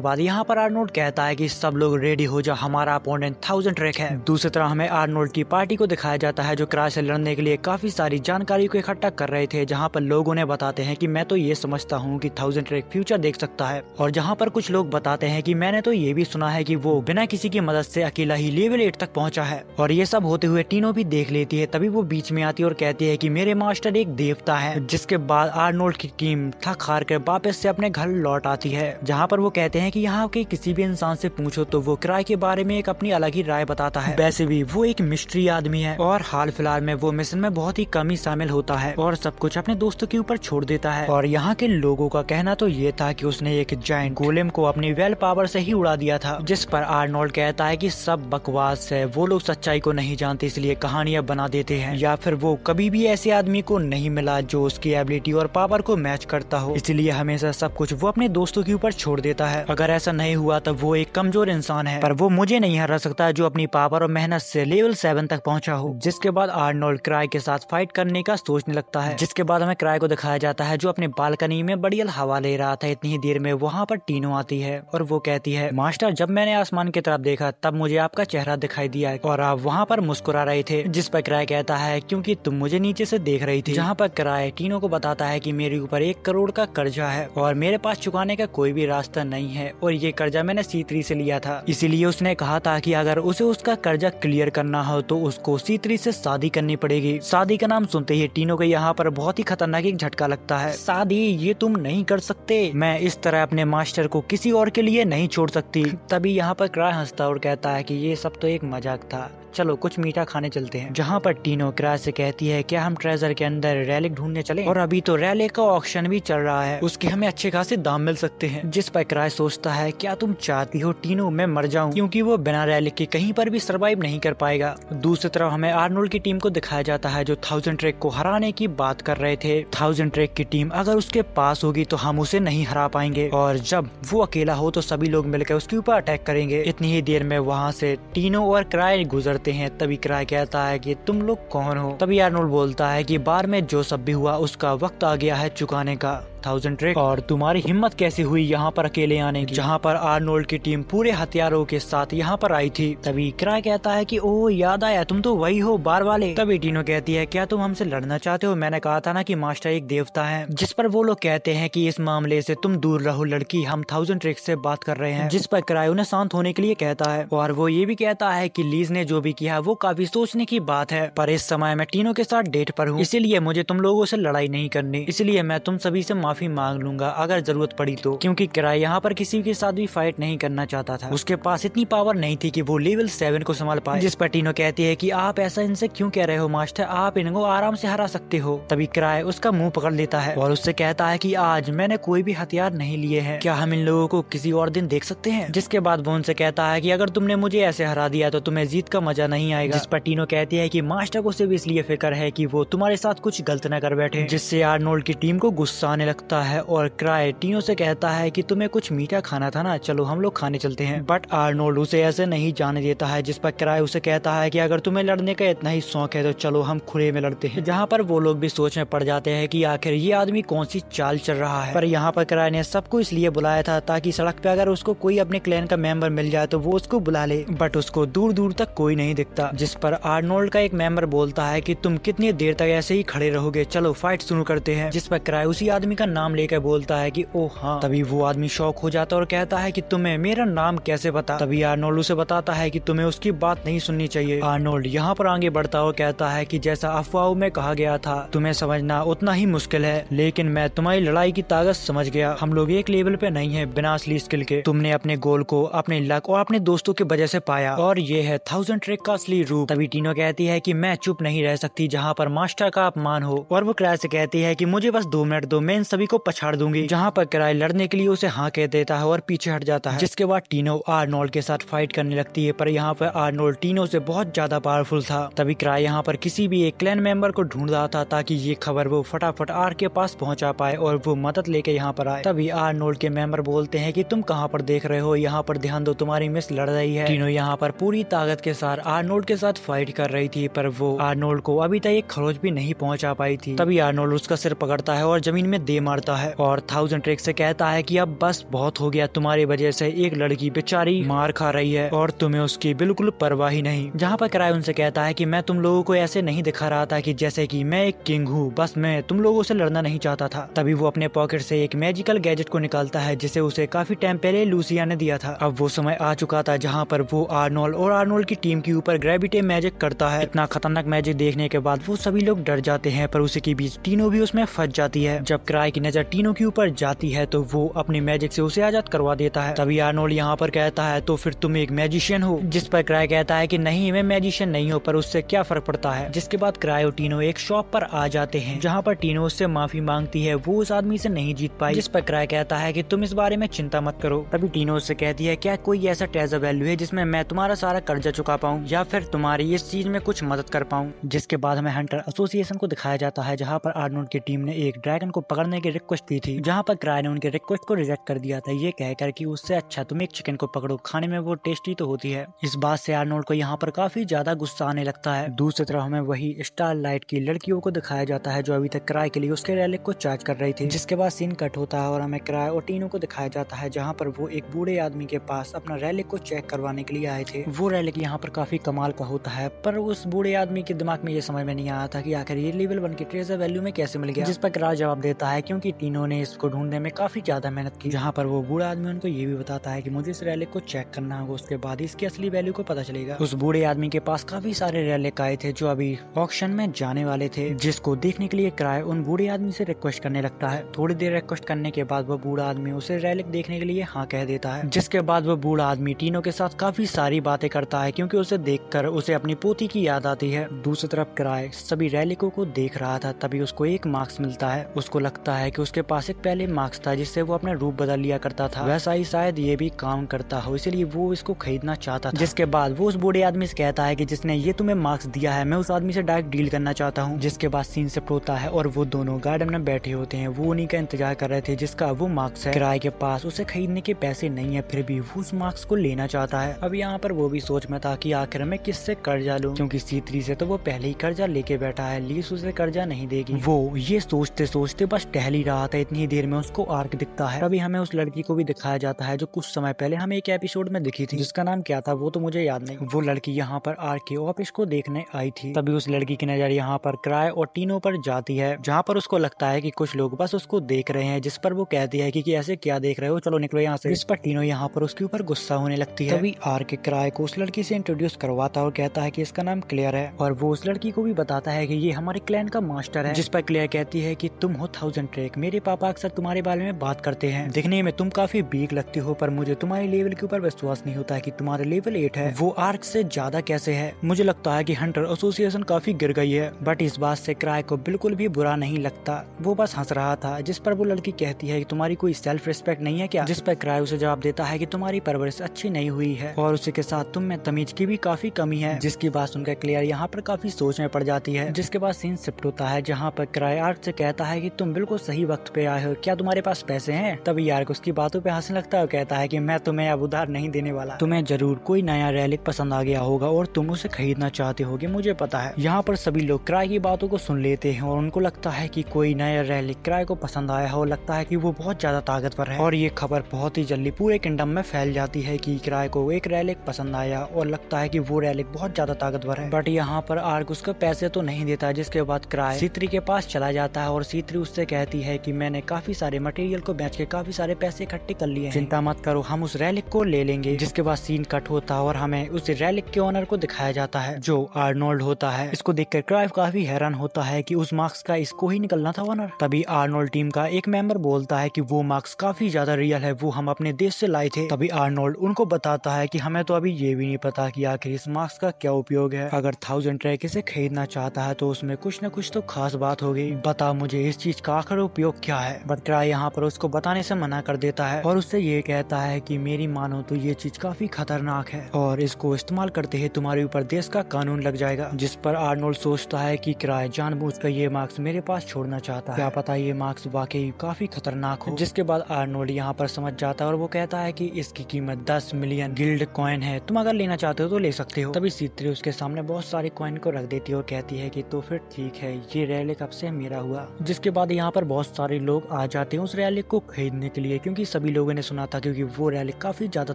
बाद यहाँ पर आर्नोल्ड कहता है कि सब लोग रेडी हो जाओ, हमारा अपोनेंट 1000 ट्रैक है। दूसरी तरफ हमें आर्नोल्ड की पार्टी को दिखाया जाता है जो क्राई से लड़ने के लिए काफी सारी जानकारी को इकट्ठा कर रहे थे, जहाँ पर लोग उन्हें बताते हैं कि मैं तो ये समझता हूँ कि 1000 ट्रैक फ्यूचर देख सकता है, और जहाँ पर कुछ लोग बताते हैं कि मैंने तो ये भी सुना है कि वो बिना किसी की मदद से अकेला ही लेवल 8 तक पहुँचा है। और ये सब होते हुए टीनो भी देख लेती है। तभी वो बीच में आती है और कहती है कि मेरे मास्टर एक देवता है। जिसके बाद आर्नोल्ड की टीम थक हार कर वापस से अपने घर लौट आती है, जहाँ पर वो कहते हैं कि यहाँ के किसी भी इंसान से पूछो तो वो क्राई के बारे में एक अपनी अलग ही राय बताता है। वैसे भी वो एक मिस्ट्री आदमी है और हाल फिलहाल में वो मिशन में बहुत ही कम ही शामिल होता है और सब कुछ अपने दोस्तों के ऊपर छोड़ देता है। और यहाँ के लोगों का कहना तो ये था कि उसने एक जायंट गोलेम को अपनी वेल पावर से ही उड़ा दिया था, जिस पर आर्नोल्ड कहता है कि सब बकवास है, वो लोग सच्चाई को नहीं जानते इसलिए कहानियां बना देते हैं, या फिर वो कभी भी ऐसे आदमी को नहीं मिला जो उसकी एबिलिटी और पावर को मैच करता हो, इसलिए हमेशा सब कुछ वो अपने दोस्तों के ऊपर छोड़ देता है। अगर ऐसा नहीं हुआ तो वो एक कमजोर इंसान है, पर वो मुझे नहीं हरा सकता जो अपनी पावर और मेहनत से लेवल 7 तक पहुंचा हो। जिसके बाद आर्नोल्ड क्राई के साथ फाइट करने का सोचने लगता है। जिसके बाद हमें क्राई को दिखाया जाता है जो अपने बालकनी में बढ़िया हवा ले रहा था। इतनी ही देर में वहाँ पर टीनो आती है और वो कहती है, मास्टर जब मैंने आसमान की तरफ देखा तब मुझे आपका चेहरा दिखाई दिया और आप वहाँ पर मुस्कुरा रहे थे। जिस पर क्राई कहता है क्योंकि तुम मुझे नीचे से देख रही थी। जहाँ पर क्राई टीनो को बताता है कि मेरे ऊपर 1 करोड़ का कर्जा है और मेरे पास चुकाने का कोई भी रास्ता नहीं है, और ये कर्जा मैंने C3 से लिया था। इसीलिए उसने कहा था कि अगर उसे उसका कर्जा क्लियर करना हो तो उसको C3 से शादी करनी पड़ेगी। शादी का नाम सुनते ही टीनो को यहाँ पर बहुत ही खतरनाक एक झटका लगता है। शादी ये तुम नहीं कर सकते, मैं इस तरह अपने मास्टर को किसी और के लिए नहीं छोड़ सकती। तभी यहाँ पर क्राई हंसता और कहता है कि ये सब तो एक मजाक था, चलो कुछ मीठा खाने चलते हैं। जहाँ पर टीनो क्राई से कहती है क्या हम ट्रेजर के अंदर रैलिक ढूंढने चलें, और अभी तो रैलिक का ऑक्शन भी चल रहा है, उसके हमें अच्छे खासे दाम मिल सकते हैं। जिस पर क्राई सोचता है क्या तुम चाहती हो टीनो मैं मर जाऊं, क्योंकि वो बिना रैलिक के कहीं पर भी सरवाइव नहीं कर पाएगा। दूसरी तरफ हमें आर्नोल्ड की टीम को दिखाया जाता है जो 1000 ट्रैक को हराने की बात कर रहे थे। 1000 ट्रैक की टीम अगर उसके पास होगी तो हम उसे नहीं हरा पाएंगे, और जब वो अकेला हो तो सभी लोग मिलकर उसके ऊपर अटैक करेंगे। इतनी ही देर में वहाँ से टीनो और क्राई गुजरते हैं। तभी क्राई कहता है कि तुम लोग कौन हो। तभी आर्नोल्ड बोलता है कि बार में जो सब भी हुआ उसका वक्त आ गया है चुकाने का 1000 ट्रैक, और तुम्हारी हिम्मत कैसी हुई यहाँ पर अकेले आने की, जहाँ पर आर्नोल्ड की टीम पूरे हथियारों के साथ यहाँ पर आई थी। तभी क्राई कहता है कि ओह याद आया, तुम तो वही हो बार वाले। तभी टीनो कहती है क्या तुम हमसे लड़ना चाहते हो, मैंने कहा था ना कि मास्टर एक देवता है। जिस पर वो लोग कहते हैं कि इस मामले से तुम दूर रहो लड़की, हम 1000 ट्रैक से बात कर रहे हैं। जिस पर क्राई उन्हें शांत होने के लिए कहता है, और वो ये भी कहता है कि लीज ने जो भी किया वो काफी सोचने की बात है, पर इस समय मैं टीनो के साथ डेट पर हूँ, इसीलिए मुझे तुम लोगों से लड़ाई नहीं करनी, इसलिए मैं तुम सभी से माफी मांग लूंगा अगर जरूरत पड़ी तो। क्योंकि क्राई यहाँ पर किसी के साथ भी फाइट नहीं करना चाहता था, उसके पास इतनी पावर नहीं थी कि वो लेवल 7 को संभाल पाए। जिस पर टीनो कहती है कि आप ऐसा इनसे क्यों कह रहे हो मास्टर, आप इनको आराम से हरा सकते हो। तभी क्राई उसका मुंह पकड़ लेता है और उससे कहता है कि आज मैंने कोई भी हथियार नहीं लिए हैं, क्या हम इन लोगों को किसी और दिन देख सकते हैं। जिसके बाद वो उनसे कहता है कि अगर तुमने मुझे ऐसे हरा दिया तो तुम्हें जीत का मजा नहीं आएगा। जिस पर टीनो कहती है कि मास्टर को सिर्फ इसलिए फिक्र है कि वो तुम्हारे साथ कुछ गलत न कर बैठे, जिससे आर्नोल्ड की टीम को गुस्सा आने लगता है। और क्राई टीनो से कहता है कि तुम्हें कुछ मीठा खाना था ना, चलो हम लोग खाने चलते हैं, बट आर्नोल्ड उसे ऐसे नहीं जाने देता है। जिस पर क्राई उसे कहता है कि अगर तुम्हें लड़ने का इतना ही शौक है तो चलो हम खुले में लड़ते हैं। जहाँ पर वो लोग भी सोच में पड़ जाते हैं कि आखिर ये आदमी कौन सी चाल चल रहा है। पर यहाँ पर क्राई ने सबको इसलिए बुलाया था ताकि सड़क पे अगर उसको कोई अपने क्लैन का मेंबर मिल जाए तो वो उसको बुला ले, बट उसको दूर दूर तक कोई नहीं दिखता। जिस पर आर्नोल्ड का एक मेंबर बोलता है कि तुम कितनी देर तक ऐसे ही खड़े रहोगे, चलो फाइट शुरू करते हैं। जिस पर क्राई उसी आदमी का नाम लेकर बोलता है कि ओह हाँ। तभी वो आदमी शॉक हो जाता है और कहता है कि तुम्हें मेरा नाम कैसे पता। तभी आर्नोल्ड उसे बताता है कि तुम्हें उसकी बात नहीं सुननी चाहिए। आर्नोल्ड यहाँ पर आगे बढ़ता और कहता है कि जैसा अफवाहों में कहा गया था तुम्हें समझना उतना ही मुश्किल है, लेकिन मैं तुम्हारी लड़ाई की ताकत समझ गया। हम लोग एक लेवल पे नहीं है बिना असली स्किल के। तुमने अपने गोल को अपने लक और अपने दोस्तों की वजह से पाया और ये है 1000 ट्रैक का असली रूप। तभी टीनो कहती है कि मैं चुप नहीं रह सकती जहाँ पर मास्टर का अपमान हो, और वो क्राई से कहती है कि मुझे बस 2 मिनट दो, मैं इन सभी को पछाड़ दूंगी। जहाँ पर क्राई लड़ने के लिए उसे हाँ कह देता है और पीछे हट जाता है। जिसके बाद टीनो आर्नोल्ड के साथ फाइट करने लगती है, पर यहाँ पर आर्नोल्ड टीनो से बहुत ज्यादा पावरफुल था। तभी क्राई यहाँ पर किसी भी एक क्लैन मेंबर को ढूंढ रहा था ताकि ये खबर वो फटाफट आर्क के पास पहुंचा पाए और वो मदद लेके यहाँ पर आए। तभी आर्नोल्ड के मेंबर बोलते हैं कि तुम कहाँ पर देख रहे हो, यहाँ पर ध्यान दो, तुम्हारी मिस लड़ रही है। टीनो यहाँ पर पूरी ताकत के साथ आर्नोल्ड के साथ फाइट कर रही थी, पर वो आर्नोल्ड को अभी तक एक खरोच भी नहीं पहुंचा पाई थी। तभी आर्नोल्ड उसका सिर पकड़ता है और जमीन में दे मारता है और 1000 ट्रैक से कहता है कि अब बस बहुत हो गया, तुम्हारी वजह से एक लड़की बेचारी मार खा रही है और तुम्हें उसकी बिल्कुल परवाह ही नहीं। जहाँ पर क्राई उनसे कहता है कि मैं तुम लोगों को ऐसे नहीं दिखा रहा था कि जैसे कि मैं एक किंग हूँ, बस मैं तुम लोगों से लड़ना नहीं चाहता था। तभी वो अपने पॉकेट से एक मैजिकल गैजेट को निकालता है जिसे उसे काफी टाइम पहले लूसिया ने दिया था। अब वो समय आ चुका था जहाँ पर वो आर्नोल्ड और आर्नोल्ड की टीम के ऊपर ग्रेविटी मैजिक करता है। इतना खतरनाक मैजिक देखने के बाद वो सभी लोग डर जाते हैं, पर उसी के बीच टीनो भी उसमें फंस जाती है। जब क्राई की नजर टीनो के ऊपर जाती है तो वो अपनी मैजिक से उसे आजाद करवा देता है। तभी आर्नोल्ड यहाँ पर कहता है तो फिर तुम एक मैजिशियन हो, जिस पर क्राई कहता है कि नहीं, मैं मैजिशियन नहीं हूँ, पर उससे क्या फर्क पड़ता है। जिसके बाद क्राई और टीनो एक शॉप पर आ जाते हैं जहाँ पर टीनो उससे माफी मांगती है, वो उस आदमी से नहीं जीत पाई। जिस पर क्राई कहता है कि तुम इस बारे में चिंता मत करो। तभी टीनो उससे कहती है क्या कोई ऐसा ट्रेजर वैल्यू है जिसमें मैं तुम्हारा सारा कर्जा चुका पाऊँ या फिर तुम्हारी इस चीज में कुछ मदद कर पाऊँ। जिसके बाद हमें हंटर एसोसिएशन को दिखाया जाता है जहाँ पर आर्नोल्ड की टीम ने एक ड्रैगन को पकड़ने की रिक्वेस्ट की थी, जहाँ पर क्राई ने उनके रिक्वेस्ट को रिजेक्ट कर दिया था, ये कहकर कि उससे अच्छा तुम एक चिकन को पकड़ो, खाने में वो टेस्टी तो होती है। इस बात से आर्नोल्ड को यहाँ पर काफी ज्यादा गुस्सा आने लगता है। दूसरी तरफ हमें वही स्टार लाइट की लड़कियों को दिखाया जाता है जो अभी तक क्राई के लिए उसके रैलिक को चार्ज कर रही थी। जिसके बाद सीन कट होता है और हमें क्राई और टीनो को दिखाया जाता है जहाँ पर वो एक बूढ़े आदमी के पास अपना रैलिक को चेक करवाने के लिए आए थे। वो रैलिक यहाँ पर काफी कमाल का होता है, पर उस बूढ़े आदमी के दिमाग में ये समझ में नहीं आया था कि आखिर ये लेवल 1 की ट्रेजर वैल्यू में कैसे मिल गया। जिस पर क्राई जवाब देता है क्योंकि टीनो ने इसको ढूंढने में काफी ज्यादा मेहनत की। जहाँ पर वो बूढ़ा आदमी उनको ये भी बताता है कि मुझे इस रैलिक को चेक करना होगा, उसके बाद इसकी असली वैल्यू को पता चलेगा। उस बूढ़े आदमी के पास काफी सारे रैलिक आए थे जो अभी ऑक्शन में जाने वाले थे, जिसको देखने के लिए क्राई उन बूढ़े आदमी से रिक्वेस्ट करने लगता है। थोड़ी देर रिक्वेस्ट करने के बाद वो बूढ़ा आदमी उसे रैलिक देखने के लिए हाँ कह देता है। जिसके बाद वो बूढ़ा आदमी टीनो के साथ काफी सारी बातें करता है क्योंकि उसे देखकर उसे अपनी पोती की याद आती है। दूसरी तरफ क्राई सभी रैलिकों को देख रहा था, तभी उसको एक मार्क्स मिलता है। उसको लगता है कि उसके पास एक पहले मार्क्स था जिससे वो अपना रूप बदल लिया करता था, वैसा ही शायद ये भी काम करता हो, इसलिए वो इसको खरीदना चाहता था। जिसके बाद वो उस बूढ़े आदमी से कहता है कि जिसने ये तुम्हें मार्क्स दिया है मैं उस आदमी से डायरेक्ट डील करना चाहता हूँ। जिसके बाद सीन शिफ्ट होता है और वो दोनों गार्डन में बैठे होते हैं। वो उन्हीं का इंतजार कर रहे थे जिसका वो मार्क्स है। क्राई के पास उसे खरीदने के पैसे नहीं है, फिर भी वो उस मार्क्स को लेना चाहता है। अब यहाँ पर वो भी सोच में था कि आखिर मैं किससे कर्जा लूं, क्योंकि C3 से तो वो पहले ही कर्जा लेके बैठा है, लीस उसे कर्जा नहीं देगी। वो ये सोचते सोचते बस टहल ही रहा था, इतनी देर में उसको आर्क दिखता है। तभी हमें उस लड़की को भी दिखाया जाता है जो कुछ समय पहले हमें एक एपिसोड में दिखी थी, जिसका नाम क्या था वो तो मुझे याद नहीं। वो लड़की यहाँ पर आर्क के ऑफिस को देखने आई थी। तभी उस लड़की की नजर यहाँ पर क्राई और टीनो पर जाती है, जहाँ पर उसको लगता है कि कुछ लोग बस उसको देख रहे हैं। जिस पर वो कहती है कि ऐसे क्या देख रहे हो, चलो निकलो यहाँ से। इस पर टीनो यहाँ पर उसके ऊपर गुस्सा होने लगती है। तभी आर्क क्राई को उस लड़की से इंट्रोड्यूस करवाता है और कहता है कि इसका नाम क्लेयर है, और वो उस लड़की को भी बताता है कि ये हमारे क्लैन का मास्टर है। जिस पर क्लेयर कहती है कि तुम हो 1000 ट्रैक, मेरे पापा अक्सर तुम्हारे बारे में बात करते हैं, दिखने में तुम काफी वीक लगती हो, पर मुझे तुम्हारे लेवल के ऊपर विश्वास नहीं होता है कि तुम्हारे लेवल 8 है, वो आर्क से ज्यादा कैसे है। मुझे लगता है कि हंटर एसोसिएशन काफी गिर गई है। बट इस बात से क्राई को बिल्कुल भी बुरा नहीं लगता, वो बस हंस रहा था। जिस पर वो लड़की कहती है कि तुम्हारी कोई सेल्फ रिस्पेक्ट नहीं है क्या। जिस पर क्राई उसे जवाब देता है कि तुम्हारी परवरिश अच्छी नहीं हुई है और उसी के साथ तुम में तमीज की भी काफी कमी है। जिसकी बात सुनकर क्लियर यहाँ पर काफी सोच में पड़ जाती है। जिसके बाद सीन शिफ्ट होता है जहाँ पर क्राई आर्क से कहता है कि तुम बिल्कुल सही वक्त पे आए हो, क्या तुम्हारे पास पैसे हैं। तभी आर्क उसकी बातों पे हंसने लगता है और कहता है कि मैं तुम्हें अब उधार नहीं देने वाला, तुम्हें जरूर कोई नया रैलिक पसंद आ गया होगा और तुम उसे खरीदना चाहते होगे, मुझे पता है। यहाँ पर सभी लोग क्राई की बातों को सुन लेते हैं और उनको लगता है कि कोई नया रैलिक क्राई को पसंद आया है और लगता है कि वो बहुत ज्यादा ताकतवर है। और ये खबर बहुत ही जल्दी पूरे किंगडम में फैल जाती है कि क्राई को एक रैलिक पसंद आया और लगता है कि वो रैलिक बहुत ज्यादा ताकतवर है। बट यहाँ पर आर्क उसको पैसे तो नहीं देता। जिसके बाद क्राई C3 के पास चला जाता है और C3 उससे कहती है कि मैंने काफी सारे मटेरियल को बेच के काफी सारे पैसे इकट्ठे कर लिए हैं, चिंता मत करो, हम उस रैलिक को ले लेंगे। जिसके बाद सीन कट होता है और हमें उस रैलिक के ओनर को दिखाया जाता है जो आर्नोल्ड होता है। इसको देखकर क्राइव काफी हैरान होता है कि उस मार्क्स का इसको ही निकलना था ओनर। तभी आर्नोल्ड टीम का एक मेंबर बोलता है कि वो मार्क्स काफी ज्यादा रियल है, वो हम अपने देश से लाए थे। तभी आर्नोल्ड उनको बताता है कि हमें तो अभी ये भी नहीं पता कि आखिर इस मार्क्स का क्या उपयोग है। अगर 1000 ट्रैक इसे खरीदना चाहता है तो उसमें कुछ न कुछ तो खास बात होगी, बता मुझे इस चीज का आखिर उपयोग क्या है। बट क्राई यहाँ पर उसको बताने से मना कर देता है और उससे ये कहता है कि मेरी मानो तो ये चीज काफी खतरनाक है और इसको इस्तेमाल करते ही तुम्हारे ऊपर देश का कानून लग जाएगा। जिस पर आर्नोल्ड सोचता है कि क्राई जानबूझकर ये मार्क्स मेरे पास छोड़ना चाहता है, क्या पता ये मार्क्स वाकई काफी खतरनाक हो। जिसके बाद आर्नोल्ड यहाँ पर समझ जाता है और वो कहता है कि इसकी कीमत 10 मिलियन गिल्ड कॉइन है, तुम अगर लेना चाहते हो तो ले सकते हो। तभी सीत्री उसके सामने बहुत सारे कॉइन को रख देती है और कहती है कि तो फिर ठीक है, ये रैलिक अब से मेरा हुआ। जिसके बाद यहाँ पर बहुत सारे लोग आ जाते हैं उस रैलिक को खरीदने के लिए, क्योंकि सभी लोगों ने सुना था क्योंकि वो रैलिक काफी ज्यादा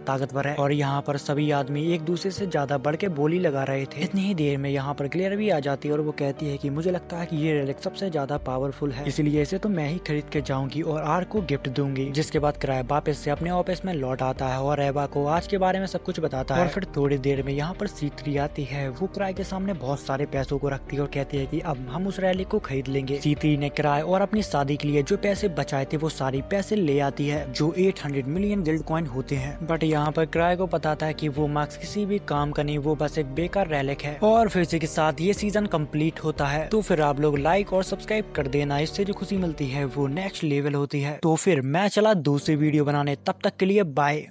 ताकतवर है और यहाँ पर सभी आदमी एक दूसरे से ज्यादा बढ़ के बोली लगा रहे थे। इतनी ही देर में यहाँ पर क्लियर भी आ जाती है और वो कहती है कि मुझे लगता है कि ये रैलिक सबसे ज्यादा पावरफुल है, इसलिए इसे तो मैं ही खरीद के जाऊंगी और आर को गिफ्ट दूंगी। जिसके बाद क्राई वापस से अपने ऑफिस में लौट आता है और एवा को आज के बारे में सब कुछ बताता है। और फिर थोड़ी देर में यहाँ पर सीत्री आती है, वो क्राई के सामने बहुत सारे पैसों को रखती है और कहती है कि अब हम उस रैलिक को खरीद लेंगे। सीत्री ने क्राई और अपनी शादी के लिए जो पैसे बचाए थे वो सारी पैसे ले आती है जो 800 मिलियन गिल्ड कॉइन होते हैं। बट यहाँ पर क्राई को बताता है कि वो मार्क्स किसी भी काम का नहीं, वो बस एक बेकार रैलिक है। और फिर इसी के साथ ये सीजन कंप्लीट होता है। तो फिर आप लोग लाइक और सब्सक्राइब कर देना, इससे जो खुशी मिलती है वो नेक्स्ट लेवल होती है। तो फिर मैं चला दूसरी वीडियो बनाने, तब तक के लिए बाय।